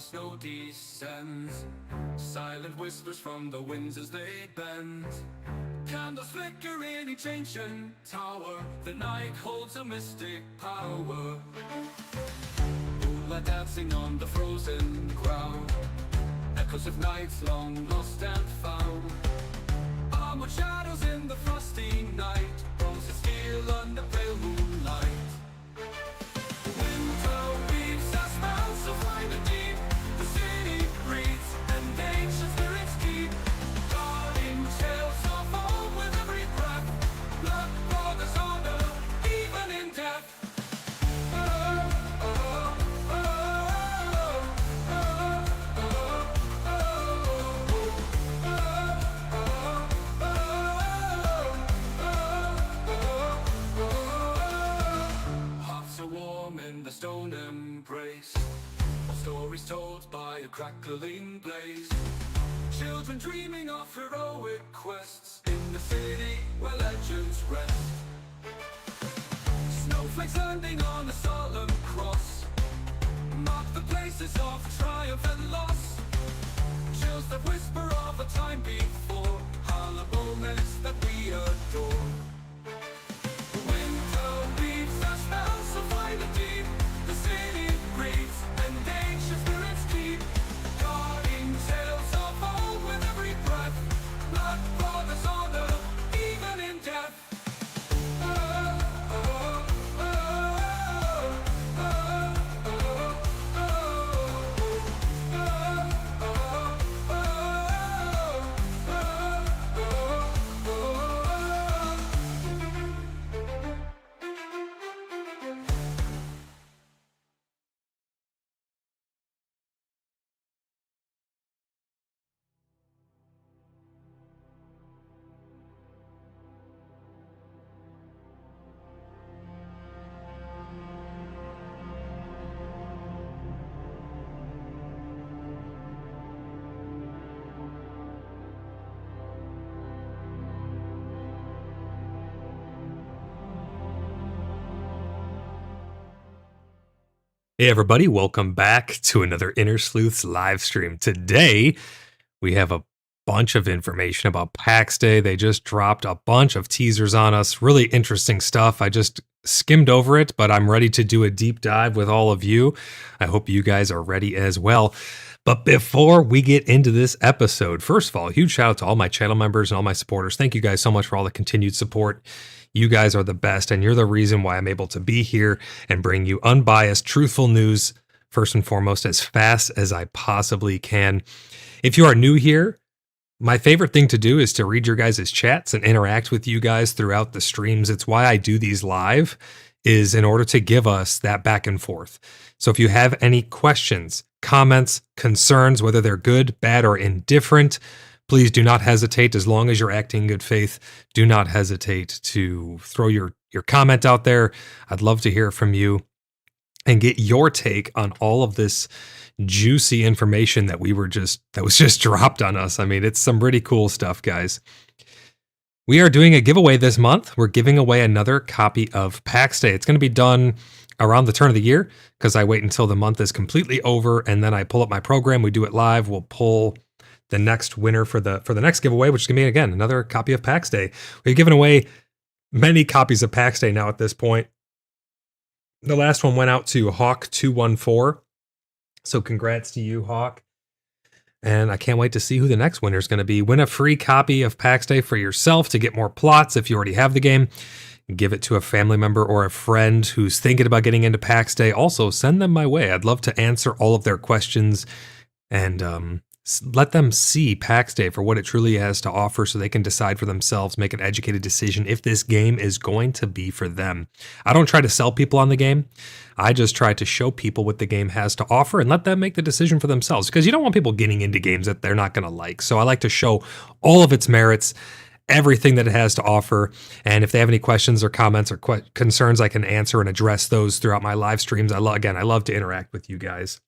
the snow descends, silent whispers from the winds as they bend. Candles flicker in each ancient tower, the night holds a mystic power. Moonlight dancing on the frozen ground, echoes of nights long lost and found. Armored shadows in the frosty night, roses steel under pale moonlight. Winter weaves their spells so fine and deep, the city breathes and ancient spirits keep guarding tales of old with every breath. Blood, brothers, honor, even in death. Hearts are warm in the stone embrace, stories told by a crackling blaze. Children dreaming of heroic quests in the city where legends rest. Snowflakes landing on a solemn cross mark the places of triumph and loss. Chills that whisper of a time before, hollow moments that we adore. Winter weaves their spells so fine and deep, the city breathes and ancient spirits keep guarding tales of old with every breath. Blood, brothers, honor, even in death. Hey everybody, welcome back to another Inner Sleuths live stream. Today, we have a bunch of information about PAX Day. They just dropped a bunch of teasers on us. Really interesting stuff. I just skimmed over it, but I'm ready to do a deep dive with all of you. I hope you guys are ready as well. But before we get into this episode, first of all, a huge shout out to all my channel members and all my supporters. Thank you guys so much for all the continued support. You guys are the best, and you're the reason why I'm able to be here and bring you unbiased, truthful news, first and foremost, as fast as I possibly can. If you are new here, my favorite thing to do is to read your guys' chats and interact with you guys throughout the streams. It's why I do these live, is in order to give us that back and forth. So if you have any questions, comments, concerns, whether they're good, bad, or indifferent, please do not hesitate. As long as you're acting in good faith, do not hesitate to throw your comment out there. I'd love to hear from you and get your take on all of this juicy information that was just dropped on us. I mean, it's some really cool stuff, guys. We are doing a giveaway this month. We're giving away another copy of PAX Day. It's going to be done around the turn of the year because I wait until the month is completely over and then I pull up my program. We do it live. We'll pull the next winner for the next giveaway, which is going to be, again, another copy of PAX Day. We've given away many copies of PAX Day now at this point. The last one went out to Hawk214. So congrats to you, Hawk. And I can't wait to see who the next winner is going to be. Win a free copy of PAX Day for yourself to get more plots if you already have the game. Give it to a family member or a friend who's thinking about getting into PAX Day. Also, send them my way. I'd love to answer all of their questions and let them see PAX Day for what it truly has to offer so they can decide for themselves, make an educated decision if this game is going to be for them. I don't try to sell people on the game. I just try to show people what the game has to offer and let them make the decision for themselves, because you don't want people getting into games that they're not going to like. So I like to show all of its merits, everything that it has to offer. And if they have any questions or comments or concerns, I can answer and address those throughout my live streams. I love to interact with you guys.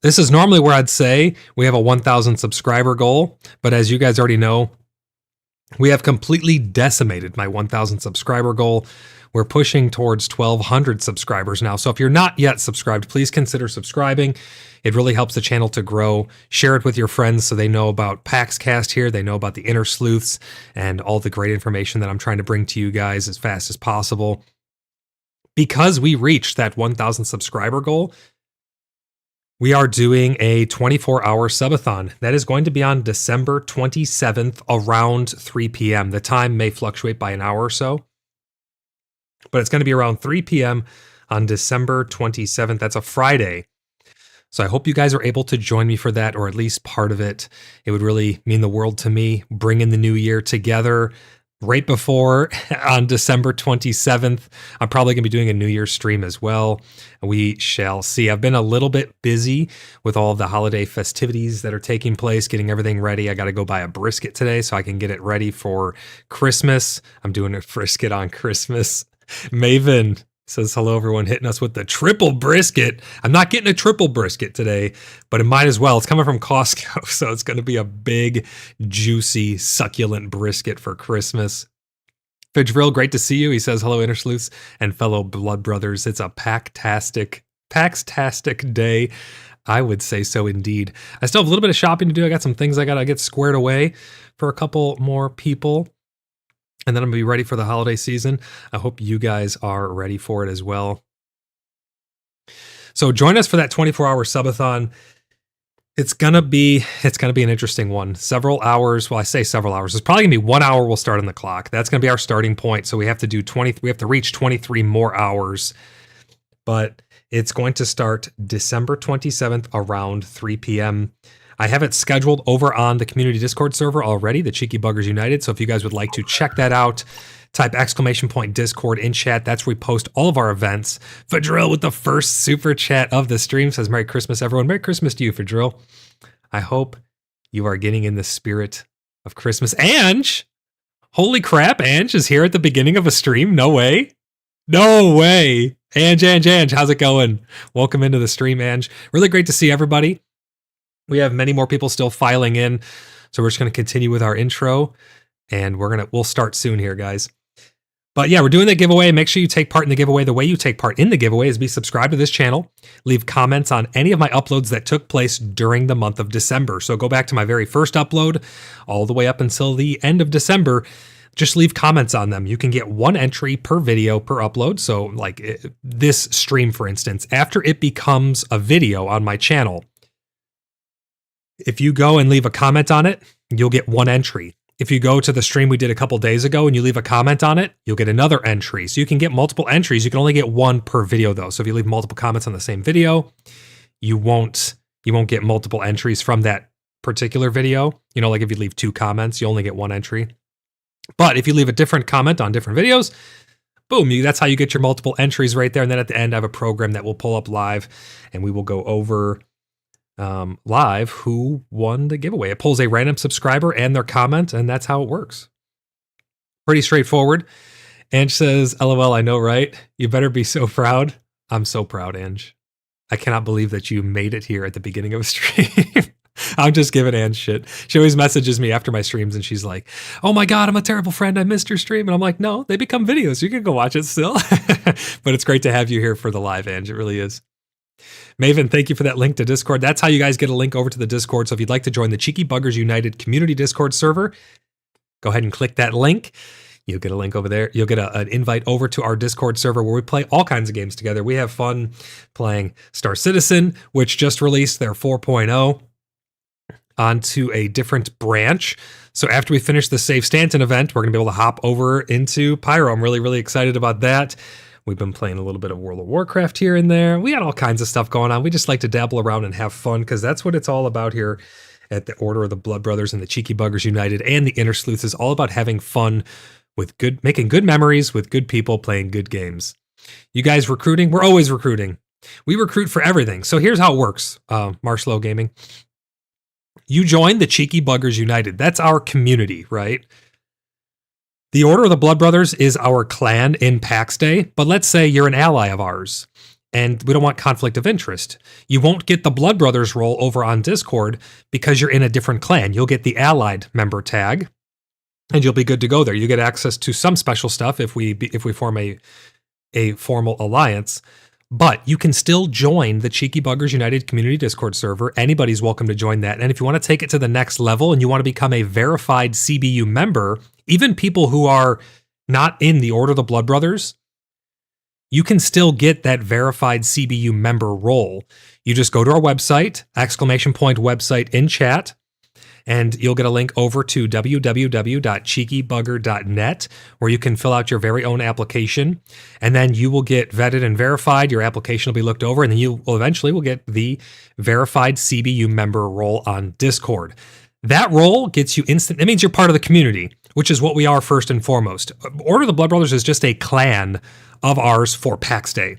This is normally where I'd say we have a 1,000 subscriber goal, but as you guys already know, We have completely decimated my 1,000 subscriber goal. We're pushing towards 1,200 subscribers now. So if you're not yet subscribed, please consider subscribing. It really helps the channel to grow. Share it with your friends so they know about PaxCast here. They know about the Inner Sleuths and all the great information that I'm trying to bring to you guys as fast as possible. Because we reached that 1,000 subscriber goal, we are doing a 24-hour subathon. That is going to be on December 27th around 3 p.m. The time may fluctuate by an hour or so, but it's going to be around 3 p.m. on December 27th. That's a Friday. So I hope you guys are able to join me for that, or at least part of it. It would really mean the world to me, bringing the new year together right before on December 27th. I'm probably going to be doing a New Year's stream as well. We shall see. I've been a little bit busy with all of the holiday festivities that are taking place, getting everything ready. I got to go buy a brisket today so I can get it ready for Christmas. I'm doing a brisket on Christmas. Maven says, hello, everyone, hitting us with the triple brisket. I'm not getting a triple brisket today, but it might as well. It's coming from Costco, so it's going to be a big, juicy, succulent brisket for Christmas. Fidgevril, great to see you. He says, hello, Inner Sleuths and fellow blood brothers. It's a packtastic day. I would say so indeed. I still have a little bit of shopping to do. I got some things I got to get squared away for a couple more people. And then I'm going to be ready for the holiday season. I hope you guys are ready for it as well. So join us for that 24-hour subathon. It's gonna be an interesting one. Several hours. Well, I say several hours. It's probably gonna be 1 hour. We'll start on the clock. That's gonna be our starting point. So we have to do 20. We have to reach 23 more hours. But it's going to start December 27th around 3 p.m. I have it scheduled over on the community Discord server already, the Cheeky Buggers United. So if you guys would like to check that out, type !Discord in chat. That's where we post all of our events. Fadrill with the first super chat of the stream says, Merry Christmas, everyone. Merry Christmas to you, Fadrill. I hope you are getting in the spirit of Christmas. Ange! Holy crap, Ange is here at the beginning of a stream? No way. No way. Ange, how's it going? Welcome into the stream, Ange. Really great to see everybody. We have many more people still filing in, so we're just going to continue with our intro, and we'll start soon here, guys. But yeah, we're doing the giveaway. Make sure you take part in the giveaway. The way you take part in the giveaway is be subscribed to this channel, leave comments on any of my uploads that took place during the month of December. So go back to my very first upload all the way up until the end of December. Just leave comments on them. You can get one entry per video per upload. So like this stream, for instance, after it becomes a video on my channel, if you go and leave a comment on it, you'll get one entry. If you go to the stream we did a couple days ago and you leave a comment on it, you'll get another entry. So you can get multiple entries. You can only get one per video though. So if you leave multiple comments on the same video, you won't get multiple entries from that particular video. You know, like if you leave 2 comments, you only get 1 entry. But if you leave a different comment on different videos, boom, that's how you get your multiple entries right there. And then at the end, I have a program that will pull up live and we will go over live who won the giveaway. It pulls a random subscriber and their comment, and that's how it works. Pretty straightforward. Ange says, LOL, I know, right? You better be so proud. I'm so proud, Ange. I cannot believe that you made it here at the beginning of a stream. I'm just giving Ange shit. She always messages me after my streams and she's like, oh my God, I'm a terrible friend. I missed your stream. And I'm like, no, they become videos. You can go watch it still. But it's great to have you here for the live, Ange. It really is. Maven, thank you for that link to Discord. That's how you guys get a link over to the Discord. So if you'd like to join the Cheeky Buggers United community Discord server, go ahead and click that link. You'll get a link over there. You'll get an invite over to our Discord server where we play all kinds of games together. We have fun playing Star Citizen, which just released their 4.0 onto a different branch. So after we finish the Save Stanton event, we're going to be able to hop over into Pyro. I'm really, really excited about that. We've been playing a little bit of World of Warcraft here and there. We got all kinds of stuff going on. We just like to dabble around and have fun because that's what it's all about here at the Order of the Blood Brothers and the Cheeky Buggers United and the Inner Sleuths. Is all about having fun with making good memories with good people playing good games. You guys recruiting? We're always recruiting. We recruit for everything. So here's how it works, Marslow Gaming. You join the Cheeky Buggers United. That's our community, right? The Order of the Blood Brothers is our clan in PAX Day, but let's say you're an ally of ours, and we don't want conflict of interest. You won't get the Blood Brothers role over on Discord because you're in a different clan. You'll get the allied member tag, and you'll be good to go there. You get access to some special stuff if we form a formal alliance. But you can still join the Cheeky Buggers United Community Discord server. Anybody's welcome to join that. And if you want to take it to the next level and you want to become a verified CBU member, even people who are not in the Order of the Blood Brothers, you can still get that verified CBU member role. You just go to our website, !website in chat, and you'll get a link over to www.cheekybugger.net where you can fill out your very own application, and then you will get vetted and verified. Your application will be looked over, and then you will eventually get the verified CBU member role on Discord. That role gets you instant. It means you're part of the community, which is what we are first and foremost. Order of the Blood Brothers is just a clan of ours for PAX Day.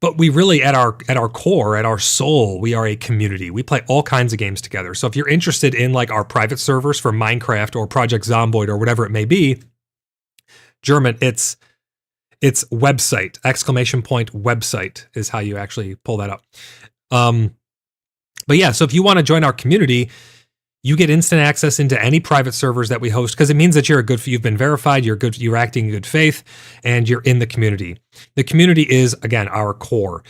But we really, at our core, at our soul, we are a community. We play all kinds of games together. So if you're interested in like our private servers for Minecraft or Project Zomboid or whatever it may be, German, it's website, ! Website is how you actually pull that up. But yeah, so if you want to join our community, you get instant access into any private servers that we host because it means that you've been verified, you're acting in good faith, and you're in the community. The community is, again, our core.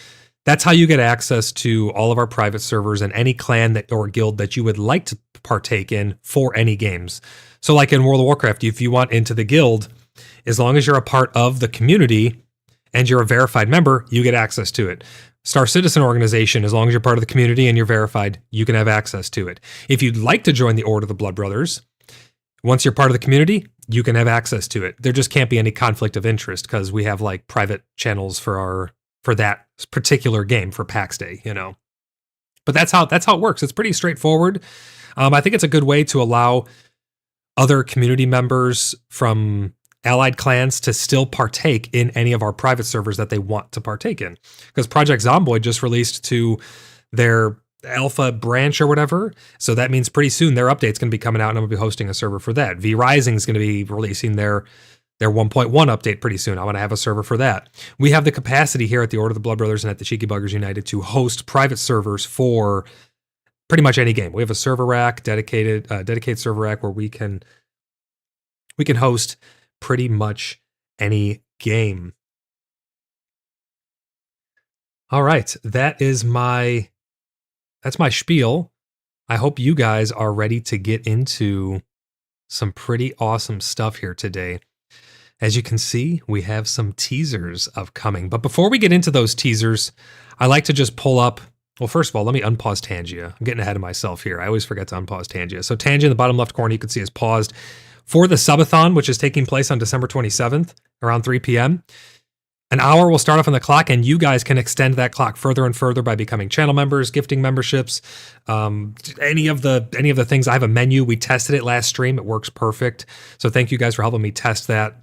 That's how you get access to all of our private servers and any clan or guild that you would like to partake in for any games. So like in World of Warcraft, if you want into the guild, as long as you're a part of the community and you're a verified member, you get access to it. Star Citizen Organization, as long as you're part of the community and you're verified, you can have access to it. If you'd like to join the Order of the Blood Brothers, once you're part of the community, you can have access to it. There just can't be any conflict of interest because we have like private channels for that particular game for PAX Day, you know. But that's how it works. It's pretty straightforward. I think it's a good way to allow other community members from allied clans to still partake in any of our private servers that they want to partake in. Because Project Zomboid just released to their alpha branch or whatever. So that means pretty soon their update's going to be coming out and I'm going to be hosting a server for that. V Rising is going to be releasing their 1.1 update pretty soon. I want to have a server for that. We have the capacity here at the Order of the Blood Brothers and at the Cheeky Buggers United to host private servers for pretty much any game. We have a server rack, dedicated server rack where we can host pretty much any game. All right, that's my spiel. I hope you guys are ready to get into some pretty awesome stuff here today. As you can see, we have some teasers upcoming. But before we get into those teasers, I like to just pull up. Well, first of all, let me unpause Tangia. I'm getting ahead of myself here. I always forget to unpause Tangia. So Tangia in the bottom left corner, you can see is paused for the subathon, which is taking place on December 27th around 3 p.m. An hour will start off on the clock, and you guys can extend that clock further and further by becoming channel members, gifting memberships, any of the things. I have a menu. We tested it last stream. It works perfect. So thank you guys for helping me test that.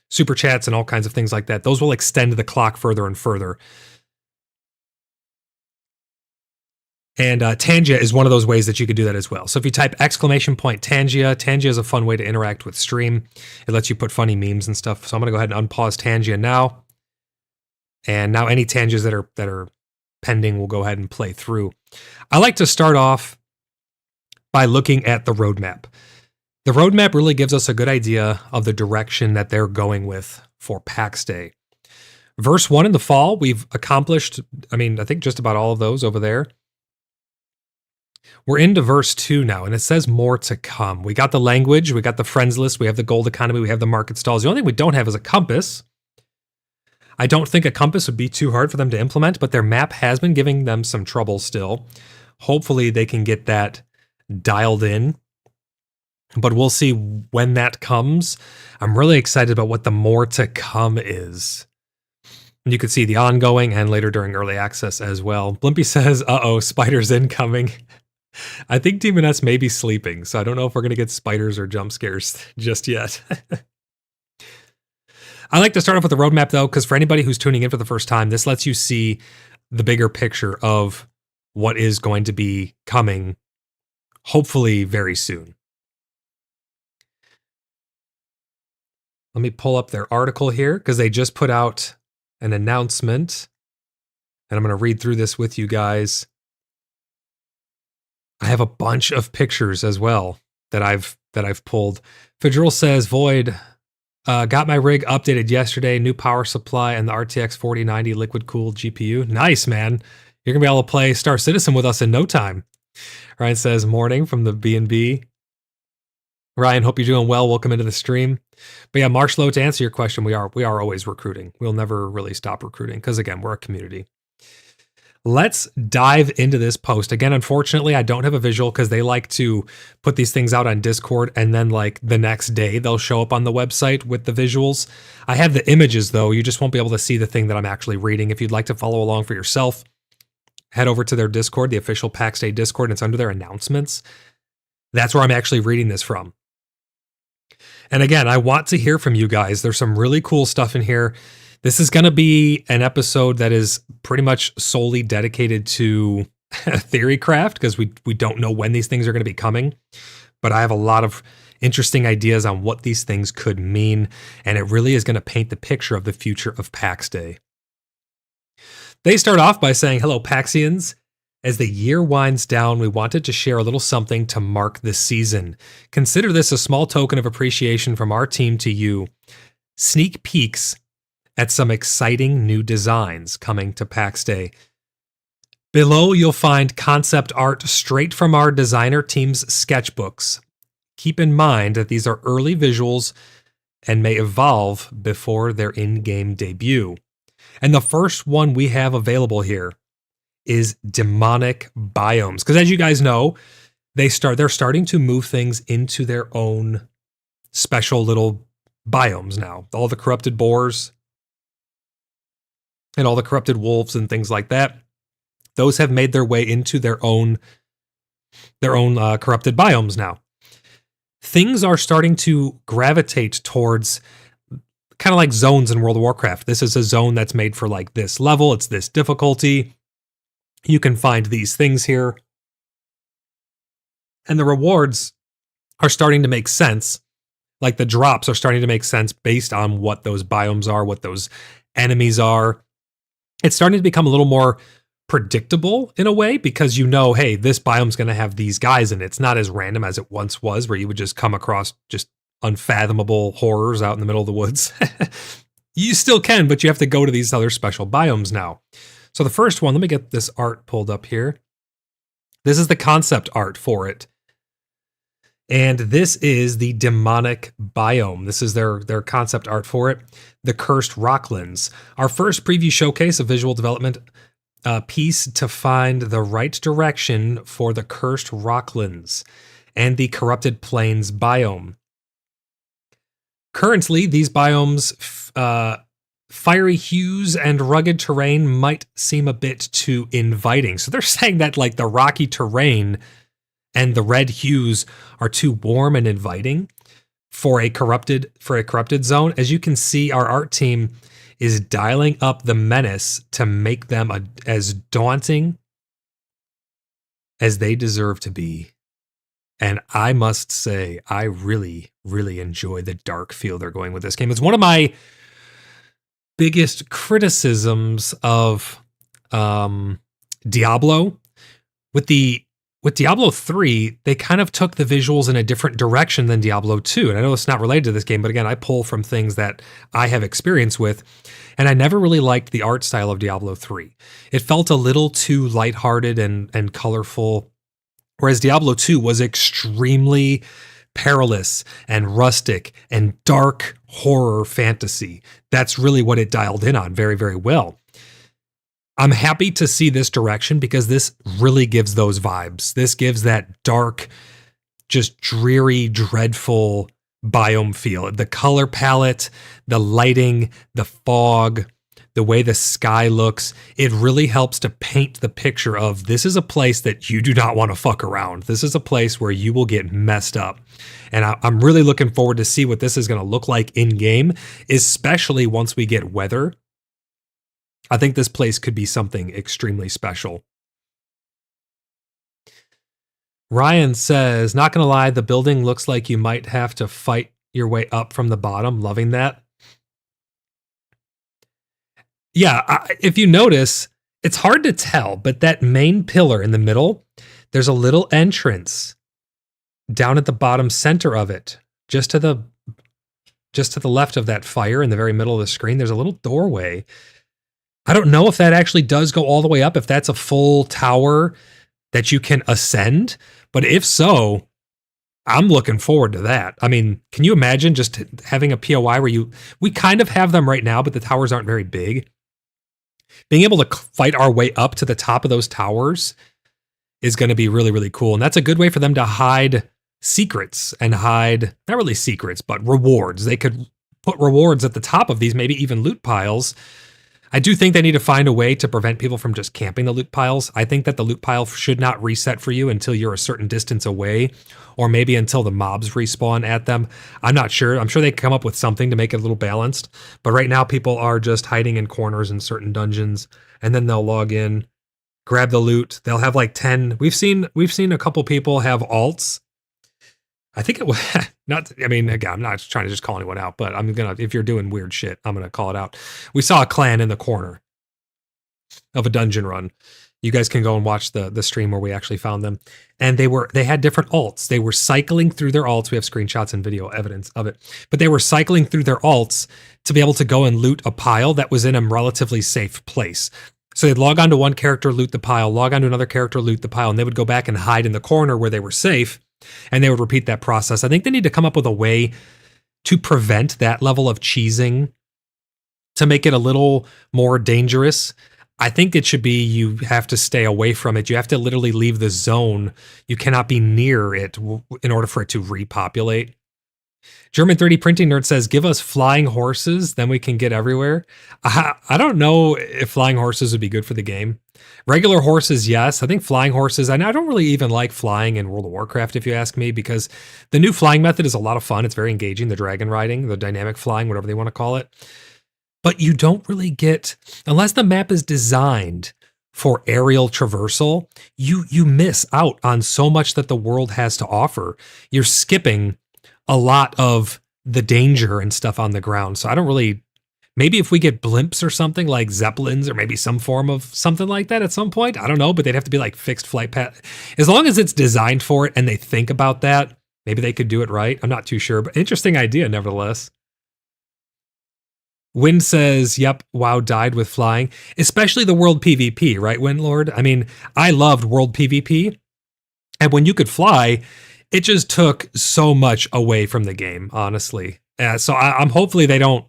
Super chats and all kinds of things like that. Those will extend the clock further and further. And Tangia is one of those ways that you could do that as well. So if you type ! Tangia is a fun way to interact with stream. It lets you put funny memes and stuff. So I'm going to go ahead and unpause Tangia now. And now any Tangias that are pending will go ahead and play through. I like to start off by looking at the roadmap. The roadmap really gives us a good idea of the direction that they're going with for PAX Day. Verse 1 in the fall, we've accomplished, I think just about all of those over there. We're into verse 2 now, and it says more to come. We got the language, we got the friends list, we have the gold economy, we have the market stalls. The only thing we don't have is a compass. I don't think a compass would be too hard for them to implement, but their map has been giving them some trouble still. Hopefully they can get that dialed in, but we'll see when that comes. I'm really excited about what the more to come is. You could see the ongoing and later during early access as well. Blimpy says, uh-oh, spiders incoming. I think Demon S may be sleeping, so I don't know if we're going to get spiders or jump scares just yet. I like to start off with the roadmap, though, because for anybody who's tuning in for the first time, this lets you see the bigger picture of what is going to be coming, hopefully very soon. Let me pull up their article here, because they just put out an announcement, and I'm going to read through this with you guys. I have a bunch of pictures as well. that I've pulled. Federal says, Void, got my rig updated yesterday, new power supply, and the RTX 4090 liquid cooled GPU. Nice, man. You're going to be able to play Star Citizen with us in no time. Ryan says, morning from the B&B. Ryan, hope you're doing well. Welcome into the stream. But yeah, Marshlow, to answer your question, we are always recruiting. We'll never really stop recruiting because, again, we're a community. Let's dive into this post. Again, unfortunately, I don't have a visual because they like to put these things out on Discord and then like the next day they'll show up on the website with the visuals. I have the images though. You just won't be able to see the thing that I'm actually reading. If you'd like to follow along for yourself, head over to their Discord, the official PAX Day Discord, and it's under their announcements. That's where I'm actually reading this from. And again, I want to hear from you guys. There's some really cool stuff in here. This is going to be an episode that is pretty much solely dedicated to Theorycraft because we don't know when these things are going to be coming. But I have a lot of interesting ideas on what these things could mean, and it really is going to paint the picture of the future of PAX Day. They start off by saying, hello, Paxians. As the year winds down, we wanted to share a little something to mark the season. Consider this a small token of appreciation from our team to you. Sneak peeks at some exciting new designs coming to PAX Day. Below, you'll find concept art straight from our designer team's sketchbooks. Keep in mind that these are early visuals and may evolve before their in-game debut. And the first one we have available here is demonic biomes. Because as you guys know, they're starting to move things into their own special little biomes now. All the corrupted boars and all the corrupted wolves and things like that. Those have made their way into their own corrupted biomes now. Things are starting to gravitate towards kind of like zones in World of Warcraft. This is a zone that's made for like this level. It's this difficulty. You can find these things here. And the rewards are starting to make sense. Like the drops are starting to make sense based on what those biomes are, what those enemies are. It's starting to become a little more predictable in a way because you know, hey, this biome's going to have these guys in it. It's not as random as it once was where you would just come across just unfathomable horrors out in the middle of the woods. You still can, but you have to go to these other special biomes now. So the first one, let me get this art pulled up here. This is the concept art for it. And this is the demonic biome. This is their concept art for it. The Cursed Rocklands. Our first preview showcase of visual development piece to find the right direction for the Cursed Rocklands and the Corrupted Plains biome. Currently, these biomes, fiery hues and rugged terrain might seem a bit too inviting. So they're saying that like the rocky terrain and the red hues are too warm and inviting for a corrupted zone. As you can see, our art team is dialing up the menace to make them as daunting as they deserve to be. And I must say, I really, really enjoy the dark feel they're going with this game. It's one of my biggest criticisms of Diablo. With Diablo 3, they kind of took the visuals in a different direction than Diablo 2. And I know it's not related to this game, but again, I pull from things that I have experience with. And I never really liked the art style of Diablo 3. It felt a little too lighthearted and colorful, whereas Diablo 2 was extremely perilous and rustic and dark horror fantasy. That's really what it dialed in on very, very well. I'm happy to see this direction because this really gives those vibes. This gives that dark, just dreary, dreadful biome feel. The color palette, the lighting, the fog, the way the sky looks, it really helps to paint the picture of this is a place that you do not want to fuck around. This is a place where you will get messed up. And I'm really looking forward to see what this is going to look like in game, especially once we get weather. I think this place could be something extremely special. Ryan says, not going to lie, the building looks like you might have to fight your way up from the bottom. Loving that. Yeah, if you notice, it's hard to tell, but that main pillar in the middle, there's a little entrance down at the bottom center of it, just to the left of that fire in the very middle of the screen, there's a little doorway. I don't know if that actually does go all the way up, if that's a full tower that you can ascend, but if so, I'm looking forward to that. I mean, can you imagine just having a POI where we kind of have them right now, but the towers aren't very big. Being able to fight our way up to the top of those towers is going to be really, really cool. And that's a good way for them to hide secrets and hide, not really secrets, but rewards. They could put rewards at the top of these, maybe even loot piles. I do think they need to find a way to prevent people from just camping the loot piles. I think that the loot pile should not reset for you until you're a certain distance away, or maybe until the mobs respawn at them. I'm not sure. I'm sure they can come up with something to make it a little balanced. But right now, people are just hiding in corners in certain dungeons, and then they'll log in, grab the loot. They'll have like 10. We've seen a couple people have alts. I think it was not, I mean, again, I'm not trying to just call anyone out, but if you're doing weird shit, I'm going to call it out. We saw a clan in the corner of a dungeon run. You guys can go and watch the stream where we actually found them. And they had different alts. They were cycling through their alts. We have screenshots and video evidence of it, but they were cycling through their alts to be able to go and loot a pile that was in a relatively safe place. So they'd log on to one character, loot the pile, log on to another character, loot the pile, and they would go back and hide in the corner where they were safe. And they would repeat that process. I think they need to come up with a way to prevent that level of cheesing, to make it a little more dangerous. I think it should be you have to stay away from it. You have to literally leave the zone. You cannot be near it in order for it to repopulate. German 3D Printing Nerd says, give us flying horses, then we can get everywhere. I don't know if flying horses would be good for the game. Regular horses, yes. I think flying horses, and I don't really even like flying in World of Warcraft, if you ask me, because the new flying method is a lot of fun. It's very engaging, the dragon riding, the dynamic flying, whatever they want to call it. But you don't really get, unless the map is designed for aerial traversal, you miss out on so much that the world has to offer. You're skipping a lot of the danger and stuff on the ground. So I don't really, maybe if we get blimps or something like Zeppelins or maybe some form of something like that at some point, I don't know, but they'd have to be like fixed flight path. As long as it's designed for it and they think about that, maybe they could do it right. I'm not too sure, but interesting idea nevertheless. Win says, yep, WoW died with flying, especially the world PvP, right, Windlord? I mean, I loved world PvP, and when you could fly, it just took so much away from the game, honestly. So I'm hopefully they don't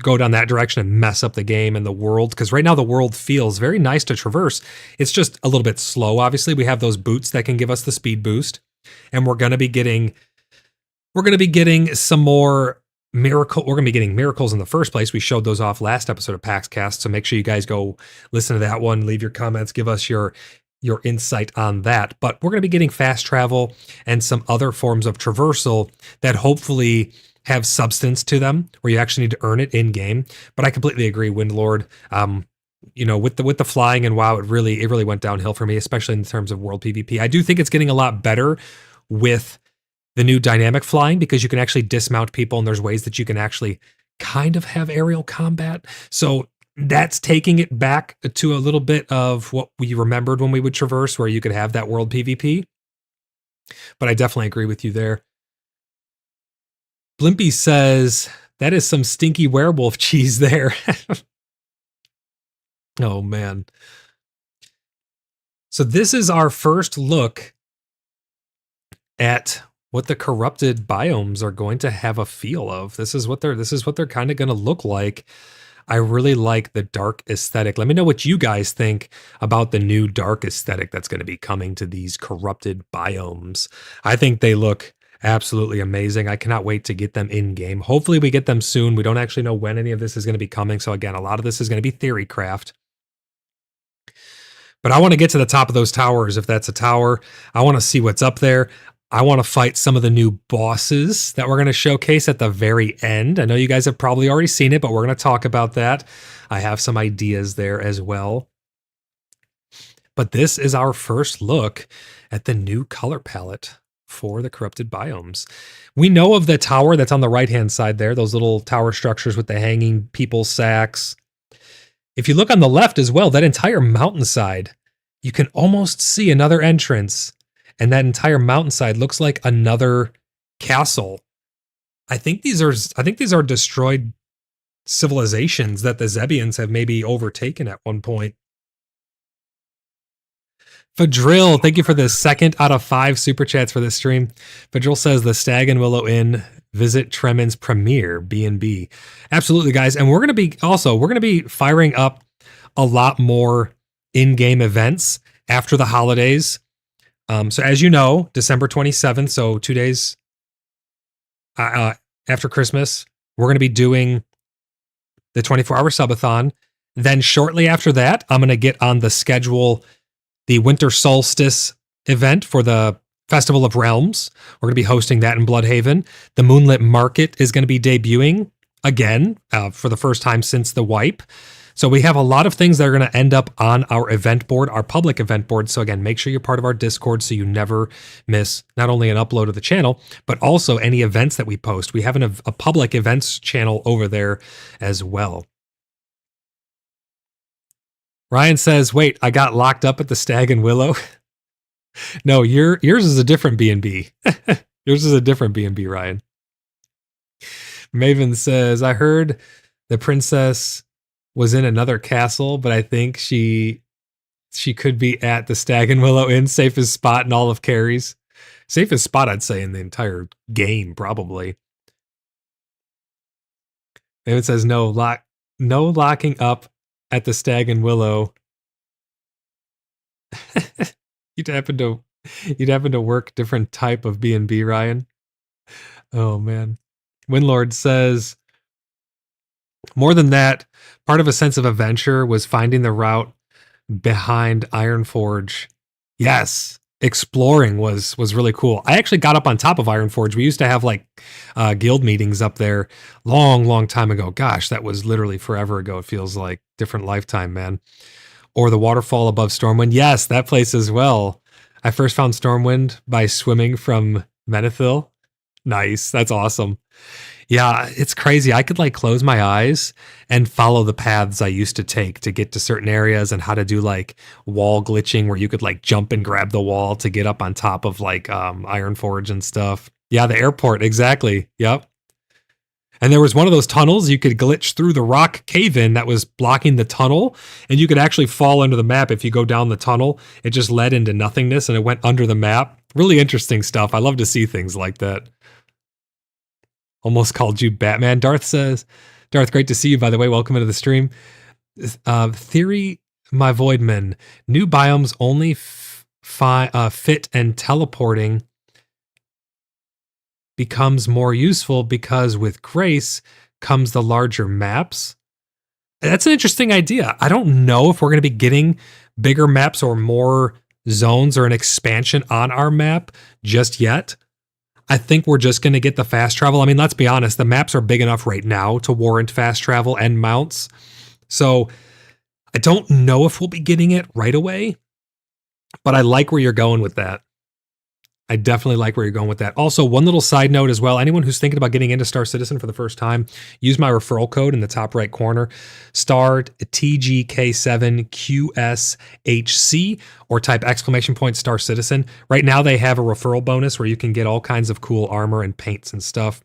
go down that direction and mess up the game and the world, because right now the world feels very nice to traverse. It's just a little bit slow. Obviously, we have those boots that can give us the speed boost, and we're going to be getting some more miracle. We're going to be getting miracles in the first place. We showed those off last episode of PaxCast, so make sure you guys go listen to that one. Leave your comments. Give us your insight on that. But we're going to be getting fast travel and some other forms of traversal that hopefully have substance to them, where you actually need to earn it in game. But I completely agree, Windlord. With the flying and WoW, it really went downhill for me, especially in terms of world PvP. I do think it's getting a lot better with the new dynamic flying, because you can actually dismount people, and there's ways that you can actually kind of have aerial combat. So that's taking it back to a little bit of what we remembered when we would traverse, where you could have that world PvP. But I definitely agree with you there. Blimpy says, that is some stinky werewolf cheese there. Oh, man. So this is our first look at what the corrupted biomes are going to have a feel of. This is what they're kind of going to look like. I really like the dark aesthetic. Let me know what you guys think about the new dark aesthetic that's going to be coming to these corrupted biomes. I think they look absolutely amazing. I cannot wait to get them in game. Hopefully we get them soon. We don't actually know when any of this is going to be coming. So again, a lot of this is going to be theory craft. But I want to get to the top of those towers. If that's a tower, I want to see what's up there. I want to fight some of the new bosses that we're going to showcase at the very end. I know you guys have probably already seen it, but we're going to talk about that. I have some ideas there as well. But this is our first look at the new color palette for the corrupted biomes. We know of the tower that's on the right-hand side there, those little tower structures with the hanging people sacks. If you look on the left as well, that entire mountainside, you can almost see another entrance. and that entire mountainside looks like another castle. I think these are destroyed civilizations that the Zebians have maybe overtaken at one point. Fadril, thank you for the 2nd out of 5 super chats for this stream. Fadril says the Stag and Willow Inn, visit Tremin's premiere B&B. Absolutely, guys. And we're going to be firing up a lot more in-game events after the holidays. So as you know, December 27th, so 2 days after Christmas, we're going to be doing the 24-hour subathon. Then shortly after that, I'm going to get on the schedule the Winter Solstice event for the Festival of Realms. We're going to be hosting that in Bloodhaven. The Moonlit Market is going to be debuting again for the first time since the wipe. So we have a lot of things that are going to end up on our event board, our public event board. So again, make sure you're part of our Discord so you never miss not only an upload of the channel, but also any events that we post. We have a public events channel over there as well. Ryan says, wait, I got locked up at the Stag and Willow. No, yours is a different B&B. Yours is a different B&B, Ryan. Maven says, I heard the princess was in another castle, but I think she could be at the Stag and Willow Inn, safest spot in all of Carries. Safest spot, I'd say, in the entire game, probably. Maven says, no locking up at the Stag and Willow. You'd happen to work different type of B&B, Ryan. Oh man. Windlord says, more than that, part of a sense of adventure was finding the route behind Ironforge. Yes, exploring was really cool. I actually got up on top of Ironforge. We used to have like guild meetings up there long time ago. Gosh, that was literally forever ago. It feels like different lifetime, man. Or the waterfall above Stormwind. Yes, that place as well. I first found Stormwind by swimming from Menethil. Nice. That's awesome. Yeah, it's crazy. I could like close my eyes and follow the paths I used to take to get to certain areas, and how to do like wall glitching where you could like jump and grab the wall to get up on top of like Ironforge and stuff. Yeah, the airport. Exactly. Yep. And there was one of those tunnels you could glitch through the rock cave-in that was blocking the tunnel, and you could actually fall under the map if you go down the tunnel. It just led into nothingness and it went under the map. Really interesting stuff. I love to see things like that. Almost called you Batman. Darth says, Darth, great to see you, by the way. Welcome into the stream. Theory, my Voidman. New biomes only fit, and teleporting becomes more useful because with Grace comes the larger maps. That's an interesting idea. I don't know if we're going to be getting bigger maps or more zones or an expansion on our map just yet. I think we're just going to get the fast travel. I mean, let's be honest, the maps are big enough right now to warrant fast travel and mounts. So I don't know if we'll be getting it right away, but I like where you're going with that. I definitely like where you're going with that. Also, one little side note as well. Anyone who's thinking about getting into Star Citizen for the first time, use my referral code in the top right corner, STAR TGK7QSHC, or type !Star Citizen. Right now they have a referral bonus where you can get all kinds of cool armor and paints and stuff,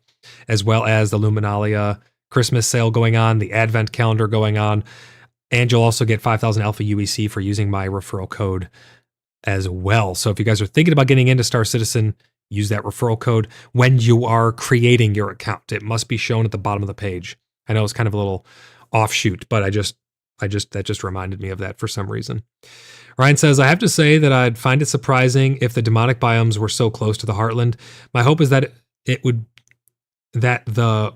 as well as the Luminalia Christmas sale going on, the Advent calendar going on, and you'll also get 5,000 Alpha UEC for using my referral code as well. So if you guys are thinking about getting into Star Citizen, use that referral code when you are creating your account. It must be shown at the bottom of the page. I know it's kind of a little offshoot, but that just reminded me of that for some reason. Ryan says, I have to say that I'd find it surprising if the demonic biomes were so close to the Heartland. My hope is that the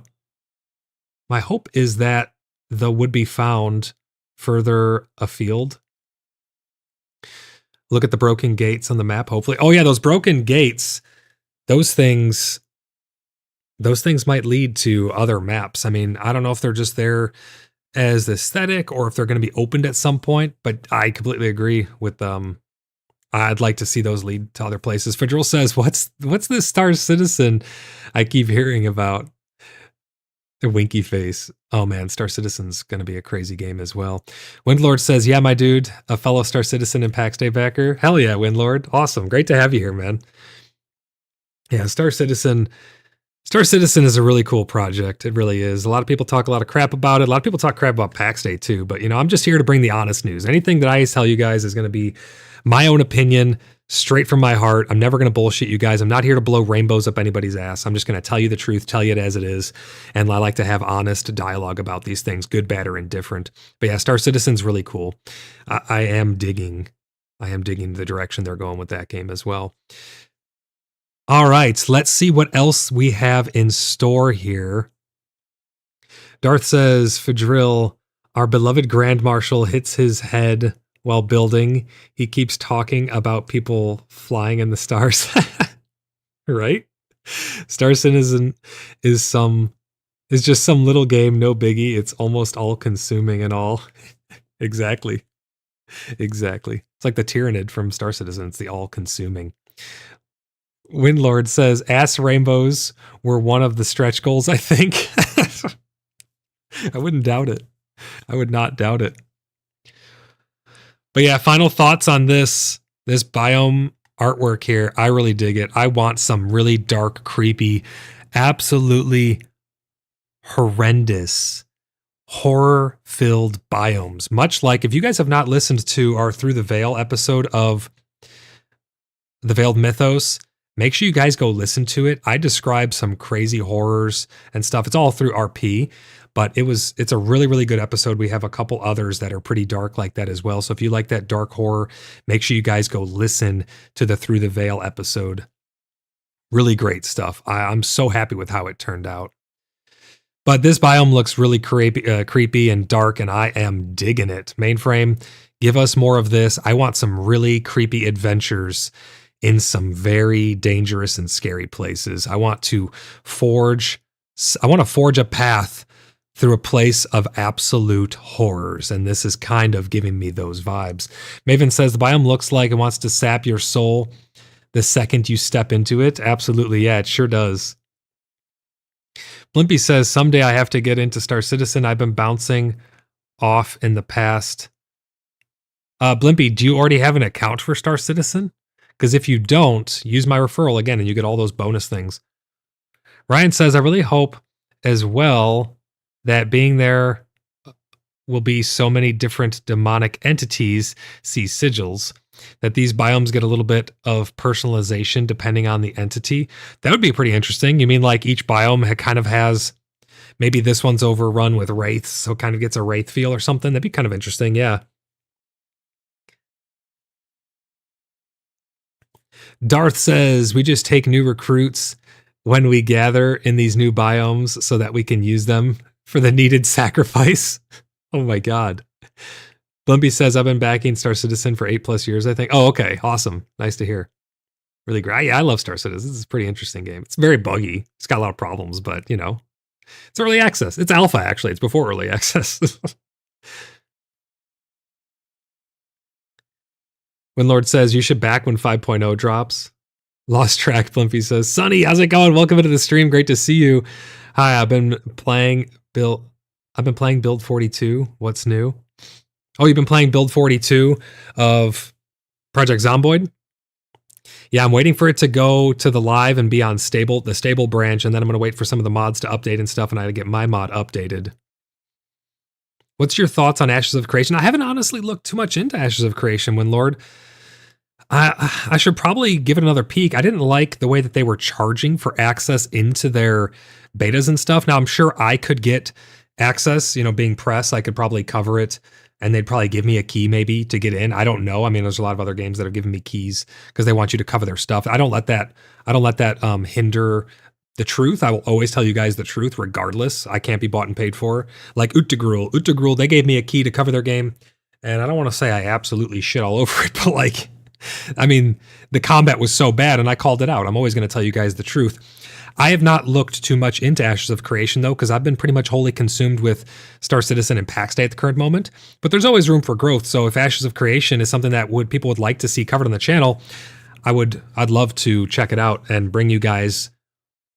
would be found further afield. Look at the broken gates on the map, hopefully. Oh yeah, those broken gates, those things might lead to other maps. I mean, I don't know if they're just there as aesthetic or if they're going to be opened at some point, but I completely agree with I'd like to see those lead to other places. Federal says, what's this Star Citizen I keep hearing about? The winky face. Oh man, Star Citizen's going to be a crazy game as well. Windlord says, yeah, my dude, a fellow Star Citizen and PAX Day backer. Hell yeah, Windlord. Awesome. Great to have you here, man. Yeah, Star Citizen is a really cool project. It really is. A lot of people talk a lot of crap about it. A lot of people talk crap about PAX Day too. But, I'm just here to bring the honest news. Anything that I tell you guys is going to be my own opinion, straight from my heart. I'm never going to bullshit you guys. I'm not here to blow rainbows up anybody's ass. I'm just going to tell you the truth, tell you it as it is. And I like to have honest dialogue about these things, good, bad, or indifferent. But yeah, Star Citizen's really cool. I am digging the direction they're going with that game as well. All right, let's see what else we have in store here. Darth says, Fadril, our beloved Grand Marshal hits his head while building. He keeps talking about people flying in the stars. Right? Star Citizen is just some little game, no biggie. It's almost all consuming and all. Exactly. It's like the Tyrannid from Star Citizen. It's the all consuming. Windlord says, ass rainbows were one of the stretch goals, I think. I wouldn't doubt it. I would not doubt it. But yeah, final thoughts on this biome artwork here. I really dig it. I want some really dark, creepy, absolutely horrendous, horror-filled biomes. Much like, if you guys have not listened to our Through the Veil episode of The Veiled Mythos, make sure you guys go listen to it. I describe some crazy horrors and stuff. It's all through RP, but it's a really, really good episode. We have a couple others that are pretty dark like that as well. So if you like that dark horror, make sure you guys go listen to the Through the Veil episode. Really great stuff. I'm so happy with how it turned out. But this biome looks really creepy and dark, and I am digging it. Mainframe, give us more of this. I want some really creepy adventures in some very dangerous and scary places. I want to forge a path through a place of absolute horrors, and this is kind of giving me those vibes. Maven says the biome looks like it wants to sap your soul the second you step into it. Absolutely, yeah, it sure does. Blimpy says, someday I have to get into Star Citizen. I've been bouncing off in the past. Blimpy, do you already have an account for Star Citizen? Because if you don't, use my referral again and you get all those bonus things. Ryan says, I really hope as well that being there will be so many different demonic entities, see sigils, that these biomes get a little bit of personalization depending on the entity. That would be pretty interesting. You mean like each biome kind of has, maybe this one's overrun with wraiths, so it kind of gets a wraith feel or something? That'd be kind of interesting, yeah. Darth says, we just take new recruits when we gather in these new biomes so that we can use them for the needed sacrifice. Oh my God. Blumpy says, I've been backing Star Citizen for 8+ years, I think. Oh, okay. Awesome. Nice to hear. Really great. Yeah, I love Star Citizen. This is a pretty interesting game. It's very buggy. It's got a lot of problems, but it's early access. It's alpha, actually. It's before early access. When Lord says, you should back when 5.0 drops. Lost track, Blimpy says. Sonny, how's it going? Welcome into the stream. Great to see you. Hi, I've been playing Build 42. What's new? Oh, you've been playing Build 42 of Project Zomboid? Yeah, I'm waiting for it to go to the live and be on the stable branch, and then I'm going to wait for some of the mods to update and stuff, and I get my mod updated. What's your thoughts on Ashes of Creation? I haven't honestly looked too much into Ashes of Creation, when Lord. I should probably give it another peek. I didn't like the way that they were charging for access into their betas and stuff. Now, I'm sure I could get access, being press, I could probably cover it, and they'd probably give me a key maybe to get in. I don't know. I mean, there's a lot of other games that are giving me keys because they want you to cover their stuff. I don't let that hinder the truth. I will always tell you guys the truth regardless. I can't be bought and paid for. Like Uttagrul, they gave me a key to cover their game, and I don't want to say I absolutely shit all over it, but the combat was so bad and I called it out. I'm always going to tell you guys the truth. I have not looked too much into Ashes of Creation, though, because I've been pretty much wholly consumed with Star Citizen and PAX Day at the current moment. But there's always room for growth. So if Ashes of Creation is something that people would like to see covered on the channel, I'd love to check it out and bring you guys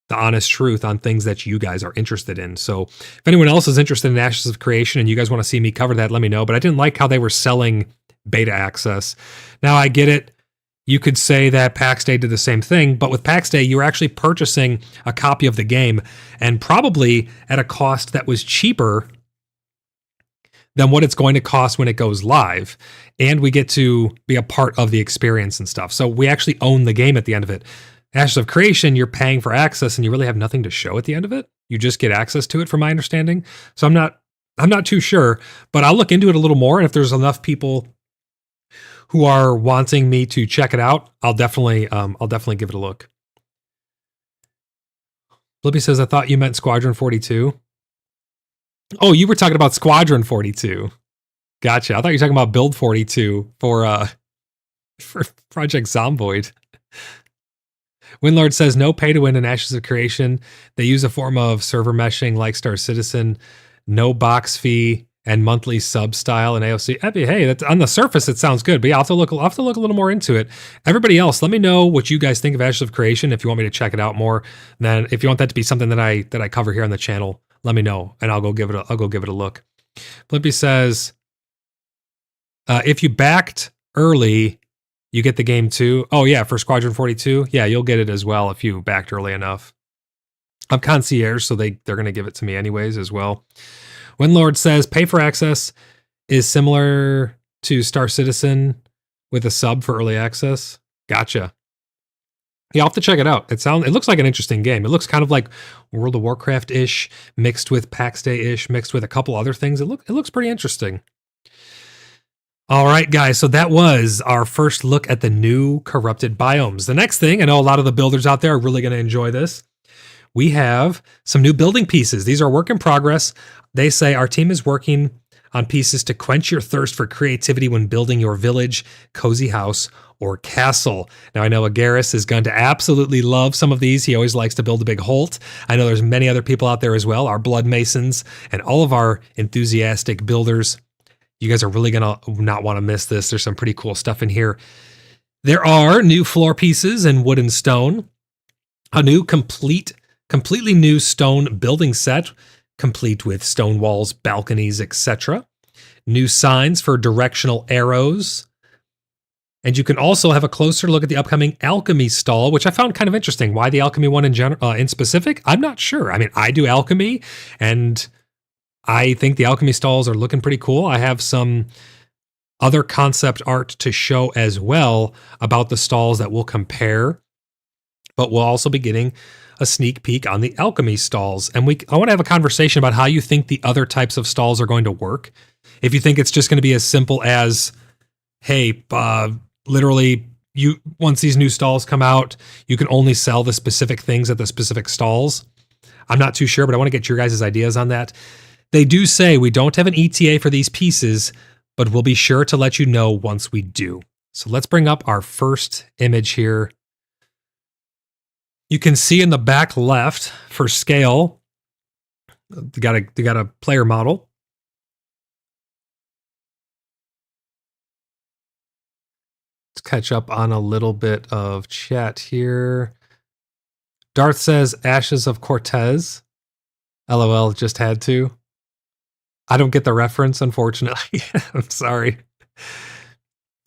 the honest truth on things that you guys are interested in. So if anyone else is interested in Ashes of Creation and you guys want to see me cover that, let me know. But I didn't like how they were selling beta access. Now I get it. You could say that PAX Day did the same thing, but with PAX Day, you were actually purchasing a copy of the game and probably at a cost that was cheaper than what it's going to cost when it goes live. And we get to be a part of the experience and stuff. So we actually own the game at the end of it. Ashes of Creation, you're paying for access and you really have nothing to show at the end of it. You just get access to it from my understanding. So I'm not too sure, but I'll look into it a little more. And if there's enough people who are wanting me to check it out, I'll definitely give it a look. Blippi says, I thought you meant Squadron 42. Oh, you were talking about Squadron 42. Gotcha. I thought you were talking about Build 42 for Project Zomboid. Windlord says, no pay to win in Ashes of Creation. They use a form of server meshing like Star Citizen, no box fee, and monthly sub style in AOC. Hey, that's on the surface, it sounds good, but yeah, I'll have to look a little more into it. Everybody else, let me know what you guys think of Ashes of Creation. If you want me to check it out more, then if you want that to be something that I cover here on the channel, let me know, and I'll go give it a look. Blimpy says, if you backed early, you get the game too. Oh yeah, for Squadron 42, yeah, you'll get it as well if you backed early enough. I'm concierge, so they're going to give it to me anyways as well. Windlord says, pay for access is similar to Star Citizen with a sub for early access. Gotcha. Yeah, I'll have to check it out. It looks like an interesting game. It looks kind of like World of Warcraft-ish, mixed with PAX Day-ish, mixed with a couple other things. It looks pretty interesting. All right, guys, so that was our first look at the new corrupted biomes. The next thing, I know a lot of the builders out there are really going to enjoy this. We have some new building pieces. These are work in progress. They say our team is working on pieces to quench your thirst for creativity when building your village, cozy house, or castle. Now, I know Agaris is going to absolutely love some of these. He always likes to build a big holt. I know there's many other people out there as well, our blood masons, and all of our enthusiastic builders. You guys are really going to not want to miss this. There's some pretty cool stuff in here. There are new floor pieces in wood and stone, a new completely new stone building set, complete with stone walls, balconies, etc. New signs for directional arrows. And you can also have a closer look at the upcoming alchemy stall, which I found kind of interesting. Why the alchemy one in specific? I'm not sure. I mean, I do alchemy, and I think the alchemy stalls are looking pretty cool. I have some other concept art to show as well about the stalls that we'll compare, but we'll also be getting a sneak peek on the alchemy stalls. And I want to have a conversation about how you think the other types of stalls are going to work. If you think it's just going to be as simple as, hey, literally, once these new stalls come out, you can only sell the specific things at the specific stalls. I'm not too sure, but I want to get your guys' ideas on that. They do say we don't have an ETA for these pieces, but we'll be sure to let you know once we do. So let's bring up our first image here. You can see in the back left for scale, they got a player model. Let's catch up on a little bit of chat here. Darth says Ashes of Cortez. LOL, just had to. I don't get the reference, unfortunately. I'm sorry.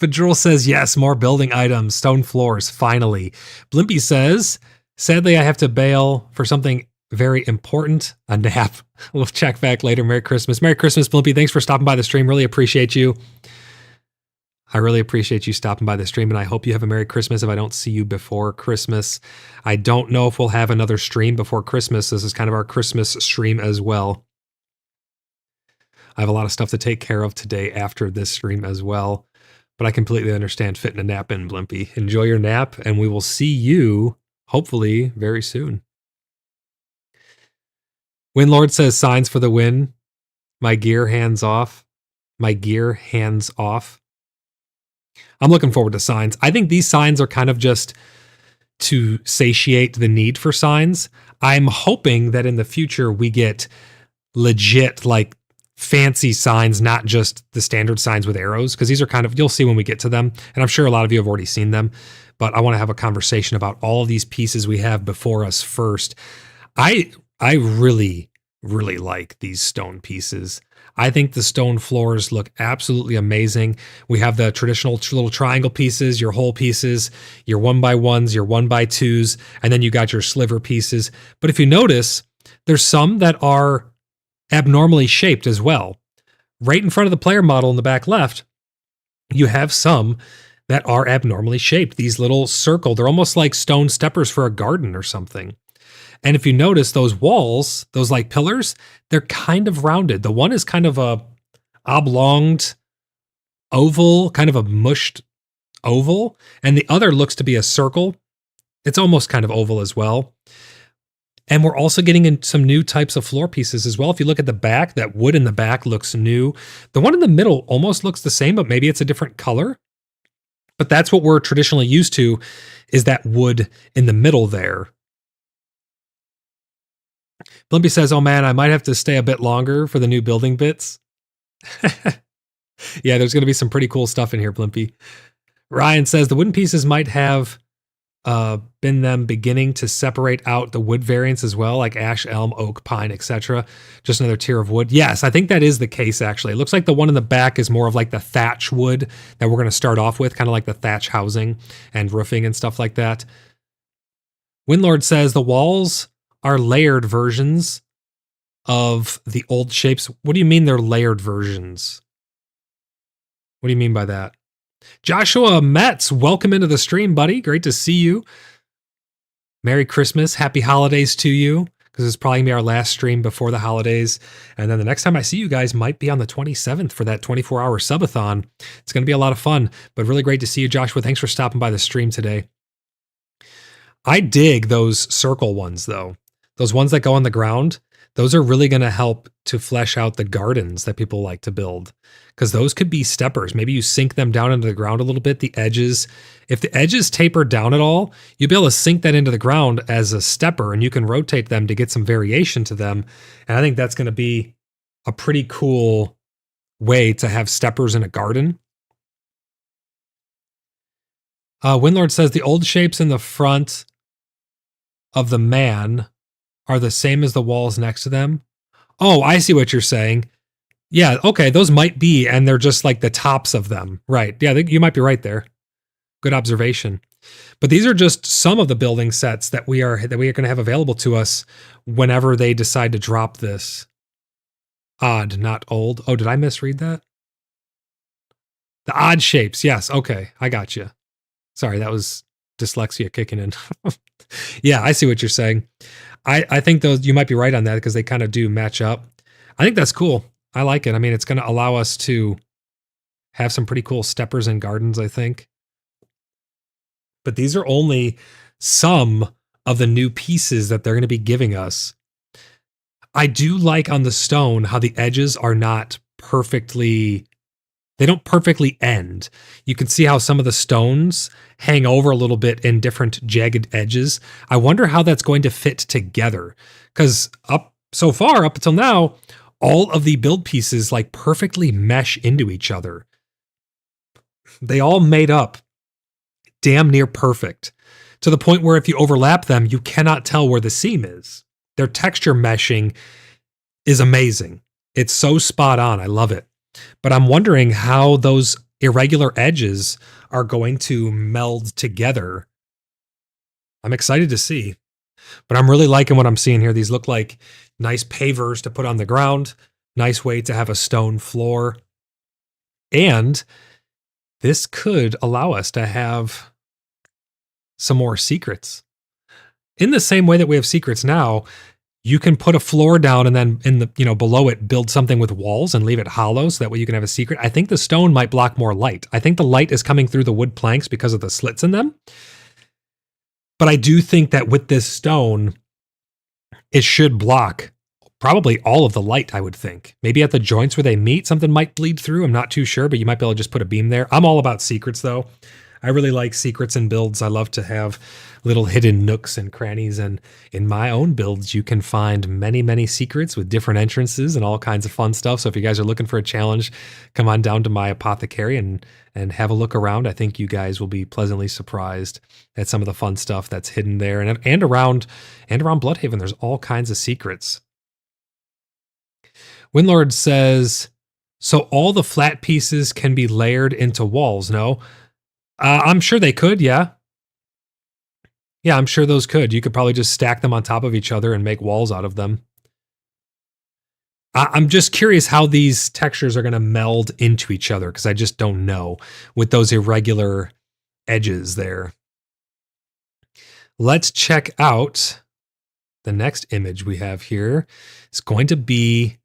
Fedril says, yes, more building items, stone floors, finally. Blimpy says, sadly, I have to bail for something very important, a nap. We'll check back later. Merry Christmas. Merry Christmas, Blimpy. Thanks for stopping by the stream. Really appreciate you. I really appreciate you stopping by the stream, and I hope you have a Merry Christmas if I don't see you before Christmas. I don't know if we'll have another stream before Christmas. This is kind of our Christmas stream as well. I have a lot of stuff to take care of today after this stream as well, but I completely understand fitting a nap in, Blimpy. Enjoy your nap, and we will see you, hopefully, very soon. Windlord says, signs for the win. My gear hands off. My gear hands off. I'm looking forward to signs. I think these signs are kind of just to satiate the need for signs. I'm hoping that in the future we get legit, like, fancy signs, not just the standard signs with arrows, because these are kind of, you'll see when we get to them, and I'm sure a lot of you have already seen them, but I want to have a conversation about all of these pieces we have before us first. I really, really like these stone pieces. I think the stone floors look absolutely amazing. We have the traditional little triangle pieces, your whole pieces, your 1x1s, your 1x2s, and then you got your sliver pieces. But if you notice, there's some that are abnormally shaped as well. Right in front of the player model in the back left, you have some that are abnormally shaped. These little circle, they're almost like stone steppers for a garden or something. And if you notice those walls, those like pillars, they're kind of rounded. The one is kind of a oblonged oval, kind of a mushed oval, and the other looks to be a circle. It's almost kind of oval as well. And we're also getting in some new types of floor pieces as well. If you look at the back, that wood in the back looks new. The one in the middle almost looks the same, but maybe it's a different color. But that's what we're traditionally used to, is that wood in the middle there. Blimpy says, oh man, I might have to stay a bit longer for the new building bits. Yeah, there's going to be some pretty cool stuff in here, Blimpy. Ryan says the wooden pieces might have been them beginning to separate out the wood variants as well, like ash, elm, oak, pine, etc. Just another tier of wood. Yes, I think that is the case, actually. It looks like the one in the back is more of like the thatch wood that we're going to start off with, kind of like the thatch housing and roofing and stuff like that. Windlord says the walls are layered versions of the old shapes. What do you mean they're layered versions? What do you mean by that? Joshua Metz, welcome into the stream, buddy. Great to see you. Merry Christmas. Happy holidays to you, because it's probably going to be our last stream before the holidays. And then the next time I see you guys might be on the 27th for that 24-hour subathon. It's going to be a lot of fun, but really great to see you, Joshua. Thanks for stopping by the stream today. I dig those circle ones, though. Those ones that go on the ground, those are really going to help to flesh out the gardens that people like to build, because those could be steppers. Maybe you sink them down into the ground a little bit, the edges. If the edges taper down at all, you'll be able to sink that into the ground as a stepper, and you can rotate them to get some variation to them. And I think that's going to be a pretty cool way to have steppers in a garden. Windlord says the old shapes in the front of the man are the same as the walls next to them. Oh, I see what you're saying. Yeah, okay, those might be, and they're just like the tops of them. Right, yeah, you might be right there. Good observation. But these are just some of the building sets that we are going to have available to us whenever they decide to drop this. Odd, not old. Oh, did I misread that? The odd shapes, yes, okay, I got you. Sorry, that was dyslexia kicking in. Yeah, I see what you're saying. I think those, you might be right on that, because they kind of do match up. I think that's cool. I like it. I mean, it's going to allow us to have some pretty cool steppers and gardens, I think. But these are only some of the new pieces that they're going to be giving us. I do like on the stone how the edges are not perfectly, they don't perfectly end. You can see how some of the stones hang over a little bit in different jagged edges. I wonder how that's going to fit together, because so far up until now, all of the build pieces like perfectly mesh into each other. They all made up damn near perfect, to the point where if you overlap them, you cannot tell where the seam is. Their texture meshing is amazing. It's so spot on. I love it. But I'm wondering how those irregular edges are going to meld together. I'm excited to see, but I'm really liking what I'm seeing here. These look like nice pavers to put on the ground. Nice way to have a stone floor. And this could allow us to have some more secrets. In the same way that we have secrets now, you can put a floor down and then in the, below it, build something with walls and leave it hollow, so that way you can have a secret. I think the stone might block more light. I think the light is coming through the wood planks because of the slits in them. But I do think that with this stone, it should block probably all of the light, I would think. Maybe at the joints where they meet, something might bleed through. I'm not too sure, but you might be able to just put a beam there. I'm all about secrets, though. I really like secrets in builds. I love to have little hidden nooks and crannies. And in my own builds, you can find many, many secrets with different entrances and all kinds of fun stuff. So if you guys are looking for a challenge, come on down to my apothecary and have a look around. I think you guys will be pleasantly surprised at some of the fun stuff that's hidden there. And around Bloodhaven, there's all kinds of secrets. Windlord says, so all the flat pieces can be layered into walls, no? I'm sure they could, yeah. Yeah, I'm sure those could. You could probably just stack them on top of each other and make walls out of them. I'm just curious how these textures are going to meld into each other, because I just don't know with those irregular edges there. Let's check out the next image we have here. It's going to be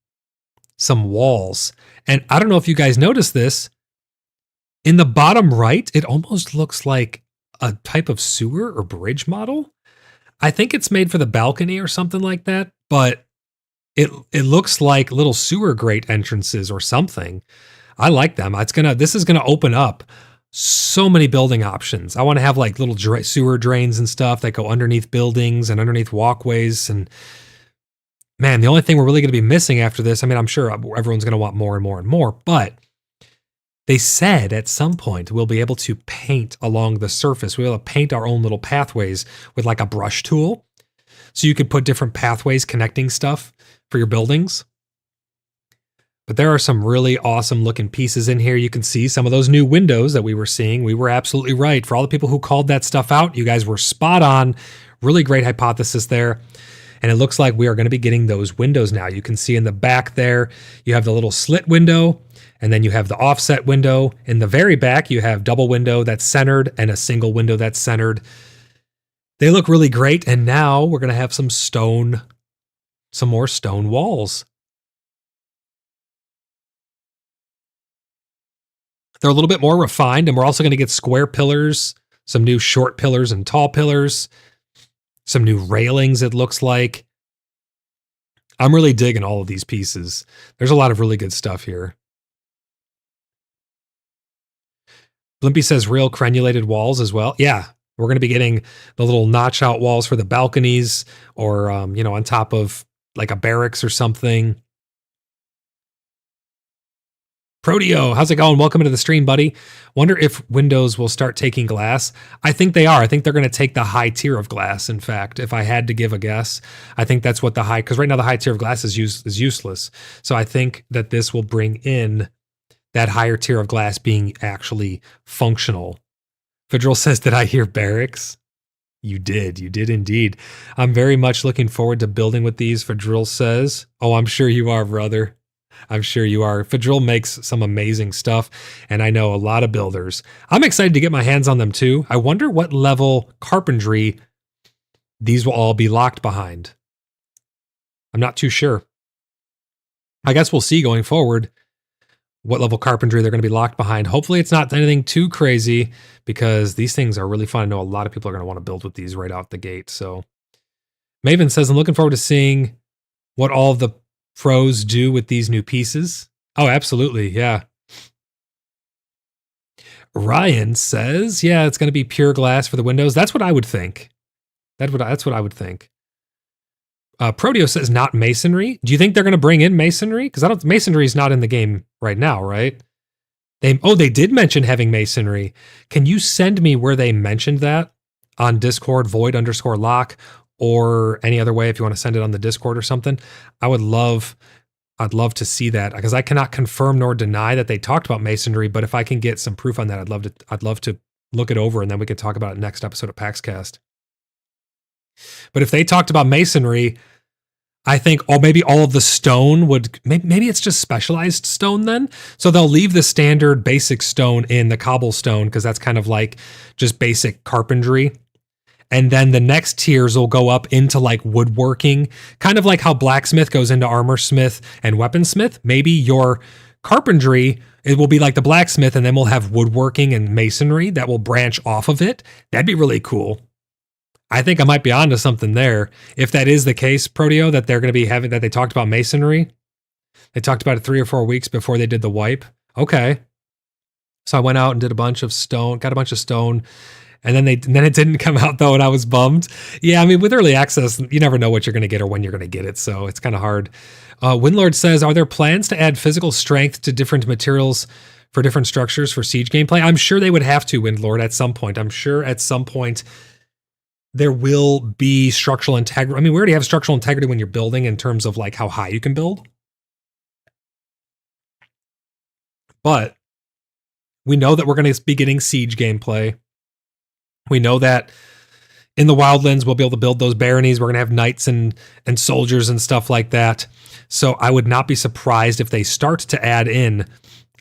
some walls. And I don't know if you guys noticed this. In the bottom right, it almost looks like a type of sewer or bridge model. I think it's made for the balcony or something like that, but it looks like little sewer grate entrances or something. I like them. This is gonna open up so many building options. I want to have like little sewer drains and stuff that go underneath buildings and underneath walkways. And man, the only thing we're really going to be missing after this, I mean, I'm sure everyone's going to want more and more and more, but they said at some point we'll be able to paint along the surface. We'll be able to paint our own little pathways with like a brush tool. So you could put different pathways connecting stuff for your buildings. But there are some really awesome looking pieces in here. You can see some of those new windows that we were seeing. We were absolutely right. For all the people who called that stuff out, you guys were spot on. Really great hypothesis there. And it looks like we are going to be getting those windows now. You can see in the back there, you have the little slit window, and then you have the offset window. In the very back, you have double window that's centered and a single window that's centered. They look really great. And now we're going to have some more stone walls. They're a little bit more refined, and we're also going to get square pillars, some new short pillars and tall pillars, some new railings, it looks like. I'm really digging all of these pieces. There's a lot of really good stuff here. Blimpy says real crenulated walls as well. Yeah, we're going to be getting the little notch out walls for the balconies, or, on top of like a barracks or something. Proteo, how's it going? Welcome to the stream, buddy. Wonder if Windows will start taking glass. I think they are. I think they're going to take the high tier of glass. In fact, if I had to give a guess, I think that's what because right now the high tier of glass is useless. So I think that this will bring in that higher tier of glass being actually functional. Federal says, did I hear barracks? You did indeed. I'm very much looking forward to building with these, Federal says. Oh, I'm sure you are, brother. I'm sure you are. Federal makes some amazing stuff, and I know a lot of builders. I'm excited to get my hands on them too. I wonder what level carpentry these will all be locked behind. I'm not too sure. I guess we'll see going forward what level carpentry they're going to be locked behind. Hopefully it's not anything too crazy, because these things are really fun. I know a lot of people are going to want to build with these right out the gate. So Maven says, I'm looking forward to seeing what all of the pros do with these new pieces. Oh, absolutely. Yeah. Ryan says, yeah, it's going to be pure glass for the windows. That's what I would think. That's what I would think. Proteo says not masonry. Do you think they're going to bring in masonry? Because masonry is not in the game right now, right? They did mention having masonry. Can you send me where they mentioned that on Discord, void_lock, or any other way if you want to send it on the Discord or something? I'd love to see that, because I cannot confirm nor deny that they talked about masonry, but if I can get some proof on that, I'd love to look it over, and then we could talk about it next episode of PaxCast. But if they talked about masonry, I think, maybe all of the stone maybe it's just specialized stone then. So they'll leave the standard basic stone in the cobblestone, because that's kind of like just basic carpentry. And then the next tiers will go up into like woodworking, kind of like how blacksmith goes into armor smith and weaponsmith. Maybe your carpentry, it will be like the blacksmith, and then we'll have woodworking and masonry that will branch off of it. That'd be really cool. I think I might be onto something there. If that is the case, Proteo, that they're going to be having, that they talked about masonry. They talked about it 3 or 4 weeks before they did the wipe. Okay. So I went out and did a bunch of stone, got a bunch of stone, and then it didn't come out though, and I was bummed. Yeah, I mean, with early access, you never know what you're going to get or when you're going to get it, so it's kind of hard. Windlord says, are there plans to add physical strength to different materials for different structures for Siege gameplay? I'm sure they would have to, Windlord, at some point. I'm sure at some point there will be structural integrity. I mean, we already have structural integrity when you're building in terms of like how high you can build. But we know that we're going to be getting Siege gameplay. We know that in the Wildlands, we'll be able to build those baronies. We're going to have knights and soldiers and stuff like that. So I would not be surprised if they start to add in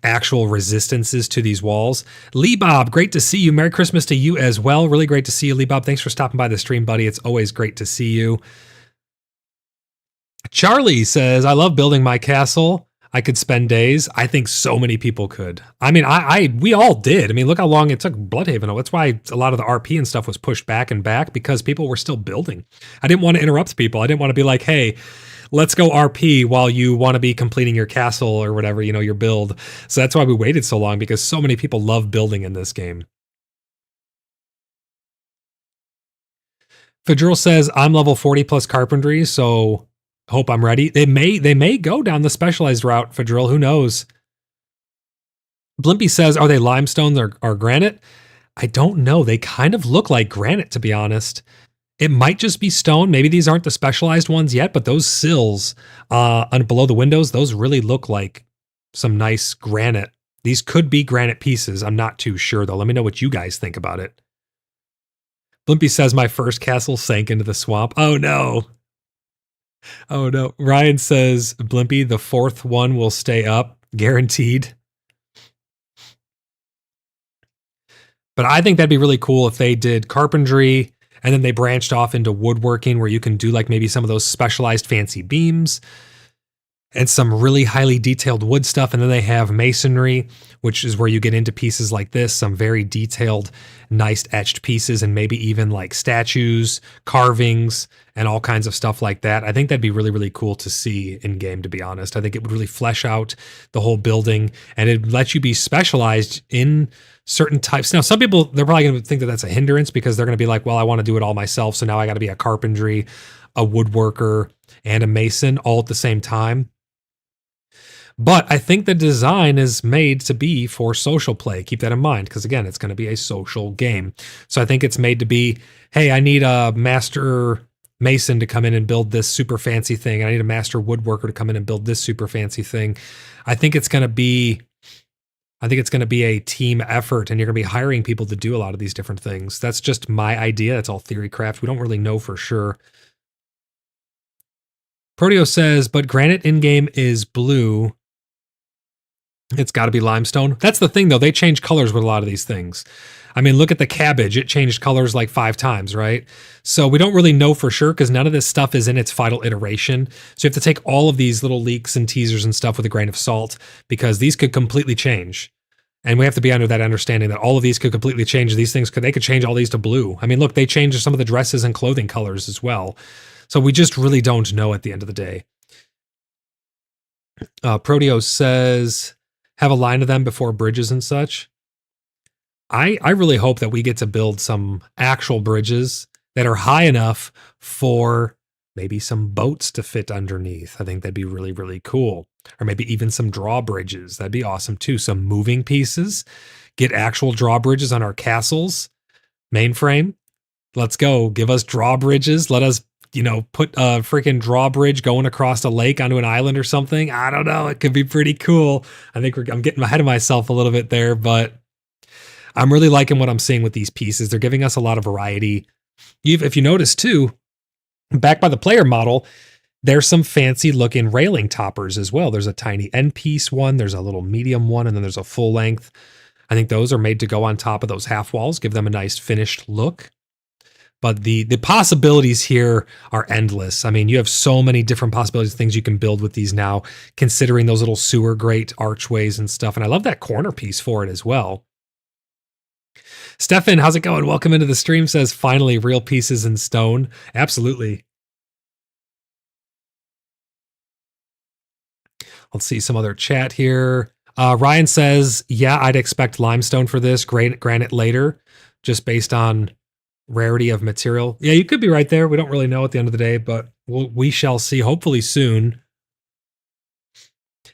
actual resistances to these walls. Lee Bob, great to see you. Merry Christmas to you as well. Really great to see you, Lee Bob. Thanks for stopping by the stream, buddy. It's always great to see you. Charlie says, I love building my castle. I could spend days. I think so many people could. I mean, we all did. I mean, look how long it took Bloodhaven. That's why a lot of the RP and stuff was pushed back and back, because people were still building. I didn't want to interrupt people. I didn't want to be like, hey, let's go RP while you want to be completing your castle or whatever, your build. So that's why we waited so long, because so many people love building in this game. Fedril says, I'm level 40 plus carpentry, so hope I'm ready. They may go down the specialized route, Fedril. Who knows? Blimpy says, are they limestone or granite? I don't know. They kind of look like granite, to be honest. It might just be stone. Maybe these aren't the specialized ones yet, but those sills below the windows, those really look like some nice granite. These could be granite pieces. I'm not too sure, though. Let me know what you guys think about it. Blimpy says, my first castle sank into the swamp. Oh, no. Oh, no. Ryan says, Blimpy, the fourth one will stay up. Guaranteed. But I think that'd be really cool if they did carpentry and then they branched off into woodworking, where you can do like maybe some of those specialized fancy beams and some really highly detailed wood stuff. And then they have masonry, which is where you get into pieces like this, some very detailed, nice etched pieces, and maybe even like statues, carvings, and all kinds of stuff like that. I think that'd be really, really cool to see in game, to be honest. I think it would really flesh out the whole building, and it'd let you be specialized in certain types. Now, some people, they're probably going to think that that's a hindrance, because they're going to be like, well, I want to do it all myself, so now I got to be a carpentry, a woodworker, and a mason all at the same time. But I think the design is made to be for social play. Keep that in mind, because again, it's going to be a social game. So I think it's made to be, hey, I need a master mason to come in and build this super fancy thing. And I need a master woodworker to come in and build this super fancy thing. I think it's going to be a team effort, and you're going to be hiring people to do a lot of these different things. That's just my idea. That's all theory craft. We don't really know for sure. Proteo says, but granite in-game is blue. It's got to be limestone. That's the thing, though. They change colors with a lot of these things. I mean, look at the cabbage. It changed colors like 5 times, right? So we don't really know for sure, because none of this stuff is in its final iteration. So you have to take all of these little leaks and teasers and stuff with a grain of salt, because these could completely change. And we have to be under that understanding that all of these could completely change. These things they could change all these to blue. I mean, look, they changed some of the dresses and clothing colors as well. So we just really don't know at the end of the day. Proteo says, have a line of them before bridges and such. I really hope that we get to build some actual bridges that are high enough for maybe some boats to fit underneath. I think that'd be really, really cool. Or maybe even some drawbridges. That'd be awesome too. Some moving pieces. Get actual drawbridges on our castles. Mainframe. Let's go. Give us drawbridges. Let us, put a freaking drawbridge going across a lake onto an island or something. I don't know. It could be pretty cool. I think I'm getting ahead of myself a little bit there, but I'm really liking what I'm seeing with these pieces. They're giving us a lot of variety. If you notice too, back by the player model, there's some fancy looking railing toppers as well. There's a tiny end piece one, there's a little medium one, and then there's a full length. I think those are made to go on top of those half walls, give them a nice finished look. But the possibilities here are endless. I mean, you have so many different possibilities of things you can build with these now, considering those little sewer grate archways and stuff. And I love that corner piece for it as well. Stefan, how's it going? Welcome into the stream. Says, finally, real pieces in stone. Absolutely. Let's see some other chat here. Ryan says, yeah, I'd expect limestone for this, granite later, just based on rarity of material. Yeah, you could be right there. We don't really know at the end of the day, but we shall see hopefully soon.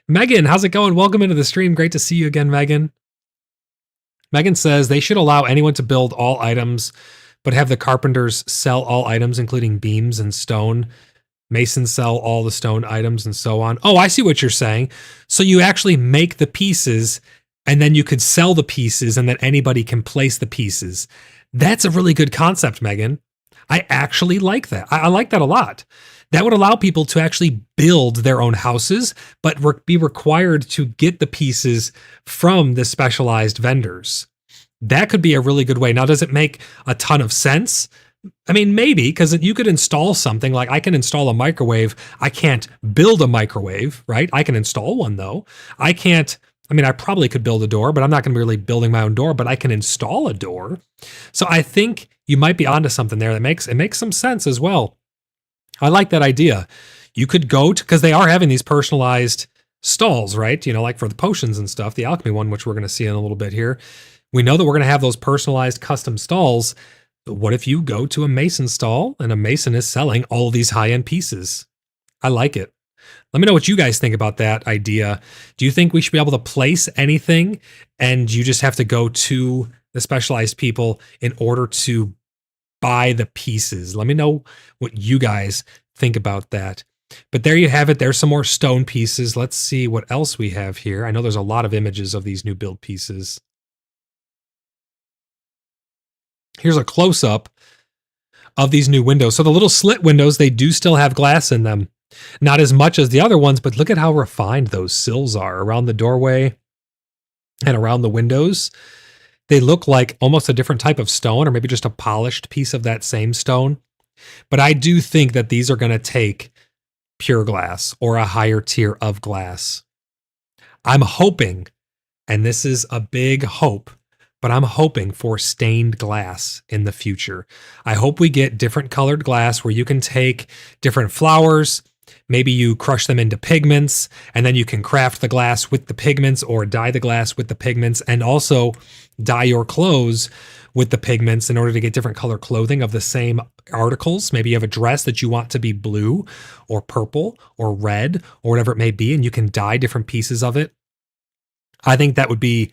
Megan, how's it going? Welcome into the stream. Great to see you again, Megan. Megan says they should allow anyone to build all items, but have the carpenters sell all items, including beams and stone. Masons sell all the stone items and so on. Oh, I see what you're saying. So you actually make the pieces and then you could sell the pieces and then anybody can place the pieces. That's a really good concept, Megan. I actually like that. I like that a lot. That would allow people to actually build their own houses, but be required to get the pieces from the specialized vendors. That could be a really good way. Now, does it make a ton of sense? I mean, maybe, because you could install something like I can install a microwave. I can't build a microwave, right? I can install one though. I can't, I mean, I probably could build a door, but I'm not going to be really building my own door, but I can install a door. So I think you might be onto something there that makes some sense as well. I like that idea. You could go to, because they are having these personalized stalls, right? You know, like for the potions and stuff, the alchemy one, which we're going to see in a little bit here. We know that we're going to have those personalized custom stalls. But what if you go to a mason stall and a mason is selling all these high-end pieces? I like it. Let me know what you guys think about that idea. Do you think we should be able to place anything and you just have to go to the specialized people in order to buy the pieces? Let me know what you guys think about that. But there you have it. There's some more stone pieces. Let's see what else we have here. I know there's a lot of images of these new build pieces. Here's a close-up of these new windows. So the little slit windows, they do still have glass in them. Not as much as the other ones, but look at how refined those sills are around the doorway and around the windows. They look like almost a different type of stone, or maybe just a polished piece of that same stone. But I do think that these are going to take pure glass or a higher tier of glass. I'm hoping, and this is a big hope, but I'm hoping for stained glass in the future. I hope we get different colored glass where you can take different flowers, maybe you crush them into pigments, and then you can craft the glass with the pigments or dye the glass with the pigments, and also dye your clothes with the pigments in order to get different color clothing of the same articles. Maybe you have a dress that you want to be blue or purple or red or whatever it may be, and you can dye different pieces of it. I think that would be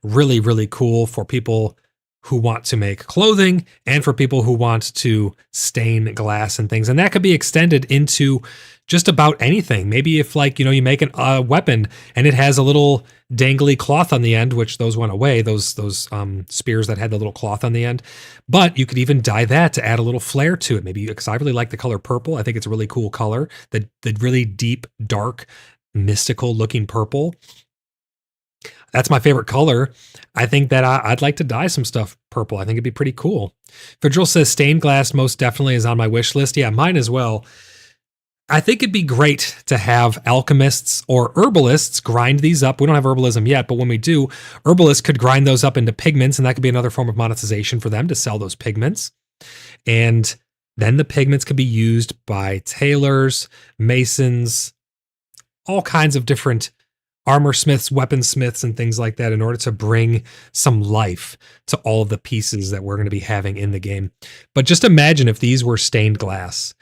really, really cool for people who want to make clothing and for people who want to stain glass and things. And that could be extended into just about anything. Maybe if, like, you know, you make a weapon and it has a little dangly cloth on the end, which those went away, those spears that had the little cloth on the end. But you could even dye that to add a little flair to it. Maybe, because I really like the color purple. I think it's a really cool color. The really deep, dark, mystical looking purple. That's my favorite color. I think that I'd like to dye some stuff purple. I think it'd be pretty cool. Virgil says stained glass most definitely is on my wish list. Yeah, mine as well. I think it'd be great to have alchemists or herbalists grind these up. We don't have herbalism yet, but when we do, herbalists could grind those up into pigments, and that could be another form of monetization for them to sell those pigments. And then the pigments could be used by tailors, masons, all kinds of different armor smiths, weaponsmiths, and things like that in order to bring some life to all of the pieces that we're going to be having in the game. But just imagine if these were stained glass.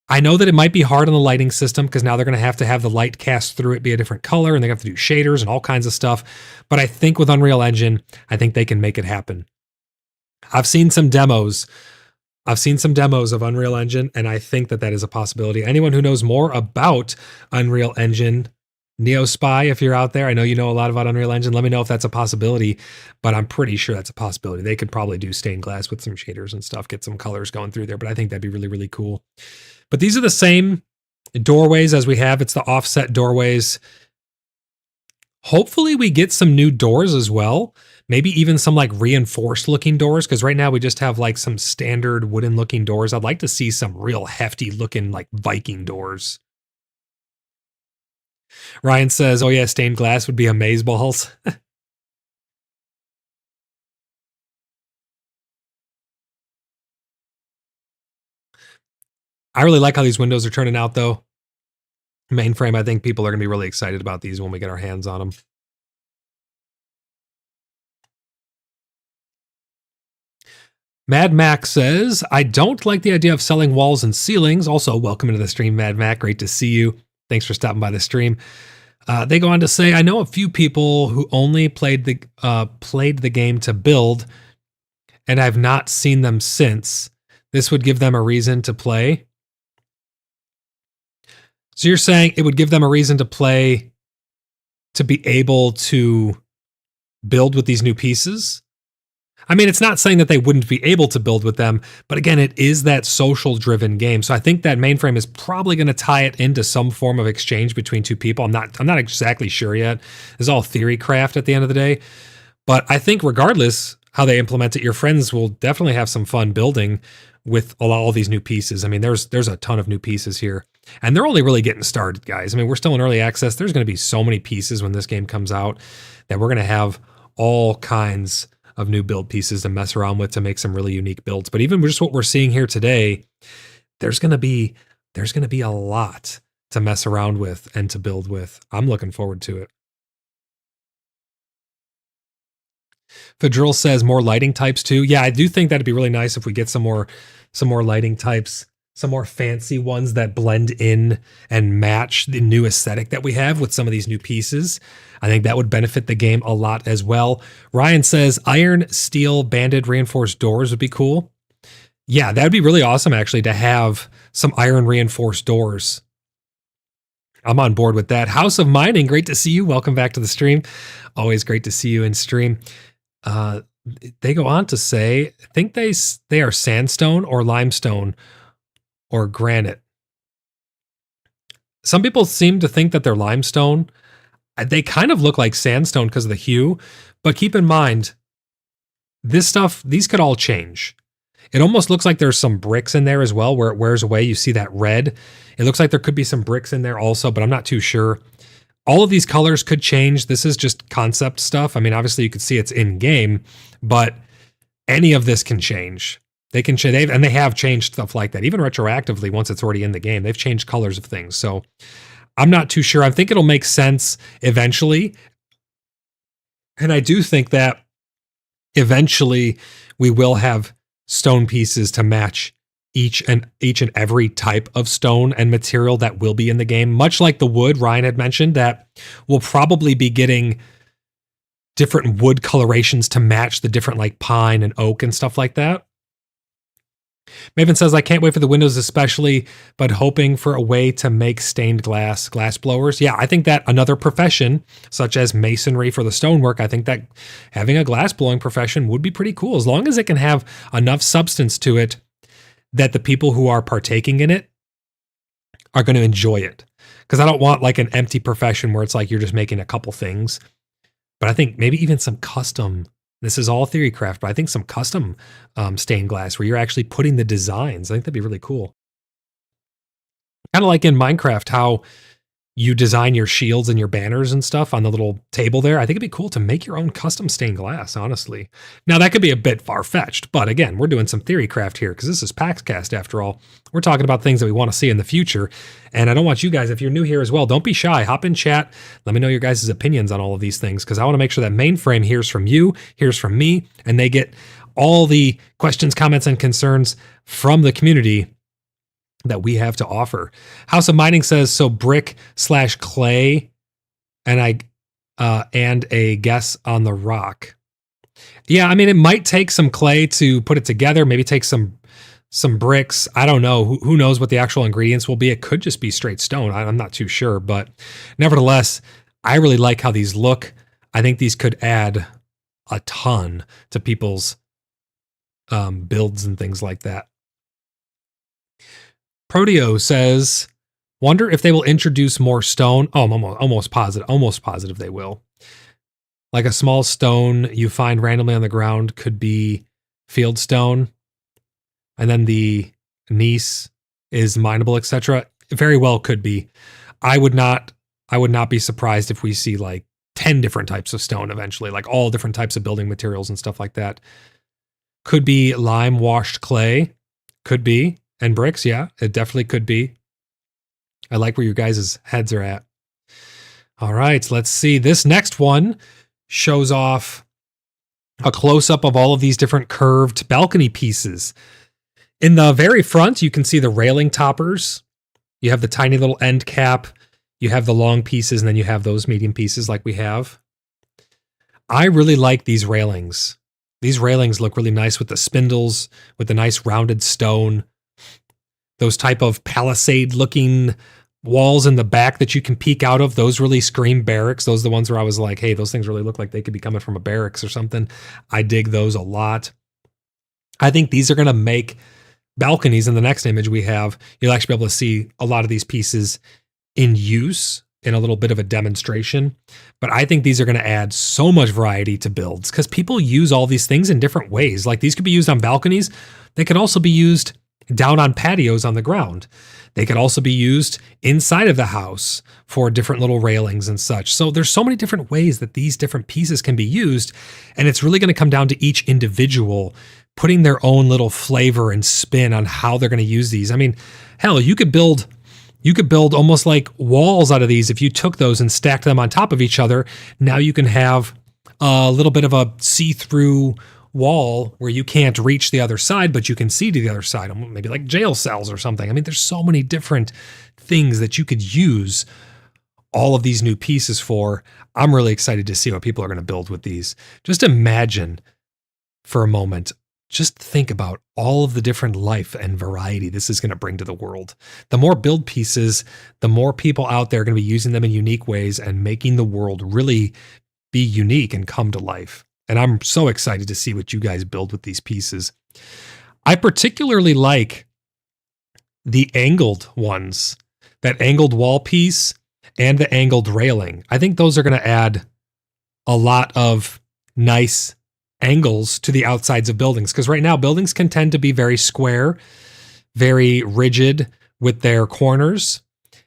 I know that it might be hard on the lighting system because now they're going to have the light cast through it be a different color, and they have to do shaders and all kinds of stuff. But I think with Unreal Engine, I think they can make it happen. I've seen some demos of Unreal Engine, and I think that is a possibility. Anyone who knows more about Unreal Engine, NeoSpy, if you're out there, I know you know a lot about Unreal Engine. Let me know if that's a possibility, but I'm pretty sure that's a possibility. They could probably do stained glass with some shaders and stuff, get some colors going through there, but I think that'd be really, really cool. But these are the same doorways as we have. It's the offset doorways. Hopefully we get some new doors as well. Maybe even some like reinforced looking doors, because right now we just have like some standard wooden looking doors. I'd like to see some real hefty looking like Viking doors. Ryan says, oh yeah, stained glass would be amazeballs. I really like how these windows are turning out though. Mainframe, I think people are going to be really excited about these when we get our hands on them. Mad Mac says, I don't like the idea of selling walls and ceilings. Also, welcome into the stream, Mad Mac. Great to see you. Thanks for stopping by the stream. They go on to say, I know a few people who only played the game to build, and I've not seen them since. This would give them a reason to play. So you're saying it would give them a reason to play to be able to build with these new pieces? I mean, it's not saying that they wouldn't be able to build with them, but again, it is that social-driven game. So I think that mainframe is probably going to tie it into some form of exchange between two people. I'm not exactly sure yet. It's all theory craft at the end of the day. But I think regardless how they implement it, your friends will definitely have some fun building with all these new pieces. I mean, there's a ton of new pieces here. And they're only really getting started, guys. I mean, we're still in early access. There's going to be so many pieces when this game comes out that we're going to have all kinds of new build pieces to mess around with to make some really unique builds. But even just what we're seeing here today, there's going to be a lot to mess around with and to build with. I'm looking forward to it. Fadril says more lighting types too. Yeah, I do think that'd be really nice if we get some more lighting types, some more fancy ones that blend in and match the new aesthetic that we have with some of these new pieces. I think that would benefit the game a lot as well. Ryan says iron, steel, banded, reinforced doors would be cool. Yeah, that'd be really awesome actually to have some iron reinforced doors. I'm on board with that. House of Mining, great to see you. Welcome back to the stream. Always great to see you in stream. They go on to say, I think they are sandstone or limestone or granite. Some people seem to think that they're limestone. They kind of look like sandstone because of the hue, but keep in mind, these could all change. It almost looks like there's some bricks in there as well where it wears away. You see that red. It looks like there could be some bricks in there also, but I'm not too sure. All of these colors could change. This is just concept stuff. I mean, obviously you could see it's in game, but any of this can change. They can change, and they have changed stuff like that. Even retroactively, once it's already in the game, they've changed colors of things. So I'm not too sure. I think it'll make sense eventually. And I do think that eventually we will have stone pieces to match each and every type of stone and material that will be in the game. Much like the wood Ryan had mentioned, that we'll probably be getting different wood colorations to match the different like pine and oak and stuff like that. Maven says, I can't wait for the windows especially, but hoping for a way to make stained glass blowers. Yeah, I think that another profession, such as masonry for the stonework, I think that having a glass blowing profession would be pretty cool, as long as it can have enough substance to it that the people who are partaking in it are going to enjoy it. Because I don't want like an empty profession where it's like you're just making a couple things. But I think maybe even some custom, this is all theory craft, but I think some custom stained glass where you're actually putting the designs. I think that'd be really cool. Kind of like in Minecraft, how you design your shields and your banners and stuff on the little table there. I think it'd be cool to make your own custom stained glass, honestly. Now, that could be a bit far-fetched, but again, we're doing some theory craft here because this is PaxCast after all. We're talking about things that we want to see in the future, and I don't want you guys, if you're new here as well, don't be shy. Hop in chat. Let me know your guys' opinions on all of these things because I want to make sure that Mainframe hears from you, hears from me, and they get all the questions, comments, and concerns from the community that we have to offer. House of Mining says, so brick/clay and a guess on the rock. Yeah, I mean, it might take some clay to put it together, maybe take some bricks. I don't know. Who knows what the actual ingredients will be? It could just be straight stone. I'm not too sure, but nevertheless, I really like how these look. I think these could add a ton to people's builds and things like that. Proteo says, wonder if they will introduce more stone. Oh, I'm almost positive they will. Like a small stone you find randomly on the ground could be field stone. And then the gneiss is mineable, etc. Very well could be. I would not be surprised if we see like 10 different types of stone eventually, like all different types of building materials and stuff like that. Could be lime washed clay. Could be. And bricks, yeah, it definitely could be. I like where your guys' heads are at. All right, let's see. This next one shows off a close-up of all of these different curved balcony pieces. In the very front, you can see the railing toppers. You have the tiny little end cap. You have the long pieces, and then you have those medium pieces like we have. I really like these railings. These railings look really nice with the spindles, with the nice rounded stone. Those type of palisade-looking walls in the back that you can peek out of, those really scream barracks. Those are the ones where I was like, hey, those things really look like they could be coming from a barracks or something. I dig those a lot. I think these are going to make balconies. In the next image we have, you'll actually be able to see a lot of these pieces in use in a little bit of a demonstration. But I think these are going to add so much variety to builds because people use all these things in different ways. Like these could be used on balconies. They could also be used down on patios on the ground. They could also be used inside of the house for different little railings and such. So there's so many different ways that these different pieces can be used. And it's really going to come down to each individual putting their own little flavor and spin on how they're going to use these. I mean, hell, you could build almost like walls out of these if you took those and stacked them on top of each other. Now you can have a little bit of a see-through wall where you can't reach the other side, but you can see to the other side, maybe like jail cells or something. I mean, there's so many different things that you could use all of these new pieces for. I'm really excited to see what people are going to build with these. Just imagine for a moment, just think about all of the different life and variety this is going to bring to the world. The more build pieces, the more people out there are going to be using them in unique ways and making the world really be unique and come to life. And I'm so excited to see what you guys build with these pieces. I particularly like the angled ones, that angled wall piece and the angled railing. I think those are going to add a lot of nice angles to the outsides of buildings. Because right now, buildings can tend to be very square, very rigid with their corners.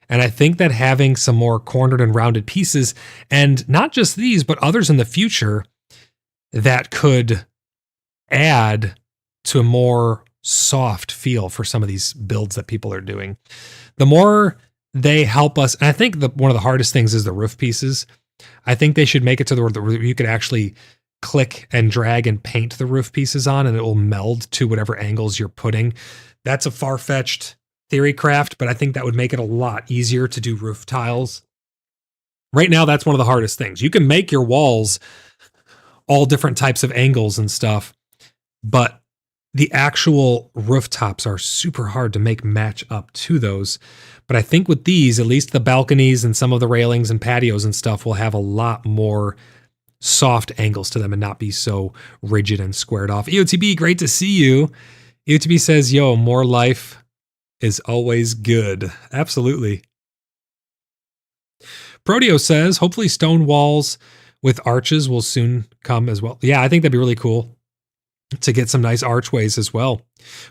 And I think that having some more cornered and rounded pieces, and not just these, but others in the future, that could add to a more soft feel for some of these builds that people are doing. The more they help us, and I think one of the hardest things is the roof pieces. I think they should make it to the where you could actually click and drag and paint the roof pieces on, and it will meld to whatever angles you're putting. That's a far-fetched theory craft, but I think that would make it a lot easier to do roof tiles. Right now, that's one of the hardest things. You can make your walls all different types of angles and stuff, but the actual rooftops are super hard to make match up to those. But I think with these, at least the balconies and some of the railings and patios and stuff will have a lot more soft angles to them and not be so rigid and squared off. EOTB, great to see you. EOTB says, yo, more life is always good. Absolutely. Proteo says, hopefully stone walls with arches will soon come as well. Yeah, I think that'd be really cool to get some nice archways as well.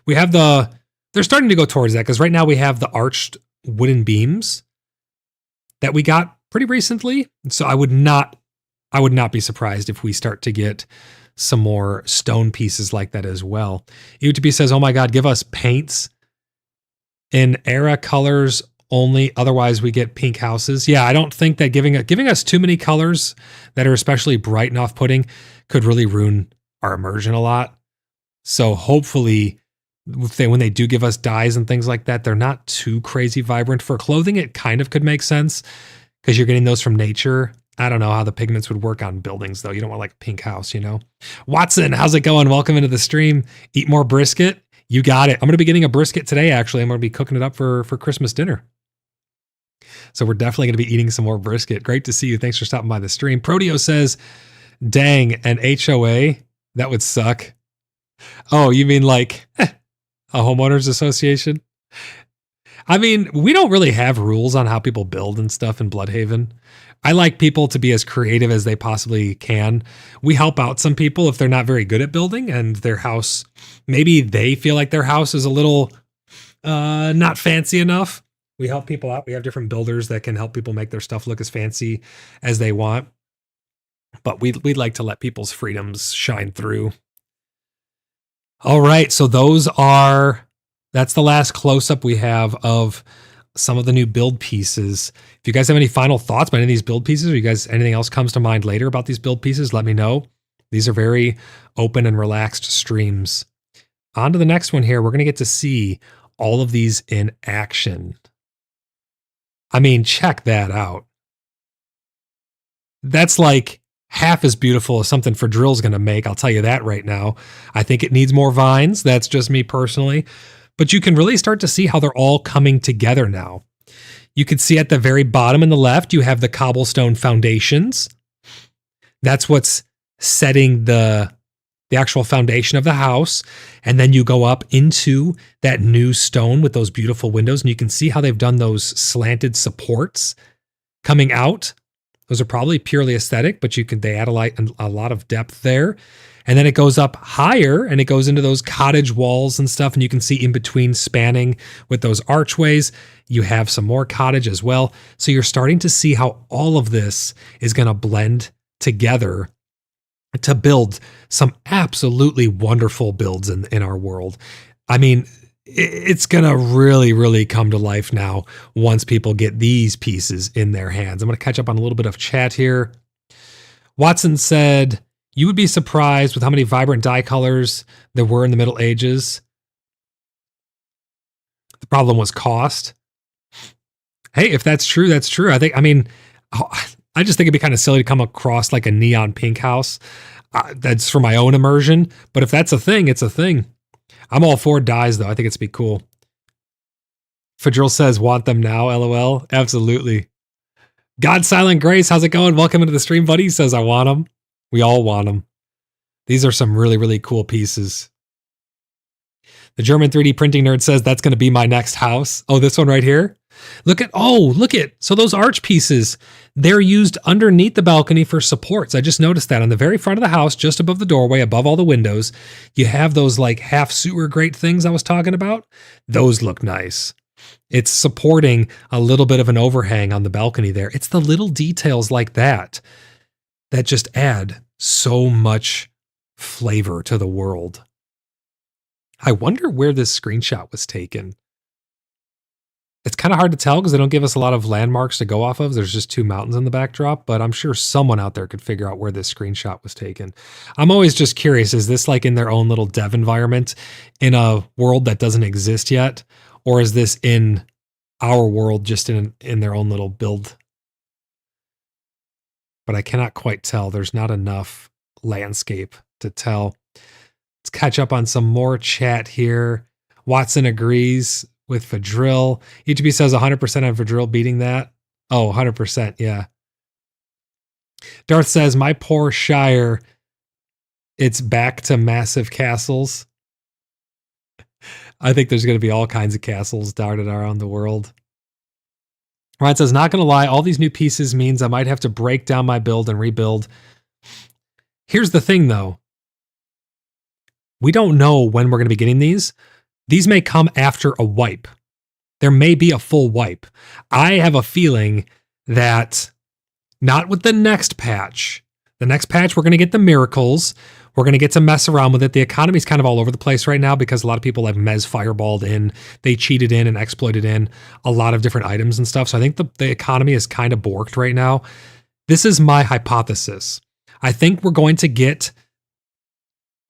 We have they're starting to go towards that because right now we have the arched wooden beams that we got pretty recently. So I would not be surprised if we start to get some more stone pieces like that as well. UTB says, oh my God, give us paints in era colors only, otherwise we get pink houses. Yeah, I don't think that giving us too many colors that are especially bright and off-putting could really ruin our immersion a lot. So hopefully, when they do give us dyes and things like that, they're not too crazy vibrant. For clothing, it kind of could make sense because you're getting those from nature. I don't know how the pigments would work on buildings, though. You don't want like a pink house, you know? Watson, how's it going? Welcome into the stream. Eat more brisket. You got it. I'm going to be getting a brisket today, actually. I'm going to be cooking it up for Christmas dinner. So we're definitely going to be eating some more brisket. Great to see you. Thanks for stopping by the stream. Proteo says, dang, an HOA? That would suck. Oh, you mean like a homeowners association? I mean, we don't really have rules on how people build and stuff in Bloodhaven. I like people to be as creative as they possibly can. We help out some people if they're not very good at building and their house, maybe they feel like their house is a little not fancy enough. We help people out. We have different builders that can help people make their stuff look as fancy as they want. But we'd like to let people's freedoms shine through. All right, so that's the last close-up we have of some of the new build pieces. If you guys have any final thoughts about any of these build pieces, or you guys anything else comes to mind later about these build pieces, let me know. These are very open and relaxed streams. On to the next one here. We're going to get to see all of these in action. I mean, check that out. That's like half as beautiful as something for Drill's going to make. I'll tell you that right now. I think it needs more vines. That's just me personally. But you can really start to see how they're all coming together now. You can see at the very bottom in the left, you have the cobblestone foundations. That's what's setting the actual foundation of the house. And then you go up into that new stone with those beautiful windows. And you can see how they've done those slanted supports coming out. Those are probably purely aesthetic, but they add a lot of depth there. And then it goes up higher and it goes into those cottage walls and stuff. And you can see in between spanning with those archways, you have some more cottage as well. So you're starting to see how all of this is going to blend together to build some absolutely wonderful builds in our world. I mean, it's going to really, really come to life now once people get these pieces in their hands. I'm going to catch up on a little bit of chat here. Watson said, you would be surprised with how many vibrant dye colors there were in the Middle Ages. The problem was cost. Hey, if that's true, that's true. I just think it'd be kind of silly to come across like a neon pink house. That's for my own immersion. But if that's a thing, it's a thing. I'm all for dyes, though. I think it's be cool. Fadril says, want them now, LOL. Absolutely. God Silent Grace, how's it going? Welcome into the stream, buddy. He says, I want them. We all want them. These are some really, really cool pieces. The German 3D printing nerd says, that's going to be my next house. Oh, this one right here? Look at. So those arch pieces, they're used underneath the balcony for supports. I just noticed that on the very front of the house, just above the doorway, above all the windows, you have those like half sewer grate things I was talking about. Those look nice. It's supporting a little bit of an overhang on the balcony there. It's the little details like that that just add so much flavor to the world. I wonder where this screenshot was taken. It's kind of hard to tell because they don't give us a lot of landmarks to go off of. There's just two mountains in the backdrop, but I'm sure someone out there could figure out where this screenshot was taken. I'm always just curious, is this like in their own little dev environment in a world that doesn't exist yet? Or is this in our world just in their own little build? But I cannot quite tell. There's not enough landscape to tell. Let's catch up on some more chat here. Watson agrees with Fadril. EGB says 100% on Fadril beating that. Oh, 100%. Yeah. Darth says, my poor Shire, it's back to massive castles. I think there's going to be all kinds of castles dotted around the world. Ryan says, not going to lie, all these new pieces means I might have to break down my build and rebuild. Here's the thing, though. We don't know when we're going to be getting these. These may come after a wipe. There may be a full wipe. I have a feeling that not with the next patch. The next patch, we're going to get the miracles. We're going to get to mess around with it. The economy's kind of all over the place right now because a lot of people have Mez fireballed in. They cheated in and exploited in a lot of different items and stuff. So I think the economy is kind of borked right now. This is my hypothesis. I think we're going to get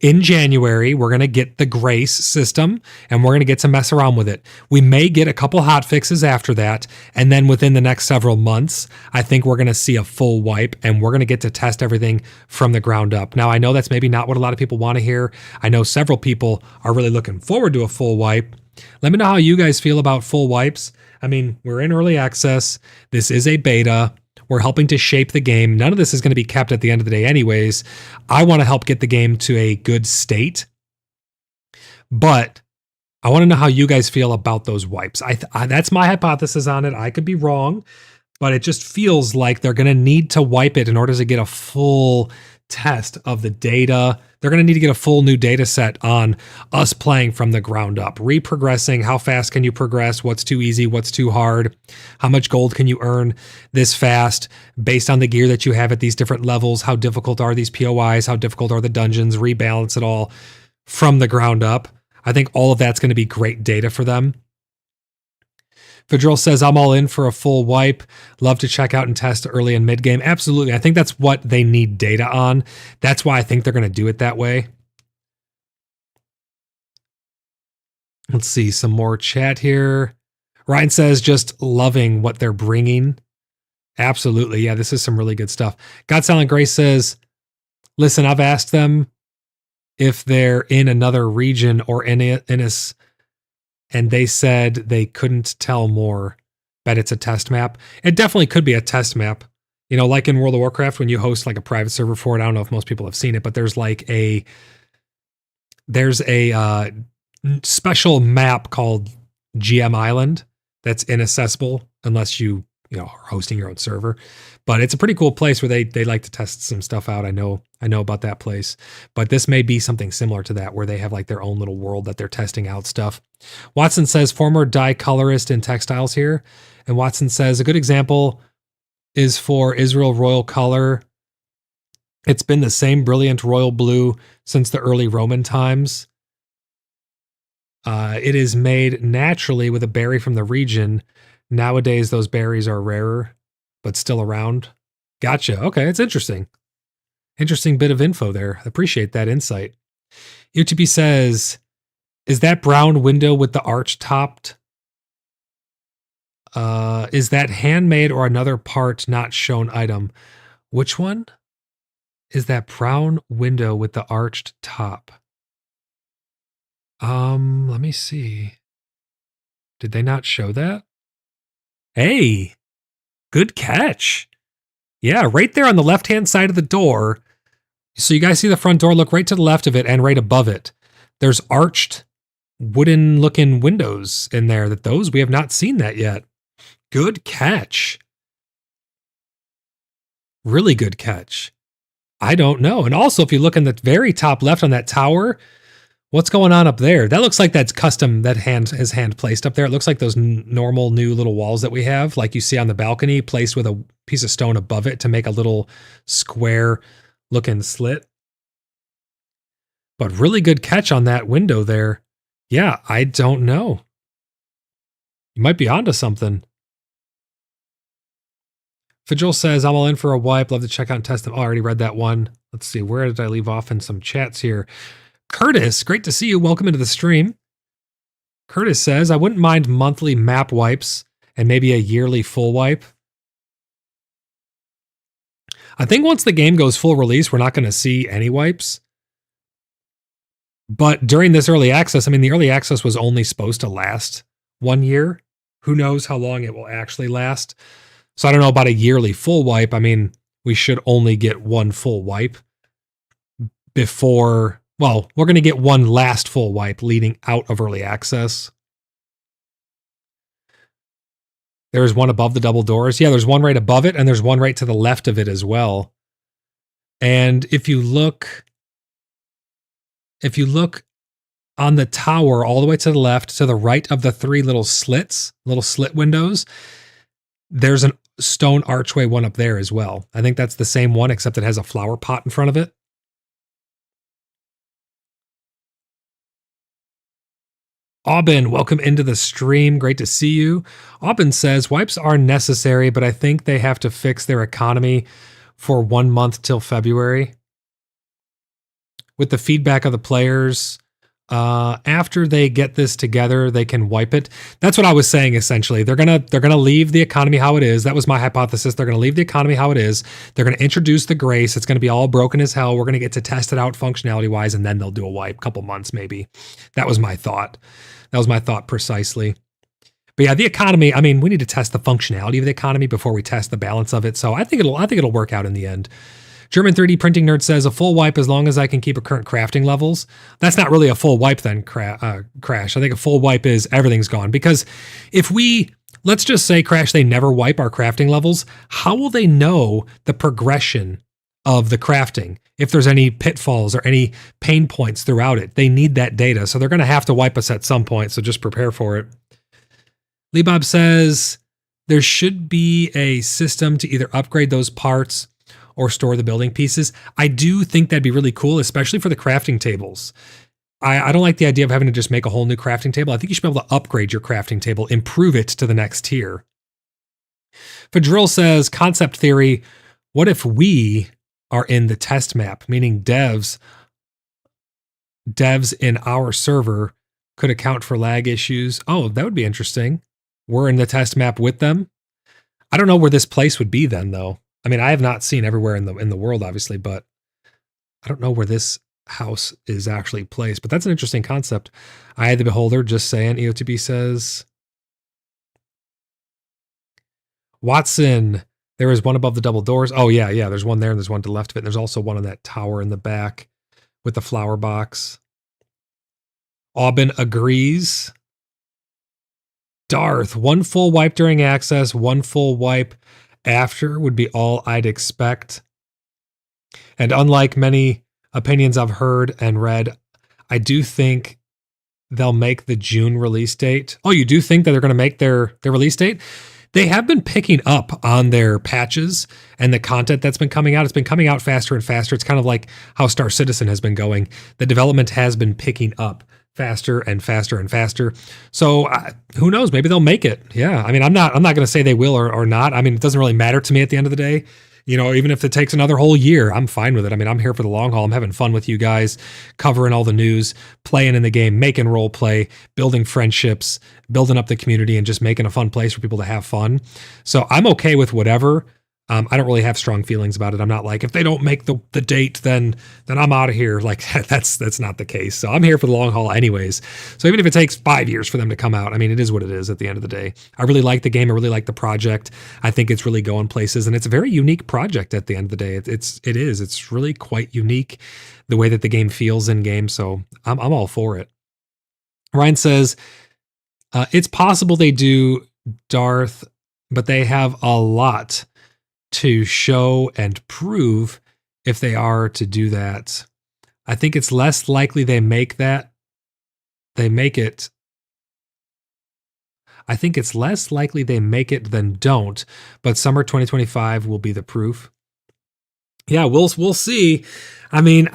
in January, we're going to get the Grace system and we're going to get to mess around with it. We may get a couple hot fixes after that. And then within the next several months, I think we're going to see a full wipe and we're going to get to test everything from the ground up. Now, I know that's maybe not what a lot of people want to hear. I know several people are really looking forward to a full wipe. Let me know how you guys feel about full wipes. I mean, we're in early access. This is a beta. We're helping to shape the game. None of this is going to be kept at the end of the day anyways. I want to help get the game to a good state. But I want to know how you guys feel about those wipes. That's my hypothesis on it. I could be wrong, but it just feels like they're going to need to wipe it in order to get a full test of the data. They're going to need to get a full new data set on us playing from the ground up, reprogressing. How fast can you progress? What's too easy? What's too hard? How much gold can you earn this fast based on the gear that you have at these different levels? How difficult are these POIs? How difficult are the dungeons? Rebalance it all from the ground up. I think all of that's going to be great data for them. Fedril says, I'm all in for a full wipe. Love to check out and test early and mid game. Absolutely. I think that's what they need data on. That's why I think they're going to do it that way. Let's see some more chat here. Ryan says, just loving what they're bringing. Absolutely. Yeah, this is some really good stuff. God Silent Grace says, listen, I've asked them if they're in another region or in us, and they said they couldn't tell more. Bet it's a test map. It definitely could be a test map. You know, like in World of Warcraft, when you host like a private server for it, I don't know if most people have seen it, but there's a special map called GM Island that's inaccessible unless you are hosting your own server. But it's a pretty cool place where they like to test some stuff out. I know about that place. But this may be something similar to that, where they have like their own little world that they're testing out stuff. Watson says, former dye colorist in textiles here. And Watson says, a good example is for Israel Royal Color. It's been the same brilliant royal blue since the early Roman times. It is made naturally with a berry from the region. Nowadays, those berries are rarer, but still around. Gotcha. Okay, it's interesting. Interesting bit of info there. Appreciate that insight. UTP says, is that brown window with the arch topped? Is that handmade or another part not shown item? Which one? Is that brown window with the arched top? Let me see. Did they not show that? Hey, good catch. Yeah, right there on the left-hand side of the door. So you guys see the front door, look right to the left of it and right above it. There's arched wooden-looking windows in there. Those we have not seen that yet. Good catch. Really good catch. I don't know. And also, if you look in the very top left on that tower, what's going on up there? That looks like that's custom, that is hand placed up there. It looks like those normal new little walls that we have, like you see on the balcony, placed with a piece of stone above it to make a little square looking slit. But really good catch on that window there. Yeah, I don't know. You might be onto something. Fajol says, I'm all in for a wipe. Love to check out and test them. Oh, I already read that one. Let's see. Where did I leave off in some chats here? Curtis, great to see you. Welcome into the stream. Curtis says, I wouldn't mind monthly map wipes and maybe a yearly full wipe. I think once the game goes full release, we're not going to see any wipes. But during this early access, I mean, the early access was only supposed to last 1 year. Who knows how long it will actually last? So I don't know about a yearly full wipe. I mean, we should only get one full wipe before, well, we're going to get one last full wipe leading out of early access. There's one above the double doors. Yeah, there's one right above it, and there's one right to the left of it as well. And if you look on the tower all the way to the left, to the right of the three little slit windows, there's a stone archway one up there as well. I think that's the same one, except it has a flower pot in front of it. Aubin, welcome into the stream. Great to see you. Aubin says, wipes are necessary, but I think they have to fix their economy for 1 month till February. With the feedback of the players, after they get this together, they can wipe it. That's what I was saying, essentially. They're gonna leave the economy how it is. That was my hypothesis. They're gonna leave the economy how it is. They're gonna introduce the grace. It's gonna be all broken as hell. We're gonna get to test it out functionality-wise, and then they'll do a wipe, couple months maybe. That was my thought. That was my thought precisely. But yeah, the economy, I mean, we need to test the functionality of the economy before we test the balance of it. So I think it'll work out in the end. German 3D Printing Nerd says, a full wipe as long as I can keep a current crafting levels. That's not really a full wipe then, Crash. I think a full wipe is everything's gone. Because if let's just say, Crash, they never wipe our crafting levels, how will they know the progression of the crafting? If there's any pitfalls or any pain points throughout it, they need that data. So they're going to have to wipe us at some point. So just prepare for it. Lee Bob says, there should be a system to either upgrade those parts or store the building pieces. I do think that'd be really cool, especially for the crafting tables. I don't like the idea of having to just make a whole new crafting table. I think you should be able to upgrade your crafting table, improve it to the next tier. Fadril says, concept theory, what if we are in the test map, meaning devs in our server could account for lag issues? Oh, that would be interesting. We're in the test map with them. I don't know where this place would be then, though. I mean, I have not seen everywhere in the world, obviously, but I don't know where this house is actually placed. But that's an interesting concept. I the Beholder, just saying. EOTB says, Watson, there is one above the double doors. Oh, yeah. There's one there and there's one to the left of it. And there's also one on that tower in the back with the flower box. Aubin agrees. Darth, one full wipe during access, one full wipe after would be all I'd expect. And unlike many opinions I've heard and read, I do think they'll make the June release date. Oh, you do think that they're going to make their release date? They have been picking up on their patches and the content that's been coming out. It's been coming out faster and faster. It's kind of like how Star Citizen has been going. The development has been picking up faster and faster and faster. So who knows? Maybe they'll make it. Yeah. I mean, I'm not going to say they will or not. I mean, it doesn't really matter to me at the end of the day. You know, even if it takes another whole year, I'm fine with it. I mean, I'm here for the long haul. I'm having fun with you guys, covering all the news, playing in the game, making role play, building friendships, building up the community, and just making a fun place for people to have fun. So I'm okay with whatever. I don't really have strong feelings about it. I'm not like, if they don't make the date, then I'm out of here. Like that's not the case. So I'm here for the long haul anyways. So even if it takes 5 years for them to come out, I mean, it is what it is at the end of the day. I really like the game. I really like the project. I think it's really going places, and it's a very unique project at the end of the day. It's really quite unique the way that the game feels in game. So I'm all for it. Ryan says, it's possible they do Darth, but they have a lot to show and prove if they are to do that. I think it's less likely they make it. I think it's less likely they make it than don't, but summer 2025 will be the proof. Yeah, we'll see. I mean,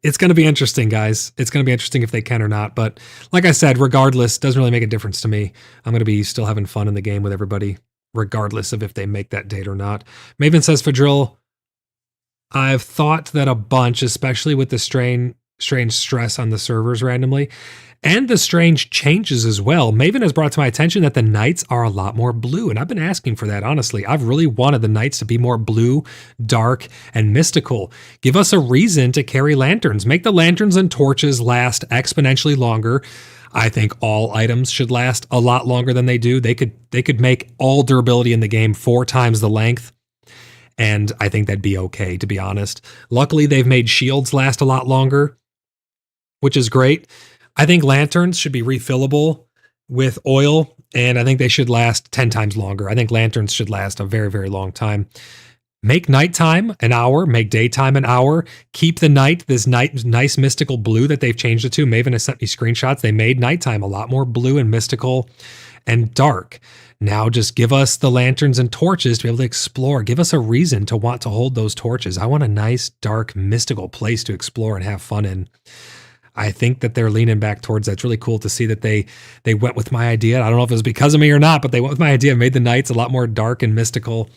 it's going to be interesting, guys. It's going to be interesting if they can or not. But like I said, regardless, doesn't really make a difference to me. I'm going to be still having fun in the game with everybody, regardless of if they make that date or not. Maven says, Fadril, I've thought that a bunch, especially with the strange stress on the servers randomly, and the strange changes as well. Maven has brought to my attention that the nights are a lot more blue, and I've been asking for that, honestly. I've really wanted the nights to be more blue, dark, and mystical. Give us a reason to carry lanterns. Make the lanterns and torches last exponentially longer. I think all items should last a lot longer than they do. They could make all durability in the game 4 times the length, and I think that'd be okay, to be honest. Luckily, they've made shields last a lot longer, which is great. I think lanterns should be refillable with oil, and I think they should last 10 times longer. I think lanterns should last a very, very long time. Make nighttime an hour, make daytime an hour. Keep the night, this nice mystical blue that they've changed it to. Maven has sent me screenshots. They made nighttime a lot more blue and mystical and dark. Now just give us the lanterns and torches to be able to explore. Give us a reason to want to hold those torches. I want a nice, dark, mystical place to explore and have fun in. I think that they're leaning back towards that. It's really cool to see that they went with my idea. I don't know if it was because of me or not, but they went with my idea, made the nights a lot more dark and mystical.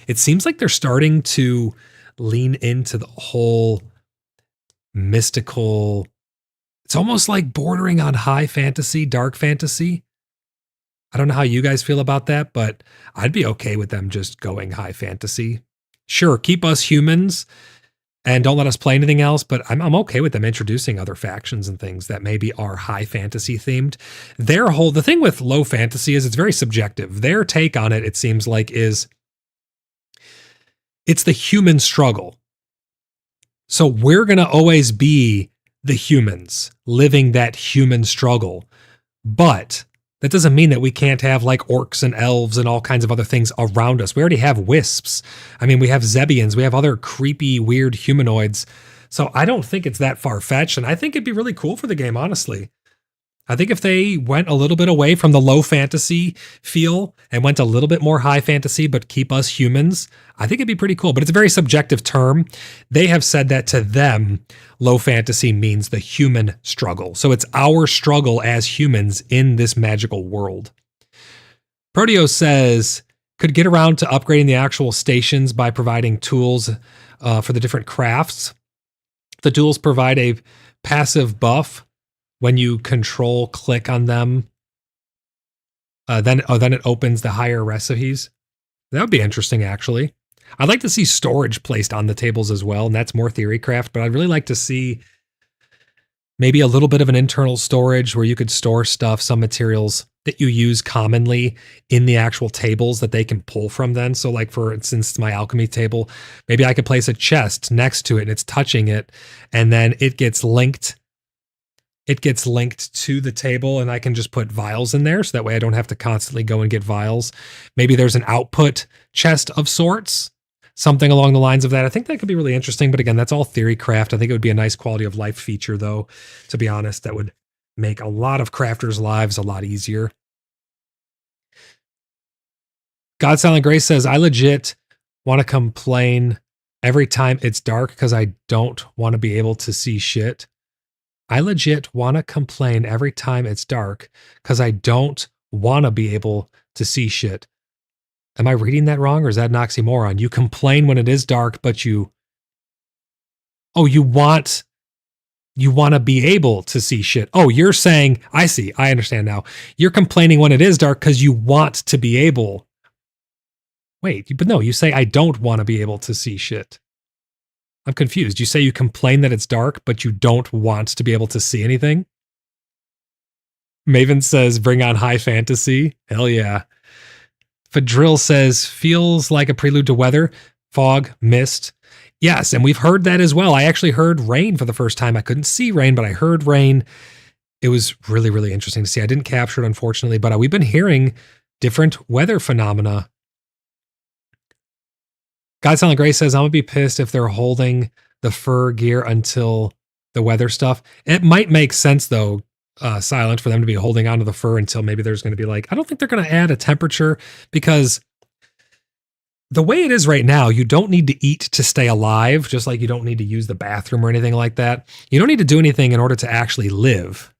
It seems like they're starting to lean into the whole mystical. It's almost like bordering on high fantasy, dark fantasy. I don't know how you guys feel about that, but I'd be okay with them just going high fantasy. Sure, keep us humans and don't let us play anything else, but I'm okay with them introducing other factions and things that maybe are high fantasy themed. The thing with low fantasy is it's very subjective. Their take on it seems like, is it's the human struggle. So we're going to always be the humans living that human struggle. But that doesn't mean that we can't have like orcs and elves and all kinds of other things around us. We already have wisps. I mean, we have Zebians. We have other creepy, weird humanoids. So I don't think it's that far-fetched, and I think it'd be really cool for the game, honestly. I think if they went a little bit away from the low fantasy feel and went a little bit more high fantasy, but keep us humans, I think it'd be pretty cool. But it's a very subjective term. They have said that to them, low fantasy means the human struggle. So it's our struggle as humans in this magical world. Proteo says, could get around to upgrading the actual stations by providing tools for the different crafts. The tools provide a passive buff when you control click on them. Then it opens the higher recipes. That would be interesting, actually. I'd like to see storage placed on the tables as well, and that's more theory craft, but I'd really like to see maybe a little bit of an internal storage where you could store stuff, some materials that you use commonly in the actual tables that they can pull from then. So like, for instance, my alchemy table, maybe I could place a chest next to it and it's touching it, and then it gets linked. It gets linked to the table and I can just put vials in there. So that way I don't have to constantly go and get vials. Maybe there's an output chest of sorts, something along the lines of that. I think that could be really interesting. But again, that's all theory craft. I think it would be a nice quality of life feature though, to be honest. That would make a lot of crafters' lives a lot easier. God Silent Grace says, I legit want to complain every time it's dark because I don't want to be able to see shit. I legit want to complain every time it's dark because I don't want to be able to see shit. Am I reading that wrong, or is that an oxymoron? You complain when it is dark, but you want to be able to see shit. Oh, you're saying, I see, I understand now. You're complaining when it is dark because you want to be able. Wait, but no, you say I don't want to be able to see shit. I'm confused. You say you complain that it's dark, but you don't want to be able to see anything? Maven says, bring on high fantasy. Hell yeah. Fadril says, feels like a prelude to weather, fog, mist. Yes, and we've heard that as well. I actually heard rain for the first time. I couldn't see rain, but I heard rain. It was really, really interesting to see. I didn't capture it, unfortunately, but we've been hearing different weather phenomena. God Silent Grace says, I'm going to be pissed if they're holding the fur gear until the weather stuff. It might make sense, though, Silent, for them to be holding onto the fur until maybe there's going to be like, I don't think they're going to add a temperature, because the way it is right now, you don't need to eat to stay alive, just like you don't need to use the bathroom or anything like that. You don't need to do anything in order to actually live.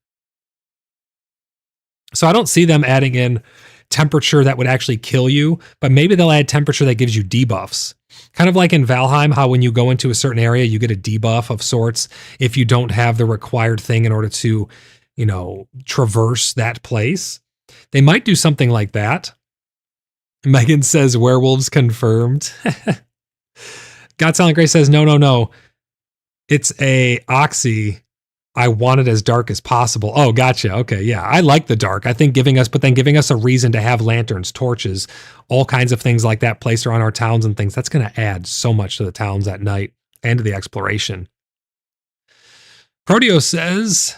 So I don't see them adding in temperature that would actually kill you, but maybe they'll add temperature that gives you debuffs. Kind of like in Valheim, how when you go into a certain area, you get a debuff of sorts if you don't have the required thing in order to, traverse that place. They might do something like that. Megan says, werewolves confirmed. God Silent Grace says, no. It's a oxy. I want it as dark as possible. Oh, gotcha. Okay, yeah. I like the dark. I think giving us a reason to have lanterns, torches, all kinds of things like that placed around our towns and things. That's going to add so much to the towns at night and to the exploration. Proteo says,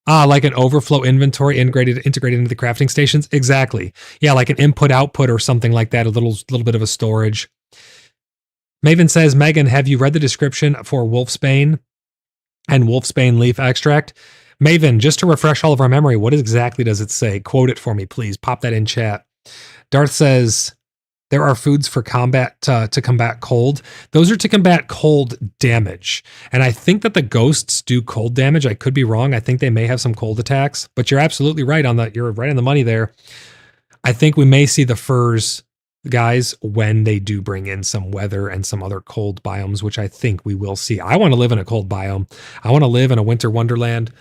like an overflow inventory integrated into the crafting stations. Exactly. Yeah, like an input-output or something like that. A little bit of a storage. Maven says, Megan, have you read the description for Wolfsbane and Wolfsbane leaf extract? Maven, just to refresh all of our memory, what exactly does it say? Quote it for me, please. Pop that in chat. Darth says, there are foods for combat to combat cold. Those are to combat cold damage. And I think that the ghosts do cold damage. I could be wrong. I think they may have some cold attacks, but you're absolutely right on that. You're right on the money there. I think we may see the furs, guys, when they do bring in some weather and some other cold biomes, which I think we will see. I want to live in a cold biome. I want to live in a winter wonderland,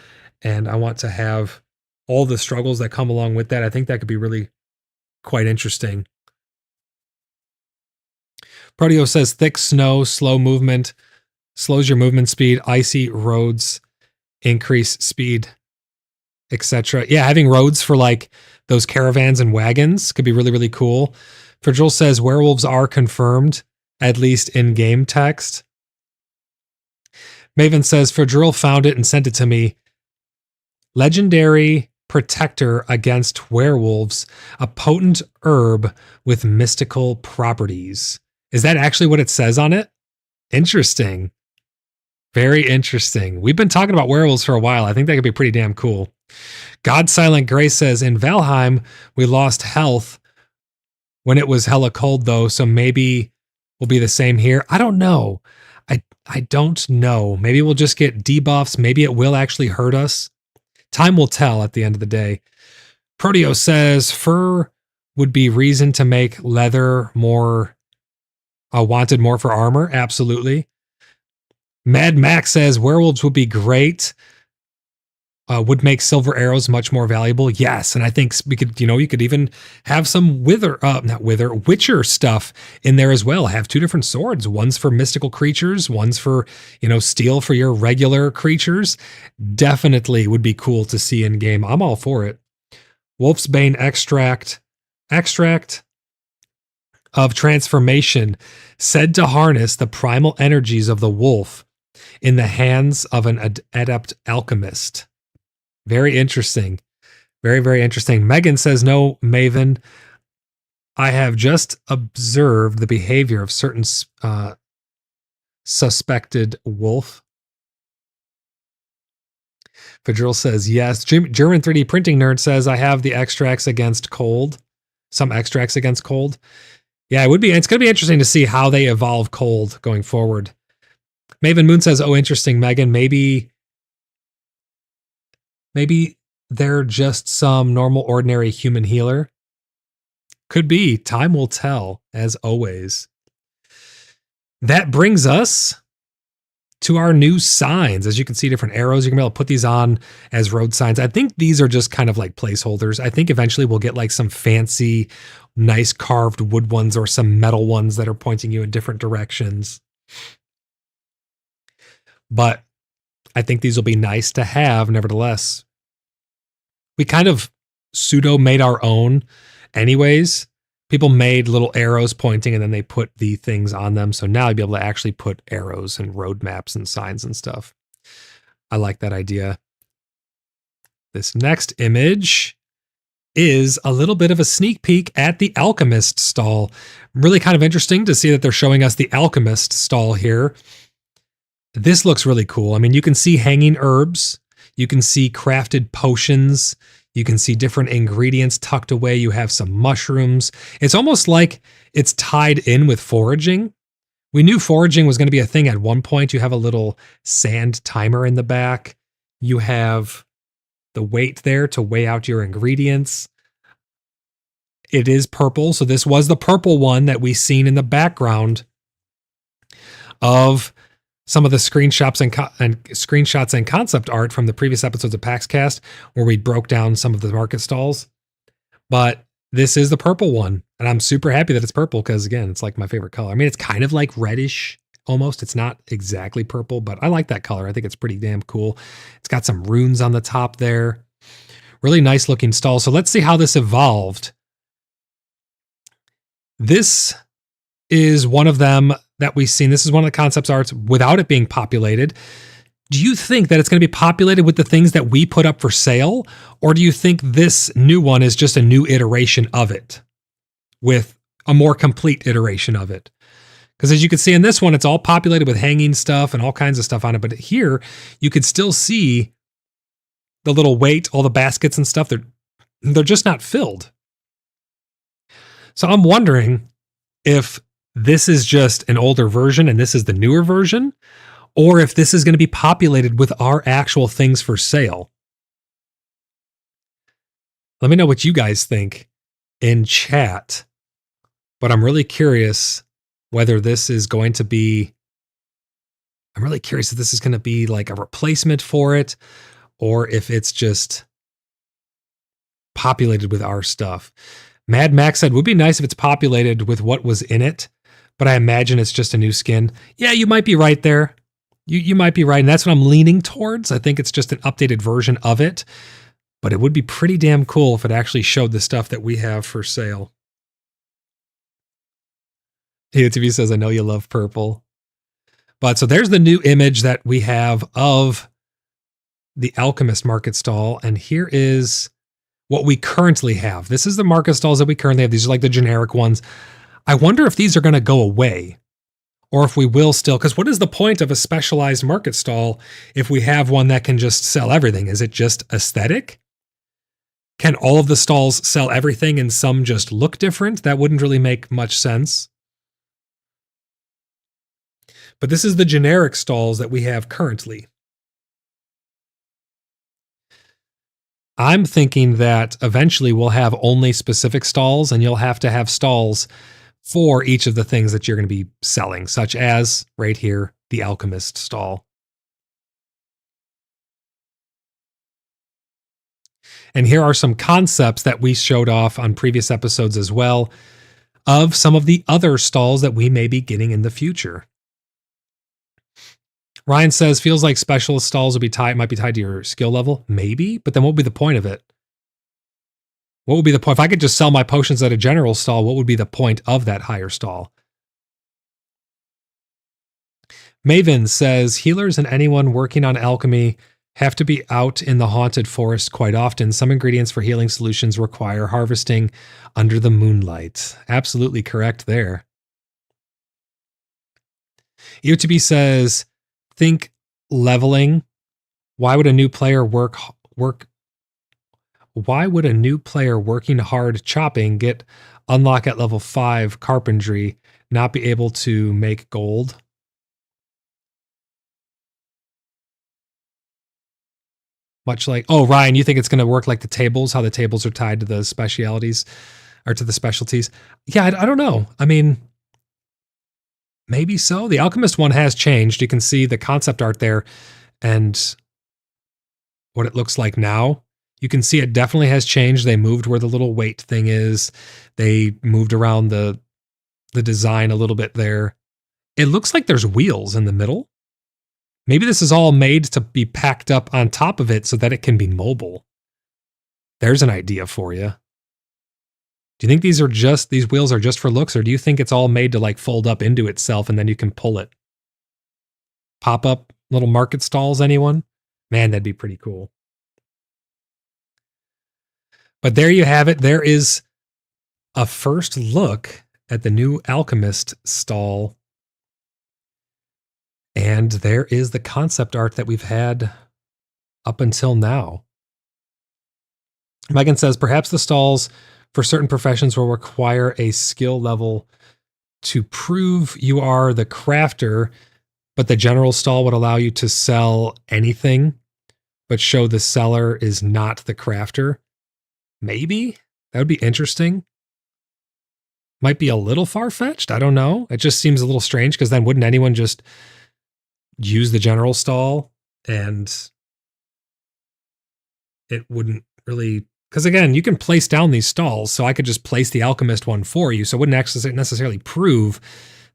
and I want to have all the struggles that come along with that. I think that could be really quite interesting. Proteo says, thick snow, slow movement, slows your movement speed, icy roads, increase speed, etc. Yeah, having roads for like those caravans and wagons could be really, really cool. Virgil says, werewolves are confirmed, at least in game text. Maven says, Virgil found it and sent it to me. Legendary protector against werewolves, a potent herb with mystical properties. Is that actually what it says on it? Interesting. Very interesting. We've been talking about werewolves for a while. I think that could be pretty damn cool. God Silent Grace says, in Valheim, we lost health when it was hella cold, though, so maybe we'll be the same here. I don't know. I don't know. Maybe we'll just get debuffs. Maybe it will actually hurt us. Time will tell at the end of the day. Proteo says, fur would be reason to make leather more wanted more for armor. Absolutely. Mad Max says, werewolves would be great. Would make silver arrows much more valuable. Yes, and I think we could, you could even have some Witcher stuff in there as well. Have two different swords. One's for mystical creatures, one's for, steel for your regular creatures. Definitely would be cool to see in game. I'm all for it. Wolfsbane extract of transformation said to harness the primal energies of the wolf in the hands of an adept alchemist. Very interesting. Very, very interesting. Megan says, no, Maven, I have just observed the behavior of certain suspected wolf. Fadril says, yes. German 3D printing nerd says, I have the extracts against cold. Some extracts against cold. Yeah, it's going to be interesting to see how they evolve cold going forward. Maven Moon says, oh, interesting, Megan. Maybe they're just some normal, ordinary human healer. Could be. Time will tell, as always. That brings us to our new signs. As you can see, different arrows. You can be able to put these on as road signs. I think these are just kind of like placeholders. I think eventually we'll get like some fancy, nice carved wood ones or some metal ones that are pointing you in different directions. But I think these will be nice to have, nevertheless. We kind of pseudo made our own anyways. People made little arrows pointing and then they put the things on them. So now you'll be able to actually put arrows and road maps and signs and stuff. I like that idea. This next image is a little bit of a sneak peek at the Alchemist stall. Really kind of interesting to see that they're showing us the Alchemist stall here. This looks really cool. I mean, you can see hanging herbs. You can see crafted potions. You can see different ingredients tucked away. You have some mushrooms. It's almost like it's tied in with foraging. We knew foraging was going to be a thing at one point. You have a little sand timer in the back. You have the weight there to weigh out your ingredients. It is purple. So this was the purple one that we seen in the background of some of the screenshots and concept art from the previous episodes of PaxCast, where we broke down some of the market stalls. But this is the purple one, and I'm super happy that it's purple because, again, it's like my favorite color. I mean, it's kind of like reddish almost. It's not exactly purple, but I like that color. I think it's pretty damn cool. It's got some runes on the top there. Really nice looking stall. So let's see how this evolved. This is one of them that we've seen. This is one of the concept arts without it being populated. Do you think that it's going to be populated with the things that we put up for sale? Or do you think this new one is just a new iteration of it with a more complete iteration of it? Because as you can see in this one, it's all populated with hanging stuff and all kinds of stuff on it. But here you could still see the little weight, all the baskets and stuff. They're just not filled. So I'm wondering if this is just an older version and this is the newer version, or if this is going to be populated with our actual things for sale. Let me know what you guys think in chat. But I'm really curious whether this is going to be, I'm really curious if this is going to be like a replacement for it, or if it's just populated with our stuff. Mad Max said, would be nice if it's populated with what was in it, but I imagine it's just a new skin. Yeah, you might be right there. You might be right, and that's what I'm leaning towards. I think it's just an updated version of it, but it would be pretty damn cool if it actually showed the stuff that we have for sale. TV says, I know you love purple. But so there's the new image that we have of the Alchemist market stall, and here is what we currently have. This is the market stalls that we currently have. These are like the generic ones. I wonder if these are going to go away, or if we will still, because what is the point of a specialized market stall if we have one that can just sell everything? Is it just aesthetic? Can all of the stalls sell everything and some just look different? That wouldn't really make much sense. But this is the generic stalls that we have currently. I'm thinking that eventually we'll have only specific stalls, and you'll have to have stalls for each of the things that you're going to be selling, such as right here, the alchemist stall. And here are some concepts that we showed off on previous episodes as well of some of the other stalls that we may be getting in the future. Ryan says, feels like specialist stalls might be tied to your skill level. Maybe, but then what would be the point of it? What would be the point? If I could just sell my potions at a general stall, what would be the point of that higher stall? Maven says, healers and anyone working on alchemy have to be out in the haunted forest quite often. Some ingredients for healing solutions require harvesting under the moonlight. Absolutely correct there. UTB says, think leveling. Why would a new player Why would a new player working hard chopping get unlock at level 5 carpentry, not be able to make gold? Much like, oh, Ryan, you think it's going to work like the tables, how the tables are tied to the specialities or to the specialties? Yeah, I don't know. I mean, maybe so. The alchemist one has changed. You can see the concept art there and what it looks like now. You can see it definitely has changed. They moved where the little weight thing is. They moved around the design a little bit there. It looks like there's wheels in the middle. Maybe this is all made to be packed up on top of it so that it can be mobile. There's an idea for you. Do you think these wheels are just for looks, or do you think it's all made to like fold up into itself and then you can pull it? Pop up little market stalls, anyone? Man, that'd be pretty cool. But there you have it. There is a first look at the new alchemist stall. And there is the concept art that we've had up until now. Megan says, perhaps the stalls for certain professions will require a skill level to prove you are the crafter, but the general stall would allow you to sell anything, but show the seller is not the crafter. Maybe that would be interesting. Might be a little far-fetched. I don't know. It just seems a little strange because then wouldn't anyone just use the general stall and it wouldn't really, because again, you can place down these stalls, so I could just place the alchemist one for you. So it wouldn't necessarily prove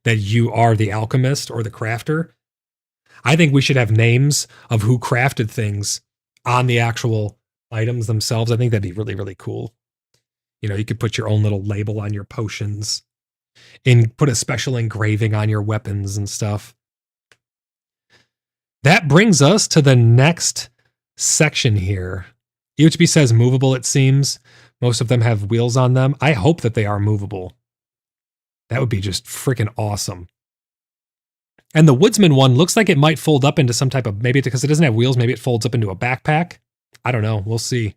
that you are the alchemist or the crafter. I think we should have names of who crafted things on the actual items themselves. I think that'd be really, really cool. You know, you could put your own little label on your potions and put a special engraving on your weapons and stuff. That brings us to the next section here. UHB says movable, it seems. Most of them have wheels on them. I hope that they are movable. That would be just freaking awesome. And the woodsman one looks like it might fold up into some type of, maybe because it doesn't have wheels, maybe it folds up into a backpack. I don't know. We'll see.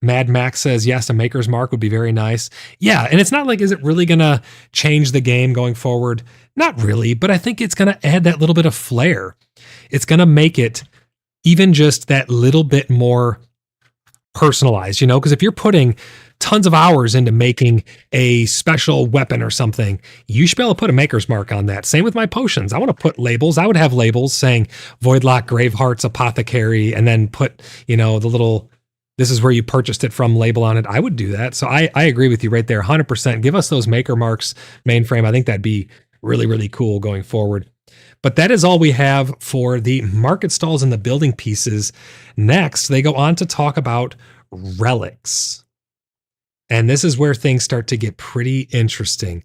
Mad Max says, yes, a maker's mark would be very nice. Yeah, and it's not like, is it really going to change the game going forward? Not really, but I think it's going to add that little bit of flair. It's going to make it even just that little bit more personalized, you know, because if you're putting tons of hours into making a special weapon or something, you should be able to put a maker's mark on that. Same with my potions. I want to put labels. I would have labels saying Voidlock, Graveheart's Apothecary, and then put, you know, the little, this is where you purchased it from label on it. I would do that. So I agree with you right there. 100%. Give us those maker marks mainframe. I think that'd be really, really cool going forward. But that is all we have for the market stalls and the building pieces. Next, they go on to talk about relics. And this is where things start to get pretty interesting.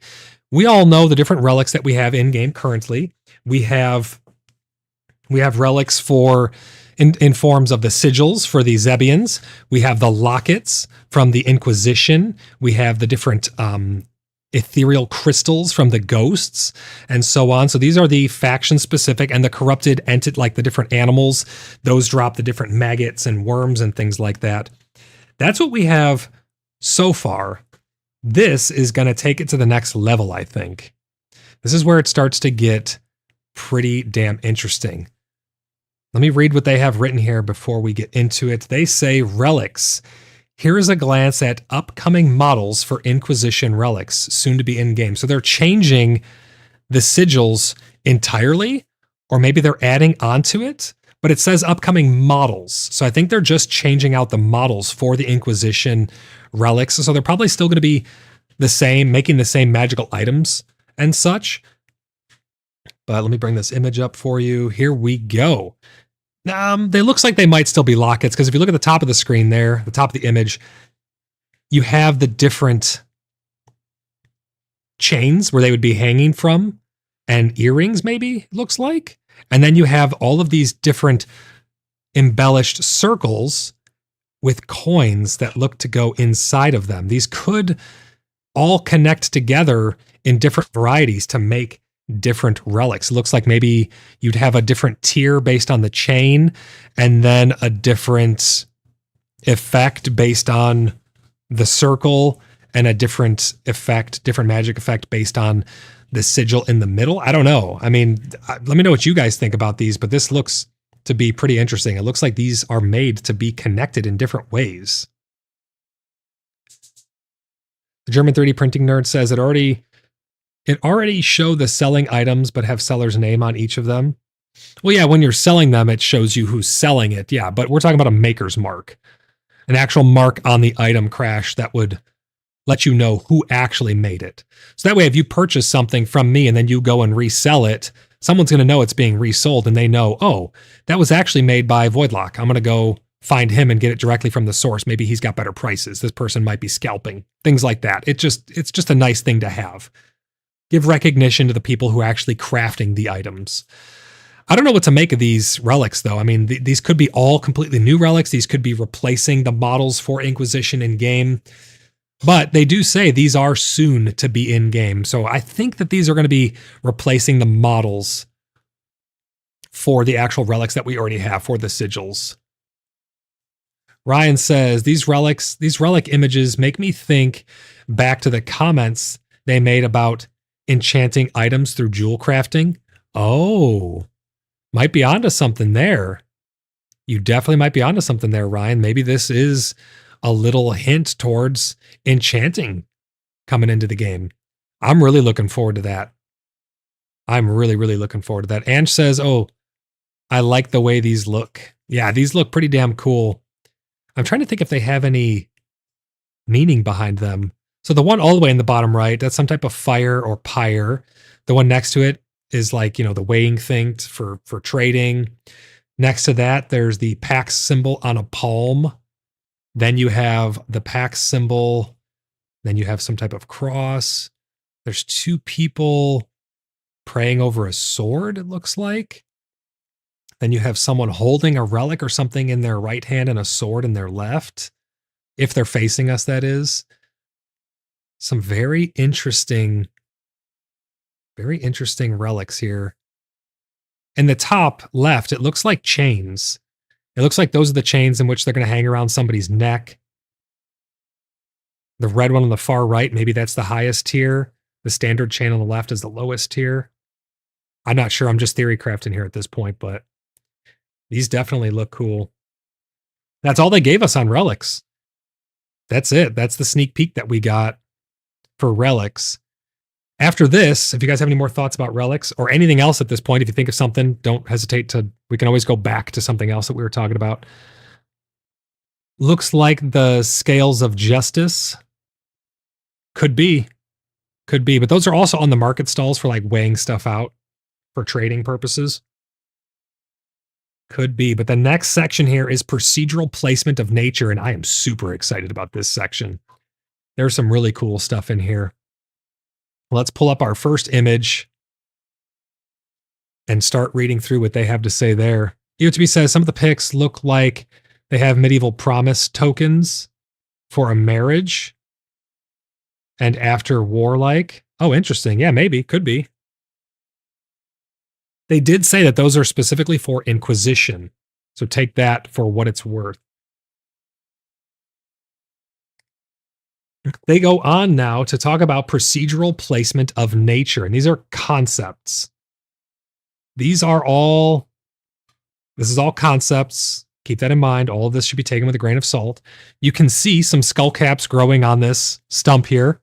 We all know the different relics that we have in game currently. We have relics for in forms of the sigils for the Zebians. We have the lockets from the Inquisition. We have the different ethereal crystals from the ghosts, and so on. So these are the faction specific, and the corrupted entity, like the different animals, those drop the different maggots and worms and things like that. That's what we have so far. This is going to take it to the next level, I think. This is where it starts to get pretty damn interesting. Let me read what they have written here before we get into it. They say relics. Here is a glance at upcoming models for Inquisition relics, soon to be in-game. So they're changing the sigils entirely, or maybe they're adding onto it, but it says upcoming models. So I think they're just changing out the models for the Inquisition relics. So they're probably still going to be the same, making the same magical items and such. But let me bring this image up for you. Here we go. They looks like they might still be lockets, because if you look at the top of the screen there, the top of the image, you have the different chains where they would be hanging from, and earrings maybe, it looks like. And then you have all of these different embellished circles with coins that look to go inside of them. These could all connect together in different varieties to make different relics. It looks like maybe you'd have a different tier based on the chain, and then a different effect based on the circle, and a different effect, different magic effect based on the sigil in the middle. I don't know. I mean, let me know what you guys think about these, but this looks to be pretty interesting. It looks like these are made to be connected in different ways. The German 3D printing nerd says it already show the selling items, but have seller's name on each of them. Well, yeah, when you're selling them, it shows you who's selling it. Yeah, but we're talking about a maker's mark, an actual mark on the item crash that would let you know who actually made it. So that way, if you purchase something from me and then you go and resell it, someone's going to know it's being resold, and they know, oh, that was actually made by Voidlock. I'm going to go find him and get it directly from the source. Maybe he's got better prices. This person might be scalping, things like that. It's just a nice thing to have. Give recognition to the people who are actually crafting the items. I don't know what to make of these relics, though. I mean, these could be all completely new relics. These could be replacing the models for Inquisition in game. But they do say these are soon to be in game. So I think that these are going to be replacing the models for the actual relics that we already have for the sigils. Ryan says, these relic images make me think back to the comments they made about enchanting items through jewel crafting. Oh, might be onto something there. You definitely might be onto something there, Ryan. Maybe this is a little hint towards enchanting coming into the game. I'm really looking forward to that. I'm really, really looking forward to that. Ange says, oh, I like the way these look. Yeah, these look pretty damn cool. I'm trying to think if they have any meaning behind them. So the one all the way in the bottom right, that's some type of fire or pyre. The one next to it is like, you know, the weighing thing for trading. Next to that, there's the Pax symbol on a palm. Then you have the Pax symbol. Then you have some type of cross. There's two people praying over a sword, it looks like. Then you have someone holding a relic or something in their right hand and a sword in their left. If they're facing us, that is. Some very interesting relics here. In the top left, it looks like chains. It looks like those are the chains in which they're going to hang around somebody's neck. The red one on the far right, maybe that's the highest tier. The standard chain on the left is the lowest tier. I'm not sure. I'm just theory crafting here at this point, but these definitely look cool. That's all they gave us on relics. That's it. That's the sneak peek that we got for relics. After this, if you guys have any more thoughts about relics or anything else at this point, if you think of something, don't hesitate to, we can always go back to something else that we were talking about. Looks like the scales of justice. Could be, but those are also on the market stalls for like weighing stuff out for trading purposes. Could be, but the next section here is procedural placement of nature, and I am super excited about this section. There's some really cool stuff in here. Let's pull up our first image and start reading through what they have to say there. EOTB says some of the pics look like they have medieval promise tokens for a marriage and after warlike. Oh, interesting. Yeah, maybe. Could be. They did say that those are specifically for Inquisition. So take that for what it's worth. They go on now to talk about procedural placement of nature. And these are concepts. This is all concepts. Keep that in mind. All of this should be taken with a grain of salt. You can see some skull caps growing on this stump here.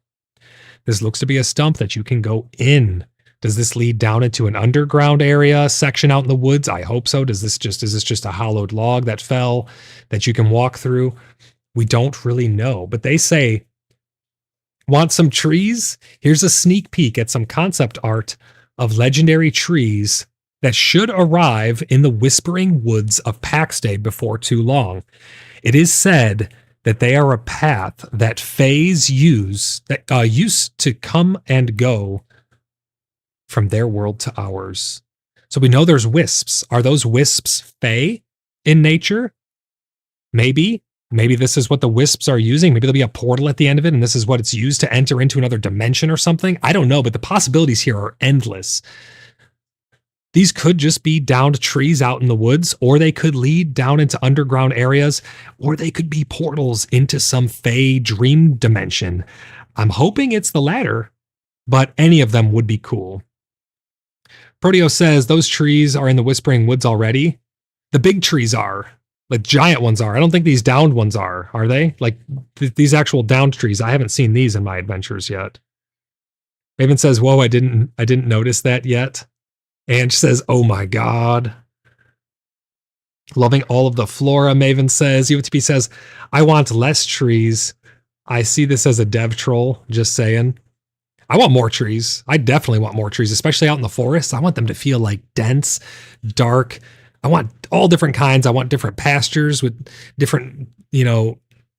This looks to be a stump that you can go in. Does this lead down into an underground area section out in the woods? I hope so. Is this just a hollowed log that fell that you can walk through? We don't really know, but they say, want some trees? Here's a sneak peek at some concept art of legendary trees that should arrive in the Whispering Woods of Pax Day before too long. It is said that they are a path that fays used to come and go from their world to ours. So we know there's wisps. Are those wisps fey in nature? Maybe. Maybe this is what the wisps are using. Maybe there'll be a portal at the end of it, and this is what it's used to enter into another dimension or something. I don't know, but the possibilities here are endless. These could just be downed trees out in the woods, or they could lead down into underground areas, or they could be portals into some fey dream dimension. I'm hoping it's the latter, but any of them would be cool. Proteo says those trees are in the Whispering Woods already. The big trees are. The giant ones are. I don't think these downed ones are they? Like these actual downed trees. I haven't seen these in my adventures yet. Maven says, whoa, I didn't notice that yet. Ange says, oh my God. Loving all of the flora, Maven says. UTP says, I want less trees. I see this as a dev troll, just saying. I want more trees. I definitely want more trees, especially out in the forest. I want them to feel like dense, dark. I want all different kinds. I want different pastures with different,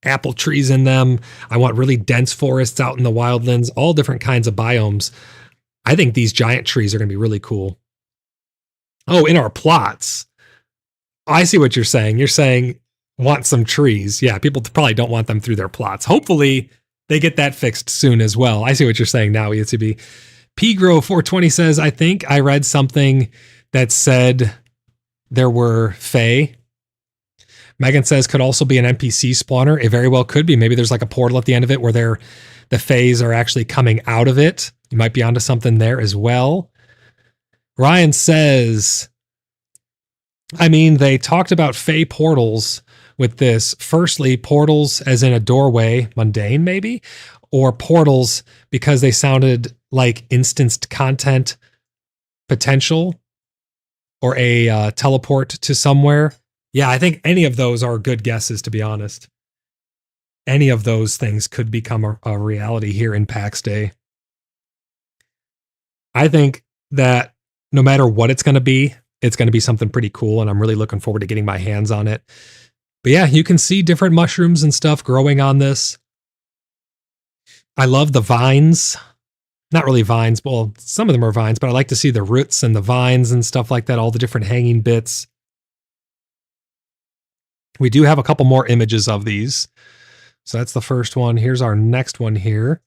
apple trees in them. I want really dense forests out in the wildlands, all different kinds of biomes. I think these giant trees are going to be really cool. Oh, in our plots. I see what you're saying. You're saying want some trees. Yeah, people probably don't want them through their plots. Hopefully they get that fixed soon as well. I see what you're saying now, ETB. Pgro420 says, I think I read something that said there were Fae. Megan says could also be an NPC spawner. It very well could be. Maybe there's like a portal at the end of it where the Faes are actually coming out of it. You might be onto something there as well. Ryan says, they talked about Fae portals with this. Firstly, portals as in a doorway, mundane maybe, or portals because they sounded like instanced content potential or a teleport to somewhere. Yeah, I think any of those are good guesses, to be honest. Any of those things could become a reality here in PAX Day. I think that no matter what it's going to be something pretty cool, and I'm really looking forward to getting my hands on it. But yeah, you can see different mushrooms and stuff growing on this. I love the vines. Not really vines, well, some of them are vines, but I like to see the roots and the vines and stuff like that, all the different hanging bits. We do have a couple more images of these. So that's the first one. Here's our next one here.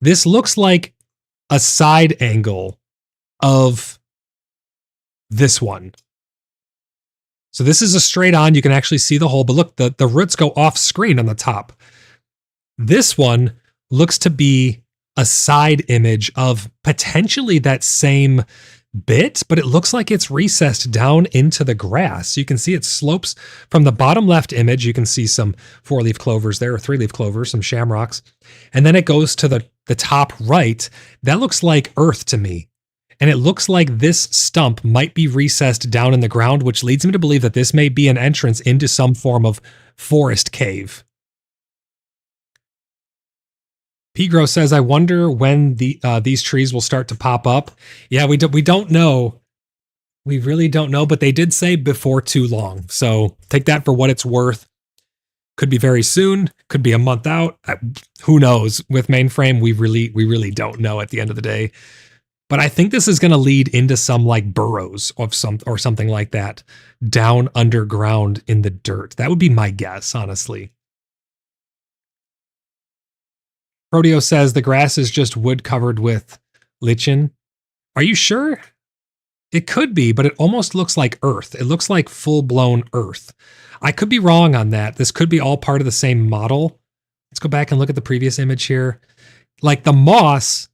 This looks like a side angle of this one. So this is a straight on. You can actually see the hole, but look, the roots go off screen on the top. This one looks to be a side image of potentially that same bit, but it looks like it's recessed down into the grass. You can see it slopes from the bottom left image. You can see some 4-leaf clovers there, or 3-leaf clovers, some shamrocks. And then it goes to the top right. That looks like earth to me. And it looks like this stump might be recessed down in the ground, which leads me to believe that this may be an entrance into some form of forest cave. Pigro says, I wonder when these trees will start to pop up. Yeah, we don't know. We really don't know, but they did say before too long. So take that for what it's worth. Could be very soon. Could be a month out. Who knows? With mainframe, we really don't know at the end of the day. But I think this is going to lead into some like burrows of some or something like that down underground in the dirt. That would be my guess, honestly. Rodeo says the grass is just wood covered with lichen. Are you sure? It could be, but it almost looks like earth. It looks like full-blown earth. I could be wrong on that. This could be all part of the same model. Let's go back and look at the previous image here. Like the moss,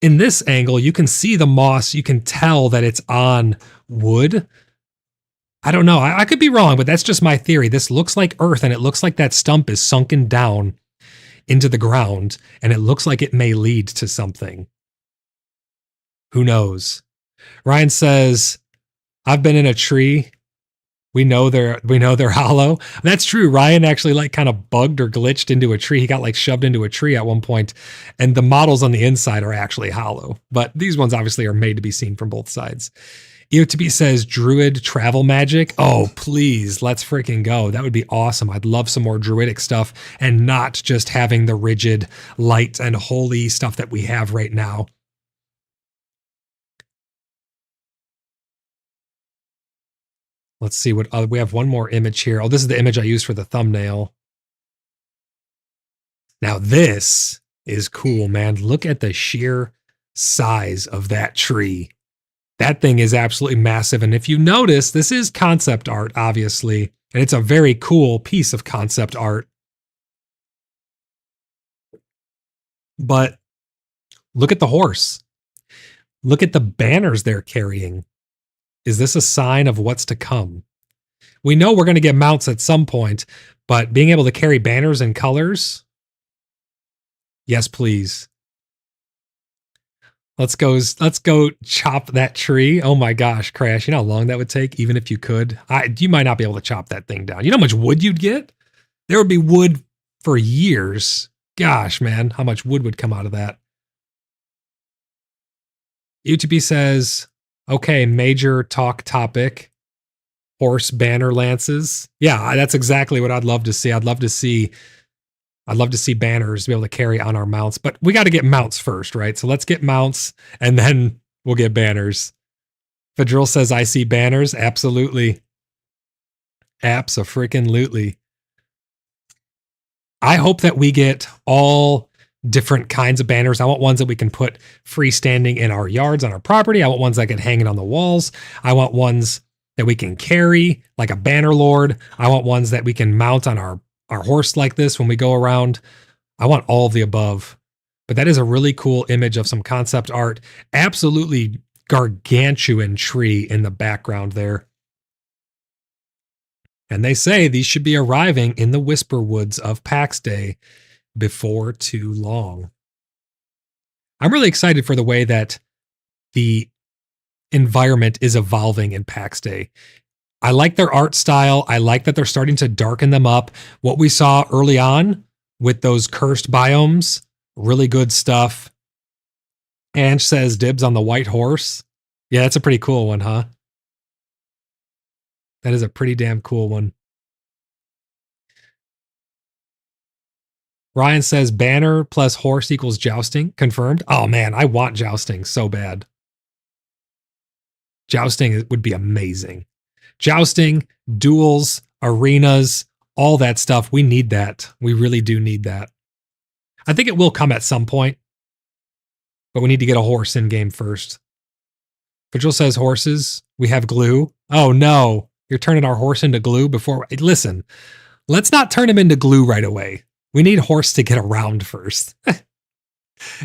in this angle, you can see the moss. You can tell that it's on wood. I don't know. I could be wrong, but that's just my theory. This looks like earth, and it looks like that stump is sunken down into the ground, and it looks like it may lead to something. Who knows? Ryan says, I've been in a tree. We know they're hollow. That's true. Ryan actually like kind of bugged or glitched into a tree. He got like shoved into a tree at one point, and the models on the inside are actually hollow. But these ones obviously are made to be seen from both sides. EOTB says druid travel magic. Oh, please, let's freaking go. That would be awesome. I'd love some more druidic stuff and not just having the rigid light and holy stuff that we have right now. Let's see what we have. One more image here. Oh, this is the image I used for the thumbnail. Now this is cool, man. Look at the sheer size of that tree. That thing is absolutely massive. And if you notice, this is concept art, obviously, and it's a very cool piece of concept art. But look at the horse. Look at the banners they're carrying. Is this a sign of what's to come? We know we're going to get mounts at some point, but being able to carry banners and colors, yes, please. Let's go chop that tree. Oh my gosh, Crash, you know how long that would take, even if you could? You might not be able to chop that thing down. You know how much wood you'd get? There would be wood for years. Gosh, man, how much wood would come out of that? UTB says, okay, major talk topic, horse banner lances. Yeah, that's exactly what I'd love to see. I'd love to see banners to be able to carry on our mounts, but we got to get mounts first, right? So let's get mounts and then we'll get banners. Fedril says, I see banners. Absolutely. Abso-freaking-lutely. I hope that we get all different kinds of banners. I want ones that we can put freestanding in our yards on our property. I want ones that can hang it on the walls. I want ones that we can carry like a banner lord. I want ones that we can mount on our horse like this when we go around. I want all of the above. But that is a really cool image of some concept art. Absolutely gargantuan tree in the background there. And they say these should be arriving in the Whisper Woods of PAX Day before too long. I'm really excited for the way that the environment is evolving in PAX Day. I like their art style. I like that they're starting to darken them up. What we saw early on with those cursed biomes, really good stuff. Ange says dibs on the white horse. Yeah, that's a pretty cool one, huh? That is a pretty damn cool one. Ryan says banner plus horse equals jousting. Confirmed. Oh man, I want jousting so bad. Jousting would be amazing. Jousting, duels, arenas, all that stuff. We need that. We really do need that. I think it will come at some point, but we need to get a horse in game first. Vigil says horses. We have glue. Oh no, you're turning our horse into glue before. Listen, let's not turn him into glue right away. We need horse to get around first.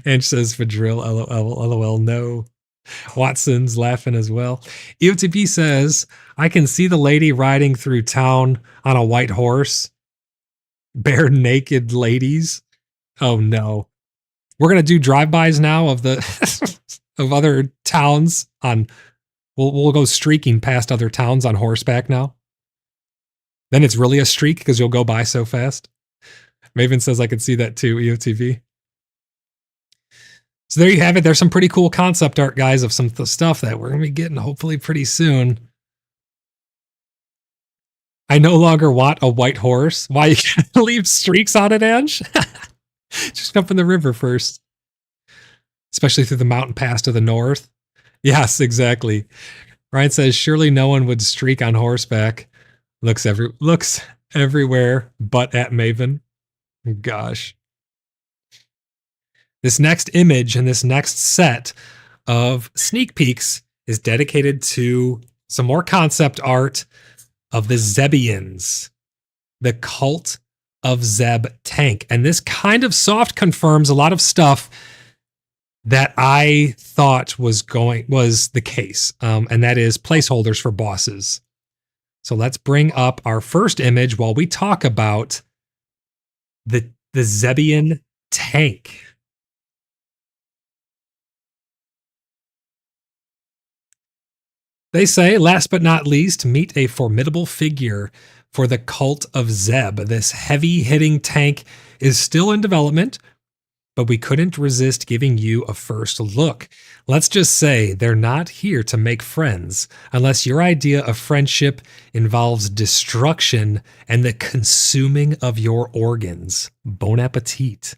And says for drill, lol, no. Watson's laughing as well. EOTP says, I can see the lady riding through town on a white horse. Bare naked ladies. Oh no. We're going to do drive-bys now of the of other towns on we'll go streaking past other towns on horseback now. Then it's really a streak because you'll go by so fast. Maven says I can see that too, EOTV. So there you have it. There's some pretty cool concept art, guys, of some stuff that we're going to be getting hopefully pretty soon. I no longer want a white horse. Why, you can't leave streaks on it, Ange? Just jump in the river first. especially through the mountain pass to the north. Yes, exactly. Ryan says, surely no one would streak on horseback. Looks everywhere but at Maven. Gosh. This next image and this next set of sneak peeks is dedicated to some more concept art of the Zebians, the cult of Zeb tank. And this kind of soft confirms a lot of stuff that I thought was the case, and that is placeholders for bosses. So let's bring up our first image while we talk about the Zebian tank. They say, last but not least, meet a formidable figure for the cult of Zeb. This heavy-hitting tank is still in development, but we couldn't resist giving you a first look. Let's just say they're not here to make friends, unless your idea of friendship involves destruction and the consuming of your organs. Bon appetit.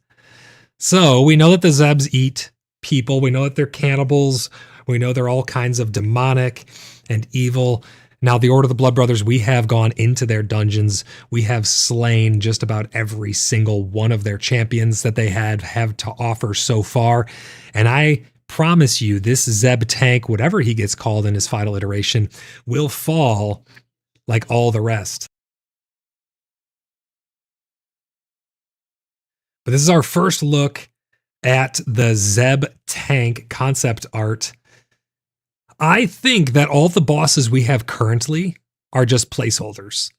So we know that the Zebs eat people. We know that they're cannibals. We know they're all kinds of demonic and evil. Now, the Order of the Blood Brothers, we have gone into their dungeons. We have slain just about every single one of their champions that they have to offer so far. And I promise you, this Zeb tank, whatever he gets called in his final iteration, will fall like all the rest. But this is our first look at the Zeb tank concept art. I think that all the bosses we have currently are just placeholders.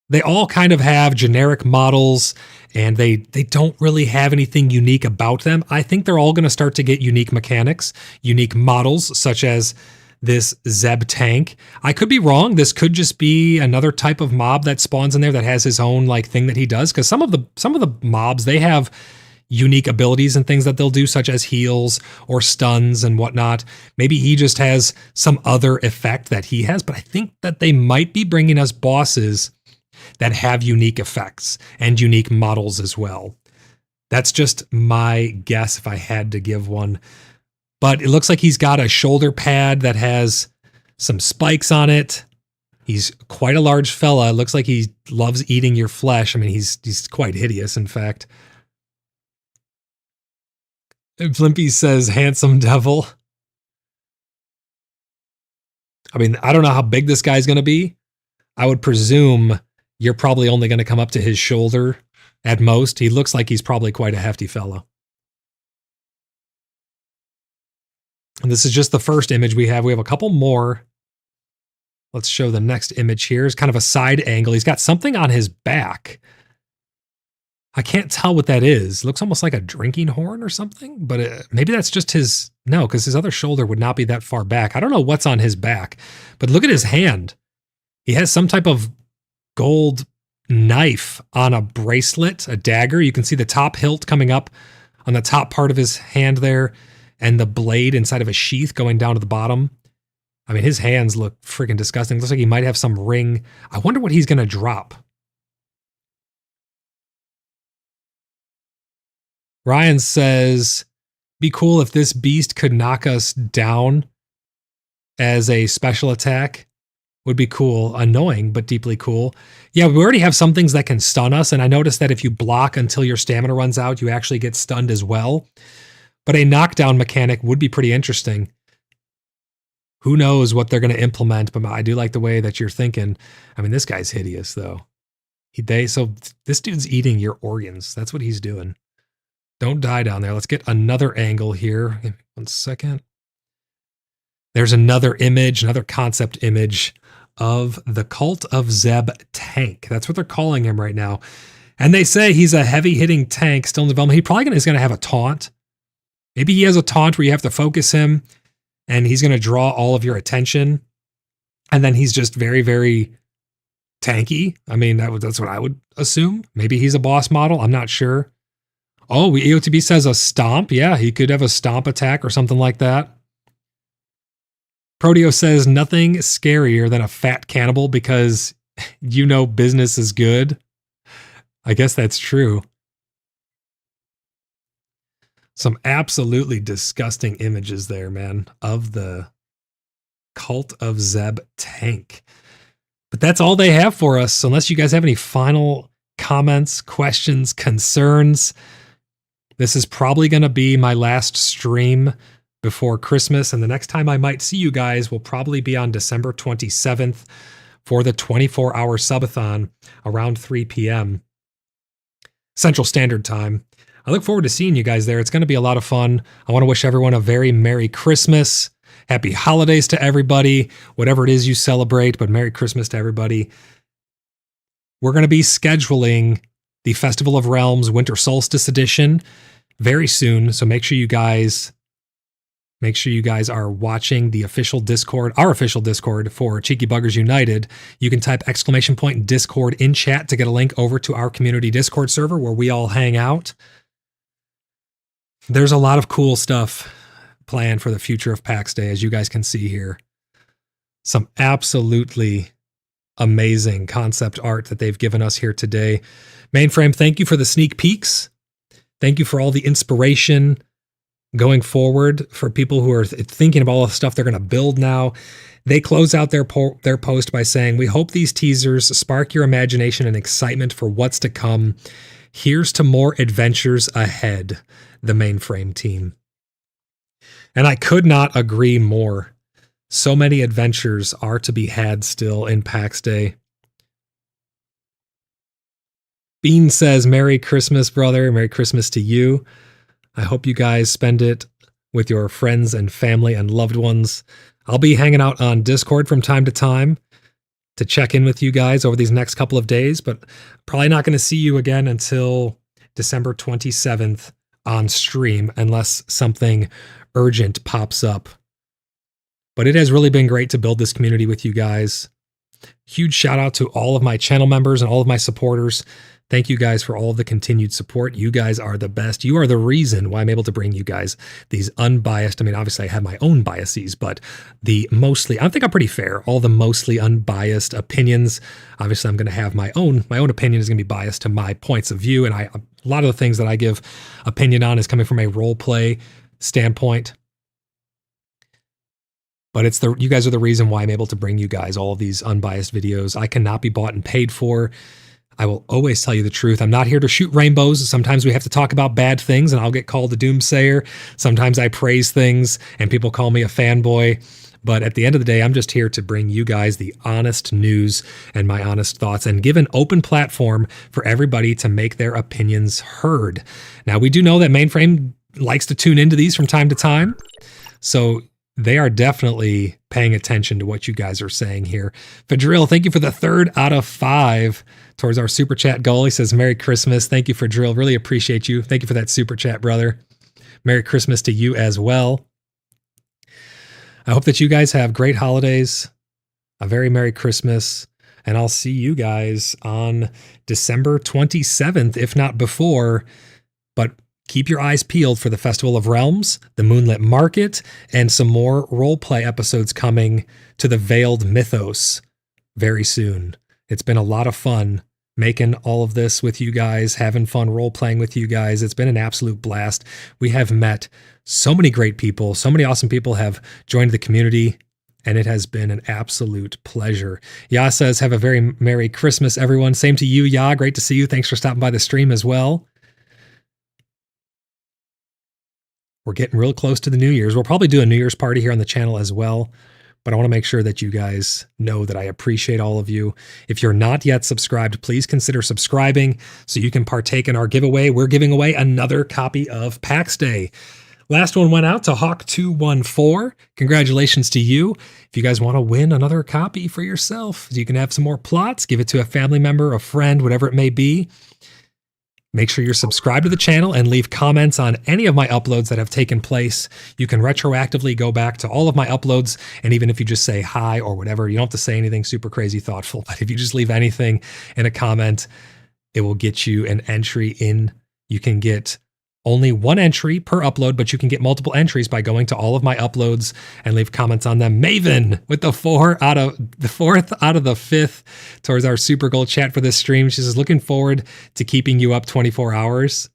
They all kind of have generic models, and they don't really have anything unique about them. I think they're all going to start to get unique mechanics, unique models, such as this Zeb tank. I could be wrong. This could just be another type of mob that spawns in there that has his own like thing that he does. Because some of the mobs, they have unique abilities and things that they'll do, such as heals or stuns and whatnot. Maybe he just has some other effect that he has, but I think that they might be bringing us bosses that have unique effects and unique models as well. That's just my guess if I had to give one. But it looks like he's got a shoulder pad that has some spikes on it. He's quite a large fella. It looks like he loves eating your flesh. I mean, he's quite hideous, in fact. Blimpy says, handsome devil. I mean, I don't know how big this guy's going to be. I would presume you're probably only going to come up to his shoulder at most. He looks like he's probably quite a hefty fellow. And this is just the first image we have. We have a couple more. Let's show the next image here. It's kind of a side angle. He's got something on his back. I can't tell what that is. It looks almost like a drinking horn or something, but maybe that's just his, no, because his other shoulder would not be that far back. I don't know what's on his back, but look at his hand. He has some type of gold knife on a bracelet, a dagger. You can see the top hilt coming up on the top part of his hand there, and the blade inside of a sheath going down to the bottom. I mean, his hands look freaking disgusting. It looks like he might have some ring. I wonder what he's going to drop. Ryan says, be cool if this beast could knock us down as a special attack. Would be cool. Annoying, but deeply cool. Yeah, we already have some things that can stun us, and I noticed that if you block until your stamina runs out, you actually get stunned as well. But a knockdown mechanic would be pretty interesting. Who knows what they're going to implement, but I do like the way that you're thinking. I mean, this guy's hideous, though. So this dude's eating your organs. That's what he's doing. Don't die down there. Let's get another angle here. Give me 1 second. There's another image, another concept image of the Cult of Zeb tank. That's what they're calling him right now. And they say he's a heavy-hitting tank still in development. He probably is going to have a taunt. Maybe he has a taunt where you have to focus him, and he's going to draw all of your attention. And then he's just very, very tanky. I mean, that's what I would assume. Maybe he's a boss model. I'm not sure. Oh, EOTB says a stomp. Yeah, he could have a stomp attack or something like that. Proteo says nothing scarier than a fat cannibal because you know business is good. I guess that's true. Some absolutely disgusting images there, man, of the Cult of Zeb tank. But that's all they have for us. So unless you guys have any final comments, questions, concerns, this is probably going to be my last stream before Christmas. And the next time I might see you guys will probably be on December 27th for the 24-hour subathon around 3 p.m. Central Standard Time. I look forward to seeing you guys there. It's going to be a lot of fun. I want to wish everyone a very Merry Christmas. Happy holidays to everybody, whatever it is you celebrate, but Merry Christmas to everybody. We're going to be scheduling the Festival of Realms Winter Solstice Edition very soon, so make sure you guys are watching the official Discord, our official Discord for Cheeky Buggers United. You can type !Discord in chat to get a link over to our community Discord server where we all hang out. There's a lot of cool stuff planned for the future of PAX Day, as you guys can see here. Some absolutely amazing concept art that they've given us here today. Mainframe, thank you for the sneak peeks. Thank you for all the inspiration going forward for people who are thinking about all the stuff they're going to build now. They close out their post by saying, "We hope these teasers spark your imagination and excitement for what's to come. Here's to more adventures ahead, the Mainframe team." And I could not agree more. So many adventures are to be had still in PAX Day. Bean says, "Merry Christmas, brother. Merry Christmas to you. I hope you guys spend it with your friends and family and loved ones." I'll be hanging out on Discord from time to time to check in with you guys over these next couple of days, but probably not going to see you again until December 27th on stream unless something urgent pops up. But it has really been great to build this community with you guys. Huge shout out to all of my channel members and all of my supporters. Thank you guys for all of the continued support. You guys are the best. You are the reason why I'm able to bring you guys these unbiased, I mean, obviously I have my own biases, but I think I'm pretty fair. All the mostly unbiased opinions. Obviously I'm going to have my own opinion is going to be biased to my points of view. And a lot of the things that I give opinion on is coming from a role play standpoint. But you guys are the reason why I'm able to bring you guys all of these unbiased videos. I cannot be bought and paid for. I will always tell you the truth. I'm not here to shoot rainbows. Sometimes we have to talk about bad things and I'll get called a doomsayer. Sometimes I praise things and people call me a fanboy. But at the end of the day, I'm just here to bring you guys the honest news and my honest thoughts and give an open platform for everybody to make their opinions heard. Now, we do know that Mainframe likes to tune into these from time to time. So they are definitely paying attention to what you guys are saying here. Fadril, thank you for the 3rd out of 5 towards our super chat goal. He says, "Merry Christmas." Thank you, Fadril. Really appreciate you. Thank you for that super chat, brother. Merry Christmas to you as well. I hope that you guys have great holidays, a very Merry Christmas, and I'll see you guys on December 27th, if not before. But keep your eyes peeled for the Festival of Realms, the Moonlit Market, and some more roleplay episodes coming to the Veiled Mythos very soon. It's been a lot of fun making all of this with you guys, having fun role-playing with you guys. It's been an absolute blast. We have met so many great people. So many awesome people have joined the community, and it has been an absolute pleasure. Ya says, "Have a very Merry Christmas, everyone." Same to you, Ya. Great to see you. Thanks for stopping by the stream as well. We're getting real close to the New Year's. We'll probably do a New Year's party here on the channel as well. But I want to make sure that you guys know that I appreciate all of you. If you're not yet subscribed, please consider subscribing so you can partake in our giveaway. We're giving away another copy of PAX Day. Last one went out to Hawk214. Congratulations to you. If you guys want to win another copy for yourself, you can have some more plots, give it to a family member, a friend, whatever it may be. Make sure you're subscribed to the channel and leave comments on any of my uploads that have taken place. You can retroactively go back to all of my uploads, and even if you just say hi or whatever, you don't have to say anything super crazy thoughtful, but if you just leave anything in a comment, it will get you an entry in. You can get only one entry per upload, but you can get multiple entries by going to all of my uploads and leave comments on them. Maven with the 4th out of the 5th towards our super gold chat for this stream. She says, "Looking forward to keeping you up 24 hours.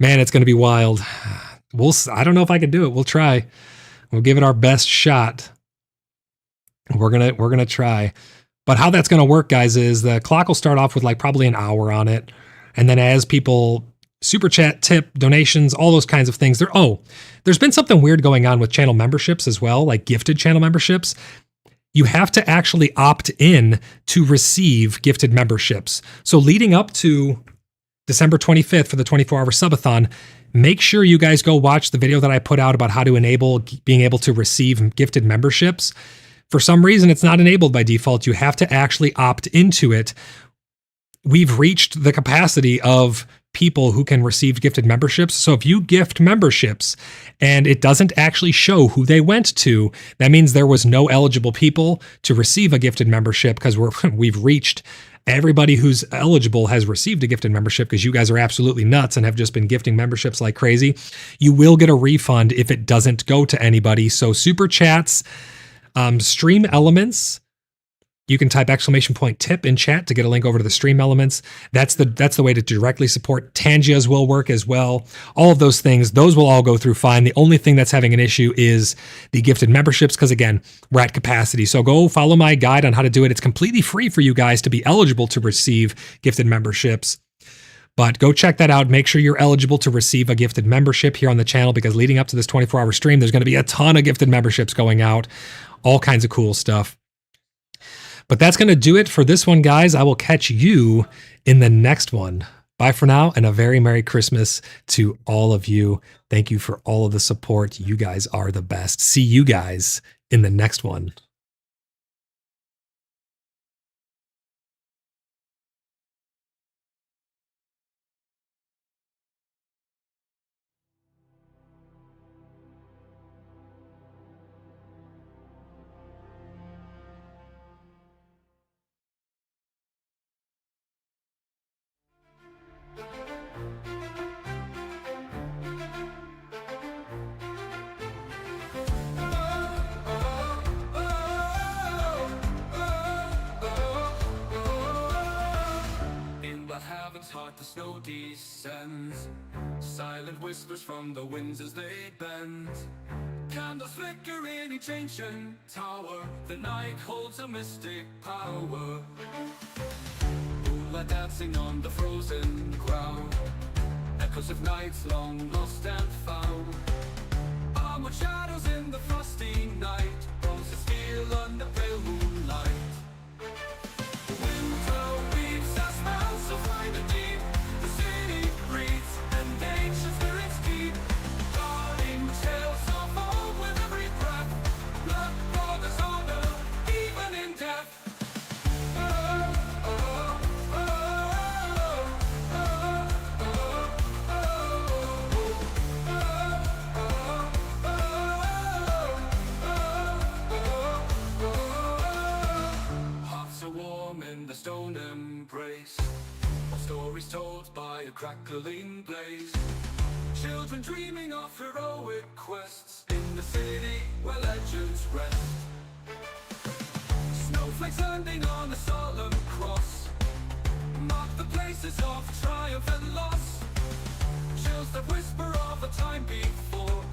Man, it's going to be wild. I don't know if I can do it. We'll try. We'll give it our best shot. We're going to try. But how that's going to work, guys, is the clock will start off with like probably an hour on it. And then as people super chat, tip, donations, all those kinds of things, there's been something weird going on with channel memberships as well, like gifted channel memberships. You have to actually opt in to receive gifted memberships. So leading up to December 25th for the 24-hour subathon, make sure you guys go watch the video that I put out about how to enable being able to receive gifted memberships. For some reason, it's not enabled by default. You have to actually opt into it. We've reached the capacity of people who can receive gifted memberships. So if you gift memberships and it doesn't actually show who they went to, that means there was no eligible people to receive a gifted membership, because we've reached everybody who's eligible has received a gifted membership, because you guys are absolutely nuts and have just been gifting memberships like crazy. You will get a refund if it doesn't go to anybody. So super chats, stream elements, you can type !tip in chat to get a link over to the stream elements. That's the way to directly support. Tangias will work as well. All of those things, those will all go through fine. The only thing that's having an issue is the gifted memberships, because again, we're at capacity. So go follow my guide on how to do it. It's completely free for you guys to be eligible to receive gifted memberships. But go check that out. Make sure you're eligible to receive a gifted membership here on the channel, because leading up to this 24-hour stream, there's going to be a ton of gifted memberships going out. All kinds of cool stuff. But that's going to do it for this one, guys. I will catch you in the next one. Bye for now, and a very Merry Christmas to all of you. Thank you for all of the support. You guys are the best. See you guys in the next one. Heart the snow descends, silent whispers from the winds as they bend. Candles flicker in each ancient tower, the night holds a mystic power. Moonlight dancing on the frozen ground, echoes of nights long lost and found. Armored shadows in the frosty night, roses feel under pale moonlight. Winter weaves a smell so fine and deep, the city breathes and ancient spirits keep guarding tales of old with every breath. Blood brothers honor even in death. Hearts are warm in the stone embrace, stories told by a crackling blaze. Children dreaming of heroic quests in the city where legends rest. Snowflakes landing on a solemn cross mark the places of triumph and loss. Chills that whisper of a time before,